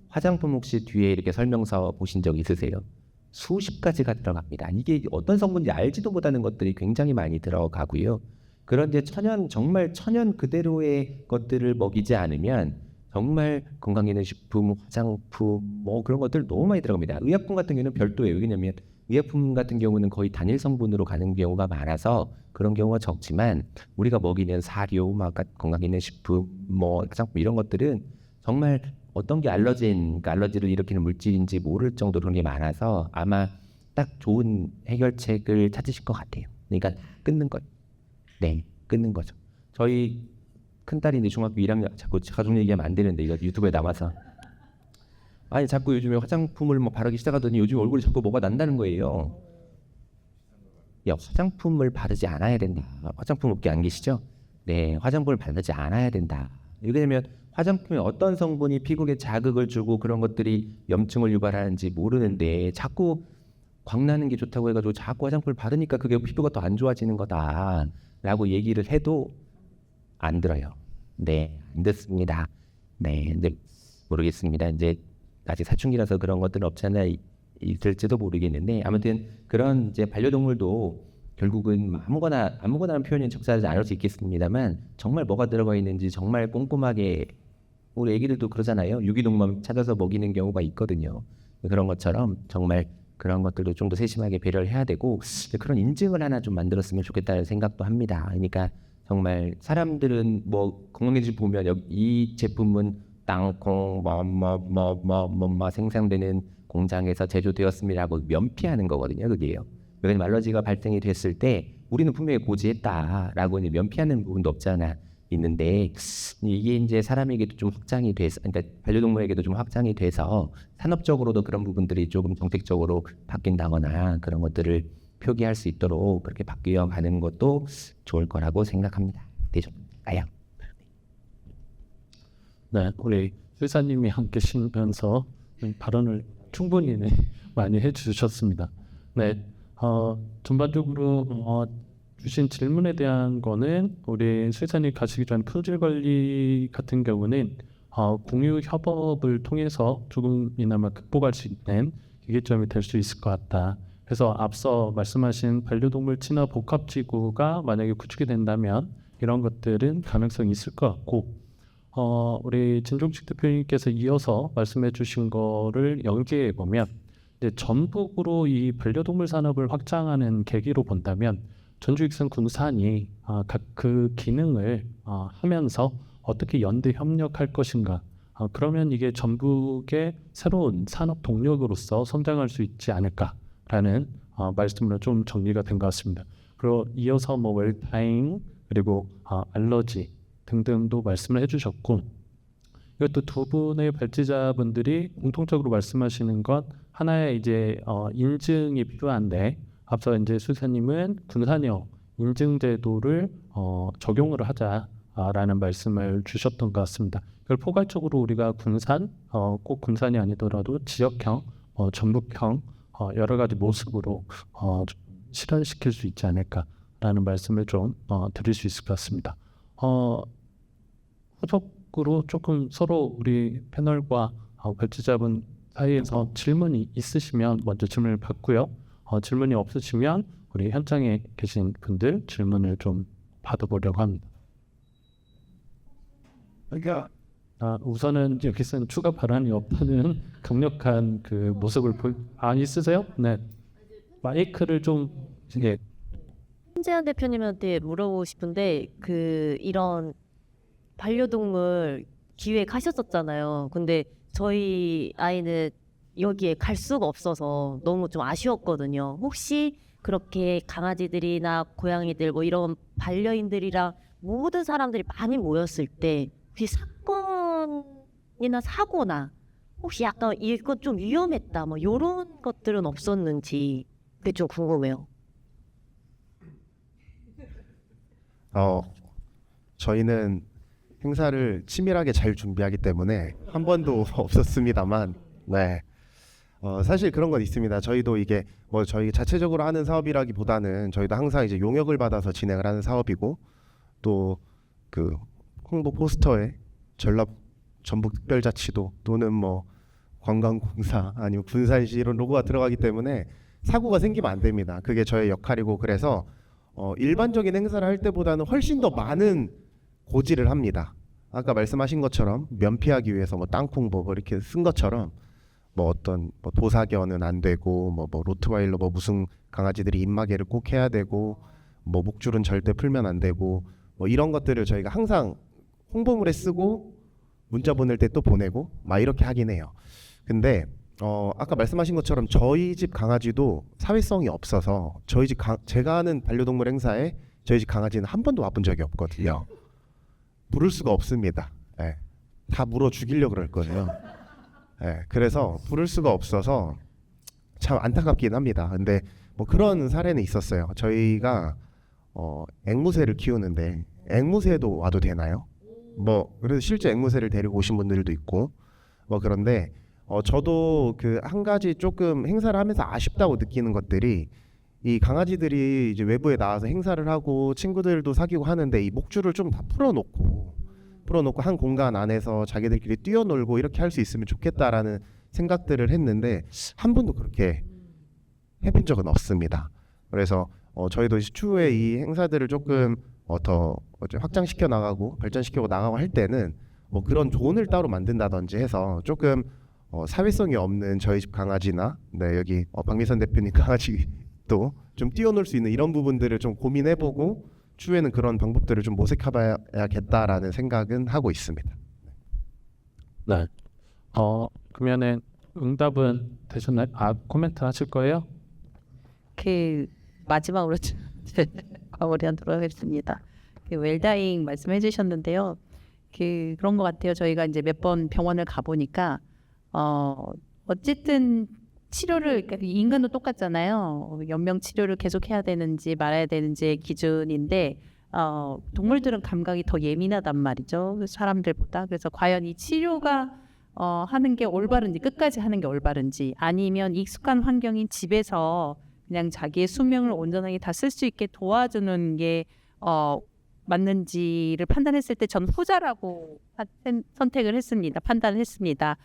화장품 혹시 뒤에 이렇게 설명서 보신 적 있으세요? 수십 가지가 들어갑니다. 이게 어떤 성분인지 알지도 못하는 것들이 굉장히 많이 들어가고요. 그런데 정말 천연 그대로의 것들을 먹이지 않으면 정말 건강기능식품, 화장품 뭐 그런 것들 너무 많이 들어갑니다. 의약품 같은 경우는 별도예요. 왜냐하면 의약품 같은 경우는 거의 단일 성분으로 가는 경우가 많아서 그런 경우가 적지만 우리가 먹이는 사료, 막 건강기능식품, 뭐 화장품 이런 것들은 정말 어떤 게 그러니까 알러지를 일으키는 물질인지 모를 정도로 그런 게 많아서 아마 딱 좋은 해결책을 찾으실 것 같아요. 그러니까 끊는 것, 네, 끊는 거죠. 저희 큰딸이 이제 중학교 1학년 자꾸 가족 얘기하면 안 되는데 이거 유튜브에 나와서 아니 자꾸 요즘에 화장품을 뭐 바르기 시작하더니 요즘 얼굴이 자꾸 뭐가 난다는 거예요. 야, 화장품을 바르지 않아야 된다. 화장품 업계 안 계시죠? 네, 화장품을 바르지 않아야 된다. 왜냐면 화장품에 어떤 성분이 피부에 자극을 주고 그런 것들이 염증을 유발하는지 모르는데 자꾸 광나는 게 좋다고 해가지고 자꾸 화장품을 바르니까 그게 피부가 더 안 좋아지는 거다라고 얘기를 해도 안 들어요. 네, 안 듣습니다. 네, 근데 모르겠습니다. 이제 아직 사춘기라서 그런 것들은 없지 않아 있을지도 모르겠는데 아무튼 그런 이제 반려동물도 결국은 아무거나라는 표현이 적절하지 않을 수 있겠습니다만 정말 뭐가 들어가 있는지 정말 꼼꼼하게 우리 애기들도 그러잖아요. 유기농만 찾아서 먹이는 경우가 있거든요. 그런 것처럼 정말 그런 것들도 좀 더 세심하게 배려를 해야 되고 그런 인증을 하나 좀 만들었으면 좋겠다는 생각도 합니다. 그러니까 정말 사람들은 뭐 건강기능식 보면 이 제품은 땅콩 뭐 생산되는 공장에서 제조되었음이라고 면피하는 거거든요. 그게요. 왜냐면 알러지가 발생이 됐을 때 우리는 분명히 고지했다라고 이제 면피하는 부분도 없잖아 있는데 이게 이제 사람에게도 좀 확장이 돼서 그러니까 반려동물에게도 좀 확장이 돼서 산업적으로도 그런 부분들이 조금 정책적으로 바뀐다거나 그런 것들을 표기할 수 있도록 그렇게 바뀌어 가는 것도 좋을 거라고 생각합니다. 되셨나요? 네, 우리 회사님이 함께 계시면서 발언을 충분히 많이 해주셨습니다. 네, 전반적으로 주신 질문에 대한 거는 우리 수의사님 가시기 전 품질 관리 같은 경우는 공유 협업을 통해서 조금이나마 극복할 수 있는 기계점이 될 수 있을 것 같다. 그래서 앞서 말씀하신 반려동물 친화 복합지구가 만약에 구축이 된다면 이런 것들은 가능성이 있을 것 같고 우리 진종식 대표님께서 이어서 말씀해 주신 거를 연계해 보면 이제 전북으로 이 반려동물 산업을 확장하는 계기로 본다면 전주익산 군산이 각 그 기능을 하면서 어떻게 연대 협력할 것인가 그러면 이게 전북의 새로운 산업 동력으로서 성장할 수 있지 않을까라는 말씀으로 좀 정리가 된 것 같습니다. 그리고 이어서 뭐 웰타잉 그리고 알러지 등등도 말씀을 해주셨고 이것도 두 분의 발제자분들이 공통적으로 말씀하시는 것 하나의 이제 인증이 필요한데 앞서 이제 수사님은 군산형 인증 제도를 적용을 하자라는 말씀을 주셨던 것 같습니다. 그걸 포괄적으로 우리가 군산 꼭 군산이 아니더라도 지역형, 전북형 여러 가지 모습으로 좀 실현시킬 수 있지 않을까라는 말씀을 좀 드릴 수 있을 것 같습니다. 후속으로 조금 서로 우리 패널과 발제자분 사이에서 질문이 있으시면 먼저 질문을 받고요. 질문이 없으시면 우리 현장에 계신 분들 질문을 좀 받아보려고 합니다. 그러니까 우선은 여기서는 추가 발언이 없다는 강력한 그 모습을 있으세요? 네. 마이크를 좀 이게 신재한 대표님한테 물어보고 싶은데 이런 반려동물 기획하셨었잖아요. 근데 저희 아이는 여기에 갈 수가 없어서 너무 좀 아쉬웠거든요. 혹시 그렇게 강아지들이나 고양이들 뭐 이런 반려인들이랑 모든 사람들이 많이 모였을 때 혹시 사건이나 사고나 혹시 약간 이거 좀 위험했다 뭐 이런 것들은 없었는지 그게 좀 궁금해요. 저희는 행사를 치밀하게 잘 준비하기 때문에 한 번도 없었습니다만, 네. 사실 그런 건 있습니다. 저희도 이게 뭐 저희 자체적으로 하는 사업이라기보다는 저희도 항상 이제 용역을 받아서 진행을 하는 사업이고, 또 그 홍보 포스터에 전북 전북특별자치도 또는 뭐 관광공사 아니면 군산시 이런 로고가 들어가기 때문에 사고가 생기면 안 됩니다. 그게 저의 역할이고, 그래서 일반적인 행사를 할 때보다는 훨씬 더 많은 고지를 합니다. 아까 말씀하신 것처럼 면피하기 위해서 뭐 땅콩 뭐 이렇게 쓴 것처럼 뭐 어떤 뭐 도사견은 안 되고 뭐 로트와일러 뭐 무슨 강아지들이 입마개를 꼭 해야 되고 뭐 목줄은 절대 풀면 안 되고 뭐 이런 것들을 저희가 항상 홍보물에 쓰고 문자 보낼 때 또 보내고 막 이렇게 하긴 해요. 근데 아까 말씀하신 것처럼 저희 집 강아지도 사회성이 없어서 저희 집 제가 하는 반려동물 행사에 저희 집 강아지는 한 번도 와본 적이 없거든요. 부를 수가 없습니다. 예. 다 물어 죽이려고 그럴 거예요. 예. 그래서 부를 수가 없어서 참 안타깝긴 합니다. 근데 뭐 그런 사례는 있었어요. 저희가 앵무새를 키우는데 앵무새도 와도 되나요? 뭐 그래서 실제 앵무새를 데리고 오신 분들도 있고 뭐 그런데 저도 그 한 가지 조금 행사를 하면서 아쉽다고 느끼는 것들이 이 강아지들이 이제 외부에 나와서 행사를 하고 친구들도 사귀고 하는데 이 목줄을 좀 다 풀어놓고 한 공간 안에서 자기들끼리 뛰어놀고 이렇게 할 수 있으면 좋겠다라는 생각들을 했는데 한 번도 그렇게 해본 적은 없습니다. 그래서 저희도 추후에 이 행사들을 조금 더 확장시켜 나가고 발전시키고 나가고 할 때는 뭐 그런 존을 따로 만든다든지 해서 조금 사회성이 없는 저희 집 강아지나 네 여기 박미선 대표님 강아지도 좀 뛰어놀 수 있는 이런 부분들을 좀 고민해보고 추후에는 그런 방법들을 좀 모색해봐야겠다라는 생각은 하고 있습니다. 네. 그러면은 응답은 되셨나요? 코멘트 하실 거예요? 그 마지막으로 마무리하도록 하겠습니다. 그 웰다잉 말씀해 주셨는데요. 그런 것 같아요. 저희가 이제 몇 번 병원을 가보니까 어쨌든 치료를 그러니까 인간도 똑같잖아요. 연명 치료를 계속 해야 되는지 말아야 되는지의 기준인데 동물들은 감각이 더 예민하단 말이죠. 사람들보다. 그래서 과연 이 치료가 하는 게 올바른지 끝까지 하는 게 올바른지 아니면 익숙한 환경인 집에서 그냥 자기의 수명을 온전하게 다 쓸 수 있게 도와주는 게 맞는지를 판단했을 때 전 후자라고 선택을 했습니다. 판단을 했습니다.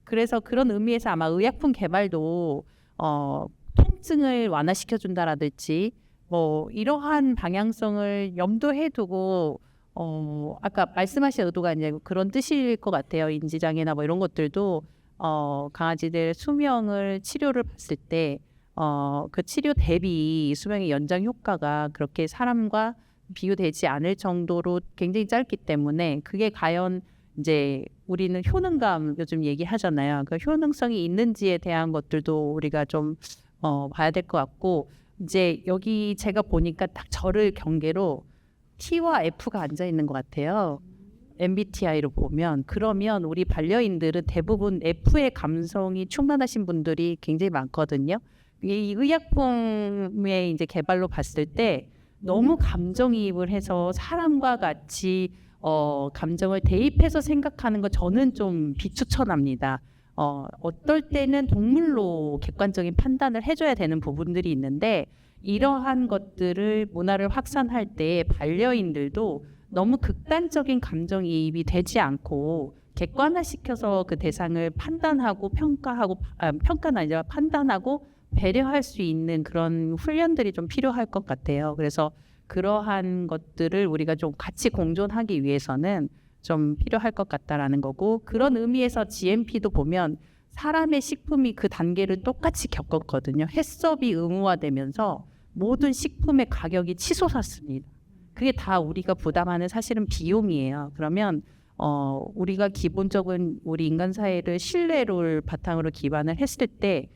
그래서 그런 의미에서 아마 의약품 개발도 통증을 완화시켜 준다라든지 뭐 이러한 방향성을 염두에 두고 아까 말씀하신 의도가 이제 그런 뜻일 것 같아요. 인지장애나 뭐 이런 것들도 강아지들 수명을 치료를 봤을 때 그 치료 대비 수명의 연장 효과가 그렇게 사람과 비교되지 않을 정도로 굉장히 짧기 때문에 그게 과연 이제 우리는 효능감 요즘 얘기하잖아요. 그 효능성이 있는지에 대한 것들도 우리가 좀 봐야 될 것 같고 이제 여기 제가 보니까 딱 저를 경계로 T와 F가 앉아 있는 것 같아요. MBTI로 보면 그러면 우리 반려인들은 대부분 F의 감성이 충만하신 분들이 굉장히 많거든요. 이 의약품의 이제 개발로 봤을 때 너무 감정이입을 해서 사람과 같이 감정을 대입해서 생각하는 거 저는 좀 비추천합니다. 어떨 때는 동물로 객관적인 판단을 해줘야 되는 부분들이 있는데 이러한 것들을 문화를 확산할 때 반려인들도 너무 극단적인 감정이입이 되지 않고 객관화시켜서 그 대상을 판단하고 평가는 아니라 판단하고 배려할 수 있는 그런 훈련들이 좀 필요할 것 같아요. 그래서 그러한 것들을 우리가 좀 같이 공존하기 위해서는 좀 필요할 것 같다라는 거고 그런 의미에서 GMP도 보면 사람의 식품이 그 단계를 똑같이 겪었거든요. 해썹이 의무화되면서 모든 식품의 가격이 치솟았습니다. 그게 다 우리가 부담하는 사실은 비용이에요. 그러면 우리가 기본적인 우리 인간 사회를 신뢰를 바탕으로 기반을 했을 때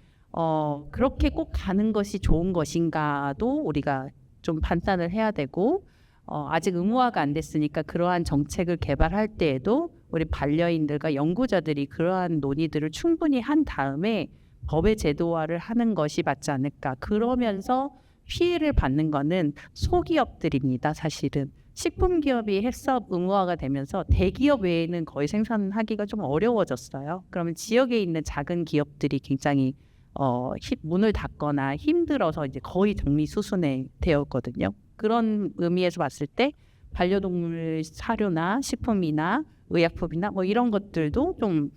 그렇게 꼭 가는 것이 좋은 것인가도 우리가 좀 판단을 해야 되고 아직 의무화가 안 됐으니까 그러한 정책을 개발할 때에도 우리 반려인들과 연구자들이 그러한 논의들을 충분히 한 다음에 법의 제도화를 하는 것이 맞지 않을까. 그러면서 피해를 받는 거는 소기업들입니다. 사실은 식품기업이 핵사업 의무화가 되면서 대기업 외에는 거의 생산하기가 좀 어려워졌어요. 그러면 지역에 있는 작은 기업들이 굉장히 문을 닫거나 힘들어서 이제 거의 정리 수순에 되었거든요. 그런 의미에서 봤을 때 반려동물 사료나 식품이나 의약품이나 뭐 이런 것들도 좀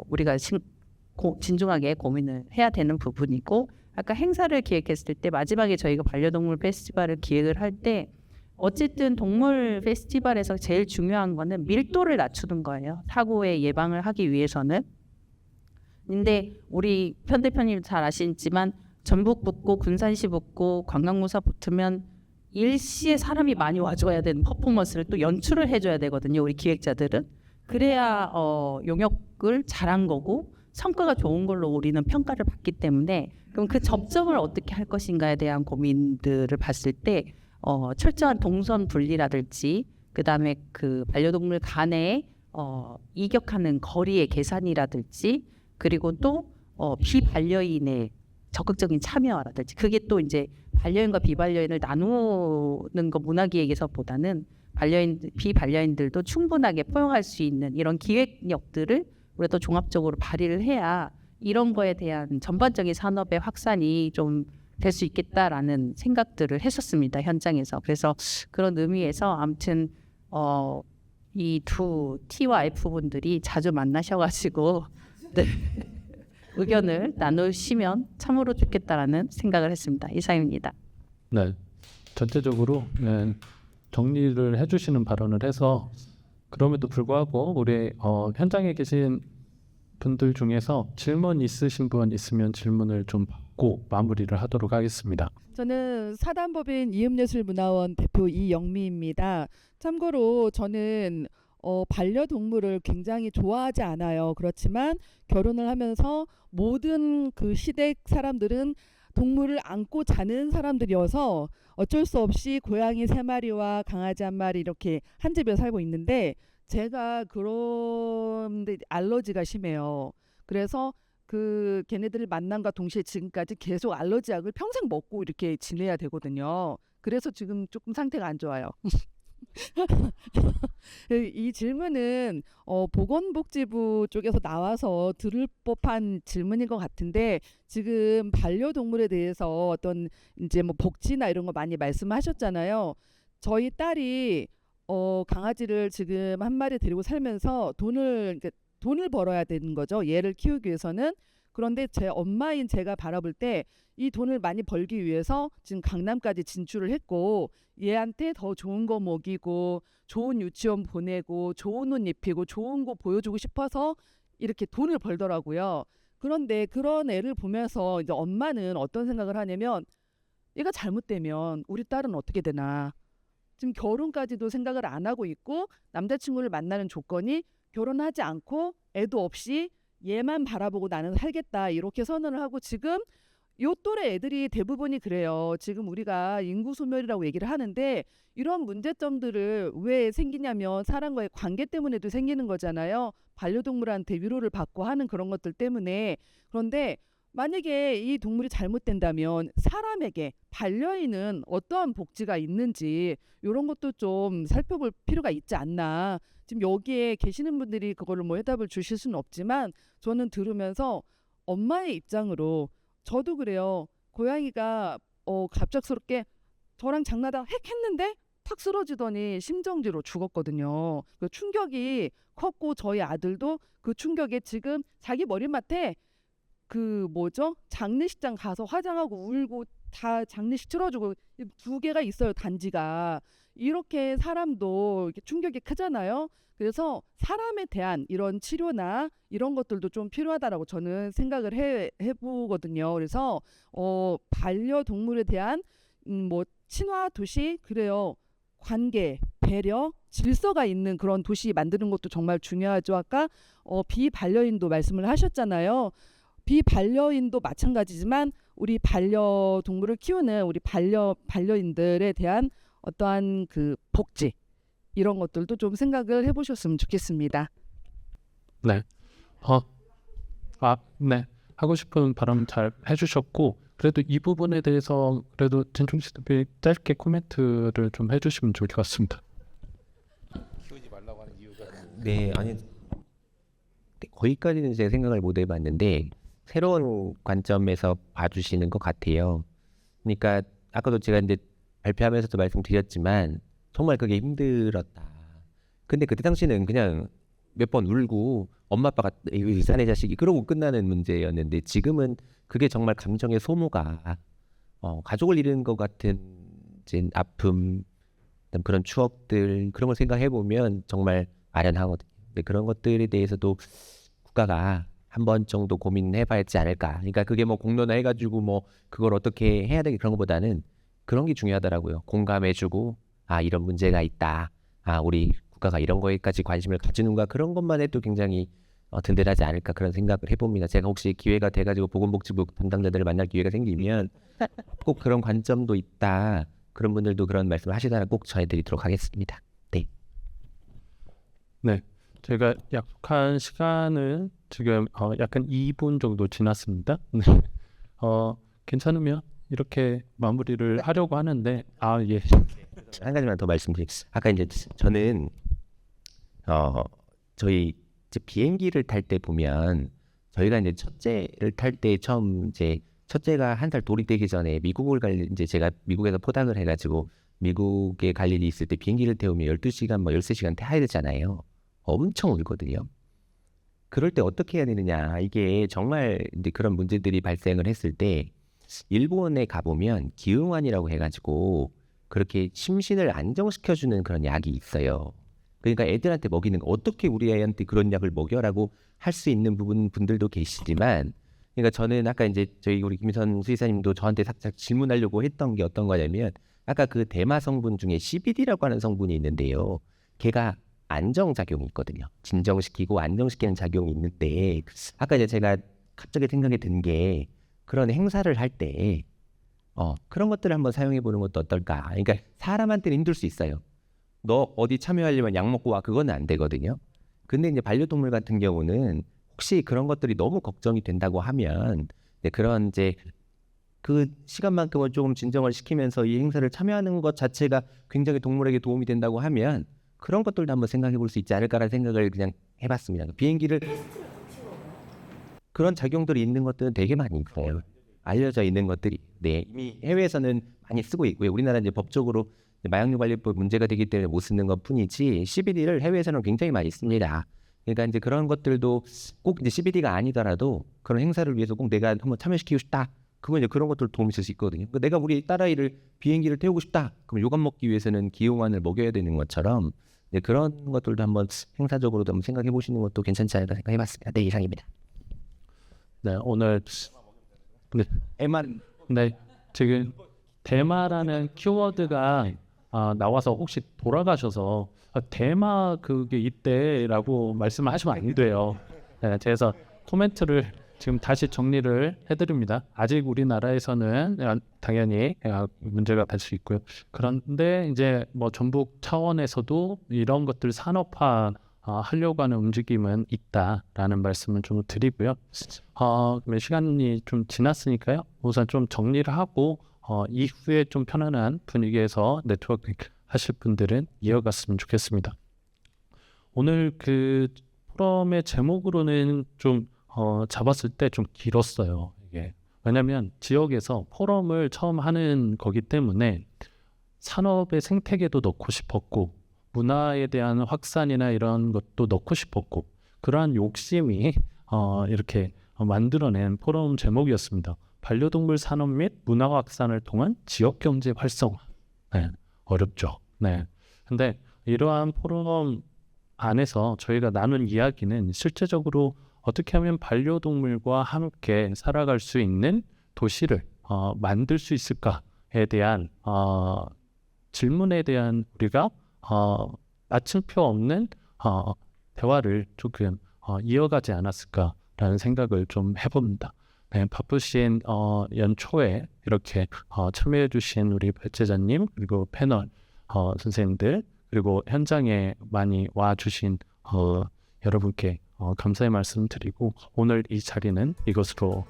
우리가 진중하게 고민을 해야 되는 부분이고, 아까 행사를 기획했을 때 마지막에 저희가 반려동물 페스티벌을 기획을 할 때 어쨌든 동물 페스티벌에서 제일 중요한 거는 밀도를 낮추는 거예요. 사고의 예방을 하기 위해서는. 근데 우리 편 대표님 잘 아시지만 전북 붙고 군산시 붙고 관광공사 붙으면 일시에 사람이 많이 와줘야 되는 퍼포먼스를 또 연출을 해줘야 되거든요. 우리 기획자들은. 그래야 용역을 잘한 거고 성과가 좋은 걸로 우리는 평가를 받기 때문에, 그럼 그 접점을 어떻게 할 것인가에 대한 고민들을 봤을 때 철저한 동선 분리라든지 그다음에 그 반려동물 간의 이격하는 거리의 계산이라든지 그리고 또 비반려인의 적극적인 참여라든지, 그게 또 이제 반려인과 비반려인을 나누는 거 문화기획에서보다는 비반려인들도 충분하게 포용할 수 있는 이런 기획력들을 우리가 또 종합적으로 발휘를 해야 이런 거에 대한 전반적인 산업의 확산이 좀 될 수 있겠다라는 생각들을 했었습니다, 현장에서. 그래서 그런 의미에서 아무튼 이 두 T와 F 분들이 자주 만나셔가지고 네. 의견을 나누시면 참으로 좋겠다라는 생각을 했습니다. 이상입니다. 네, 전체적으로 정리를 해주시는 발언을 해서, 그럼에도 불구하고 우리 현장에 계신 분들 중에서 질문 있으신 분 있으면 질문을 좀 받고 마무리를 하도록 하겠습니다. 저는 사단법인 이음예술문화원 대표 이영미입니다. 참고로 저는 반려동물을 굉장히 좋아하지 않아요. 그렇지만 결혼을 하면서 모든 그 시댁 사람들은 동물을 안고 자는 사람들이어서 어쩔 수 없이 고양이 3마리와 강아지 1마리 이렇게 한 집에 살고 있는데, 제가 그런데 알러지가 심해요. 그래서 그 걔네들을 만남과 동시에 지금까지 계속 알러지약을 평생 먹고 이렇게 지내야 되거든요. 그래서 지금 조금 상태가 안 좋아요. 이 질문은 보건복지부 쪽에서 나와서 들을 법한 질문인 것 같은데, 지금 반려동물에 대해서 어떤 이제 뭐 복지나 이런 거 많이 말씀하셨잖아요. 저희 딸이 강아지를 지금 1마리 데리고 살면서 돈을 벌어야 되는 거죠. 얘를 키우기 위해서는. 그런데 제 엄마인 제가 바라볼 때 이 돈을 많이 벌기 위해서 지금 강남까지 진출을 했고, 얘한테 더 좋은 거 먹이고 좋은 유치원 보내고 좋은 옷 입히고 좋은 거 보여주고 싶어서 이렇게 돈을 벌더라고요. 그런데 그런 애를 보면서 이제 엄마는 어떤 생각을 하냐면, 얘가 잘못되면 우리 딸은 어떻게 되나. 지금 결혼까지도 생각을 안 하고 있고, 남자친구를 만나는 조건이 결혼하지 않고 애도 없이 얘만 바라보고 나는 살겠다 이렇게 선언을 하고, 지금 요 또래 애들이 대부분이 그래요. 지금 우리가 인구 소멸이라고 얘기를 하는데 이런 문제점들을 왜 생기냐면 사람과의 관계 때문에도 생기는 거잖아요. 반려동물한테 위로를 받고 하는 그런 것들 때문에. 그런데 만약에 이 동물이 잘못된다면 사람에게 반려인은 어떠한 복지가 있는지 이런 것도 좀 살펴볼 필요가 있지 않나. 지금 여기에 계시는 분들이 그거를 뭐 해답을 주실 수는 없지만 저는 들으면서 엄마의 입장으로 저도 그래요. 고양이가 갑작스럽게 저랑 장난하다가 핵 했는데 탁 쓰러지더니 심정지로 죽었거든요. 그 충격이 컸고 저희 아들도 그 충격에 지금 자기 머리맡에 그 뭐죠? 장례식장 가서 화장하고 울고 다 장례식 치러주고 2개가 있어요, 단지가. 이렇게 사람도 이렇게 충격이 크잖아요. 그래서 사람에 대한 이런 치료나 이런 것들도 좀 필요하다라고 저는 생각을 해보거든요. 그래서 반려동물에 대한 뭐 친화 도시 그래요. 관계, 배려, 질서가 있는 그런 도시 만드는 것도 정말 중요하죠. 아까 비반려인도 말씀을 하셨잖아요. 비반려인도 마찬가지지만 우리 반려동물을 키우는 우리 반려인들에 대한 어떠한 그 복지 이런 것들도 좀 생각을 해보셨으면 좋겠습니다. 네. 네. 하고 싶은 발언 잘 해주셨고, 그래도 이 부분에 대해서 그래도 진총 씨도 짧게 코멘트를 좀 해주시면 좋을 것 같습니다. 네, 아니 거기까지는 제가 생각을 못 해봤는데 새로운 관점에서 봐주시는 것 같아요. 그러니까 아까도 제가 이제 발표하면서도 말씀드렸지만 정말 그게 힘들었다. 근데 그때 당시는 그냥 몇 번 울고 엄마 아빠가 이 사내 자식이 그러고 끝나는 문제였는데 지금은 그게 정말 감정의 소모가 가족을 잃은 것 같은 이제 아픔, 그런 추억들 그런 걸 생각해 보면 정말 아련하거든요. 근데 그런 것들에 대해서도 국가가 한 번 정도 고민해봐야 하지 않을까. 그러니까 그게 뭐 공론화 해가지고 뭐 그걸 어떻게 해야 되게 그런 것보다는 그런 게 중요하더라고요. 공감해주고 이런 문제가 있다. 우리 국가가 이런 거에까지 관심을 가지는가 그런 것만 해도 굉장히 든든하지 않을까 그런 생각을 해봅니다. 제가 혹시 기회가 돼가지고 보건복지부 담당자들을 만날 기회가 생기면 꼭 그런 관점도 있다. 그런 분들도 그런 말씀을 하시다가 꼭 전해드리도록 하겠습니다. 네. 네. 제가 약속한 시간은 지금 약간 2분 정도 지났습니다. 네. 괜찮으면 이렇게 마무리를 하려고 하는데 예. 한 가지만 더 말씀드리겠습니다. 아까 이제 저는 저희 이제 비행기를 탈 때 보면 저희가 이제 첫째를 탈 때 처음 이제 첫째가 1살 돌이 되기 전에 미국을 이제 제가 미국에서 포닥을 해가지고 미국에 갈 일이 있을 때 비행기를 태우면 12시간 뭐 13시간 타야 되잖아요. 엄청 울거든요. 그럴 때 어떻게 해야 되느냐. 이게 정말 이제 그런 문제들이 발생을 했을 때 일본에 가보면 기응환이라고 해가지고 그렇게 심신을 안정시켜주는 그런 약이 있어요. 그러니까 애들한테 먹이는 거 어떻게 우리 애한테 그런 약을 먹여라고 할 수 있는 분들도 계시지만 그러니까 저는 아까 이제 저희 우리 김선 수의사님도 저한테 살짝 질문하려고 했던 게 어떤 거냐면 아까 그 대마 성분 중에 CBD라고 하는 성분이 있는데요. 걔가 안정작용이 있거든요. 진정시키고 안정시키는 작용이 있는데 아까 이제 제가 갑자기 생각이 든 게 그런 행사를 할 때 그런 것들을 한번 사용해 보는 것도 어떨까. 그러니까 사람한테는 힘들 수 있어요. 너 어디 참여하려면 약 먹고 와 그건 안 되거든요. 근데 이제 반려동물 같은 경우는 혹시 그런 것들이 너무 걱정이 된다고 하면 그런 이제 그 시간만큼은 조금 진정을 시키면서 이 행사를 참여하는 것 자체가 굉장히 동물에게 도움이 된다고 하면 그런 것들도 한번 생각해 볼 수 있지 않을까라는 생각을 그냥 해봤습니다. 비행기를 그런 작용들이 있는 것들은 되게 많이 있어요. 알려져 있는 것들이 이미 해외에서는 많이 쓰고 있고요. 우리나라 이제 법적으로 마약류관리법 문제가 되기 때문에 못 쓰는 것뿐이지 CBD를 해외에서는 굉장히 많이 씁니다. 그러니까 이제 그런 것들도 꼭 이제 CBD가 아니더라도 그런 행사를 위해서 꼭 내가 한번 참여시키고 싶다. 그건 이제 그런 것들 도움이 될 수 있거든요. 그러니까 내가 우리 딸아이를 비행기를 태우고 싶다. 그럼 요감 먹기 위해서는 기용환을 먹여야 되는 것처럼 그런 것들도 한번 행사적으로도 한번 생각해 보시는 것도 괜찮지 않을까 생각해봤습니다. 네, 이상입니다. 네, 오늘 지금 대마라는 키워드가 나와서 혹시 돌아가셔서 대마 그게 있대라고 말씀을 하시면 안 돼요. 네, 그래서 코멘트를 지금 다시 정리를 해드립니다. 아직 우리나라에서는 당연히 문제가 될 수 있고요. 그런데 이제 뭐 전북 차원에서도 이런 것들 산업화 하려고 하는 움직임은 있다라는 말씀을 좀 드리고요. 그러면 시간이 좀 지났으니까요. 우선 좀 정리를 하고 이후에 좀 편안한 분위기에서 네트워킹 하실 분들은 이어갔으면 좋겠습니다. 오늘 그 포럼의 제목으로는 좀 잡았을 때 좀 길었어요. 이게 왜냐하면 지역에서 포럼을 처음 하는 거기 때문에 산업의 생태계도 넣고 싶었고 문화에 대한 확산이나 이런 것도 넣고 싶었고 그러한 욕심이 이렇게 만들어낸 포럼 제목이었습니다. 반려동물 산업 및 문화 확산을 통한 지역 경제 활성화. 네, 어렵죠. 네. 근데 이러한 포럼 안에서 저희가 나눈 이야기는 실제적으로 어떻게 하면 반려동물과 함께 살아갈 수 있는 도시를 만들 수 있을까에 대한 질문에 대한 우리가 마침표 없는 대화를 조금 이어가지 않았을까라는 생각을 좀 해봅니다. 네, 바쁘신 연초에 이렇게 참여해주신 우리 발제자님 그리고 패널 선생님들 그리고 현장에 많이 와주신 여러분께 감사의 말씀 드리고 오늘 이 자리는 이것으로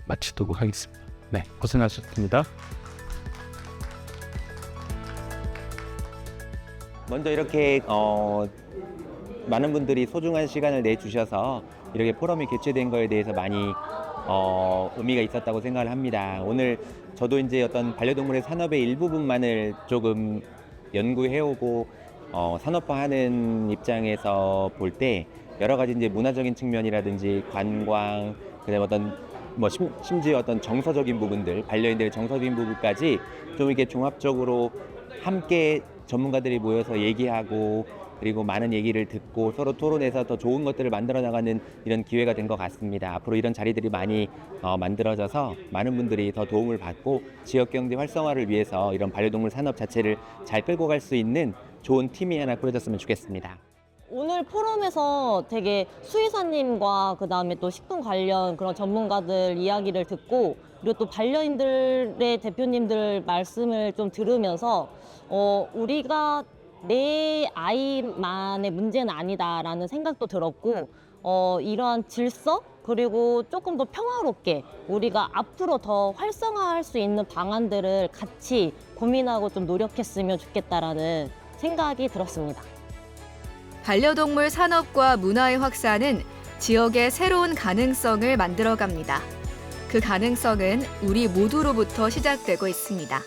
마치도록 하겠습니다. 네, 고생하셨습니다. 먼저 이렇게 많은 분들이 소중한 시간을 내주셔서 이렇게 포럼이 개최된 거에 대해서 많이 의미가 있었다고 생각을 합니다. 오늘 저도 이제 어떤 반려동물의 산업의 일부분만을 조금 연구해오고 산업화하는 입장에서 볼 때 여러 가지 이제 문화적인 측면이라든지 관광, 그다음에 어떤 심지어 어떤 정서적인 부분들, 반려인들의 정서적인 부분까지 좀 이렇게 종합적으로 함께 전문가들이 모여서 얘기하고 그리고 많은 얘기를 듣고 서로 토론해서 더 좋은 것들을 만들어 나가는 이런 기회가 된 것 같습니다. 앞으로 이런 자리들이 많이 만들어져서 많은 분들이 더 도움을 받고 지역 경제 활성화를 위해서 이런 반려동물 산업 자체를 잘 끌고 갈 수 있는 좋은 팀이 하나 꾸려졌으면 좋겠습니다. 오늘 포럼에서 되게 수의사님과 그다음에 또 식품 관련 그런 전문가들 이야기를 듣고 그리고 또 반려인들의 대표님들 말씀을 좀 들으면서 우리가 내 아이만의 문제는 아니다라는 생각도 들었고 이러한 질서 그리고 조금 더 평화롭게 우리가 앞으로 더 활성화할 수 있는 방안들을 같이 고민하고 좀 노력했으면 좋겠다라는 생각이 들었습니다. 반려동물 산업과 문화의 확산은 지역의 새로운 가능성을 만들어갑니다. 그 가능성은 우리 모두로부터 시작되고 있습니다.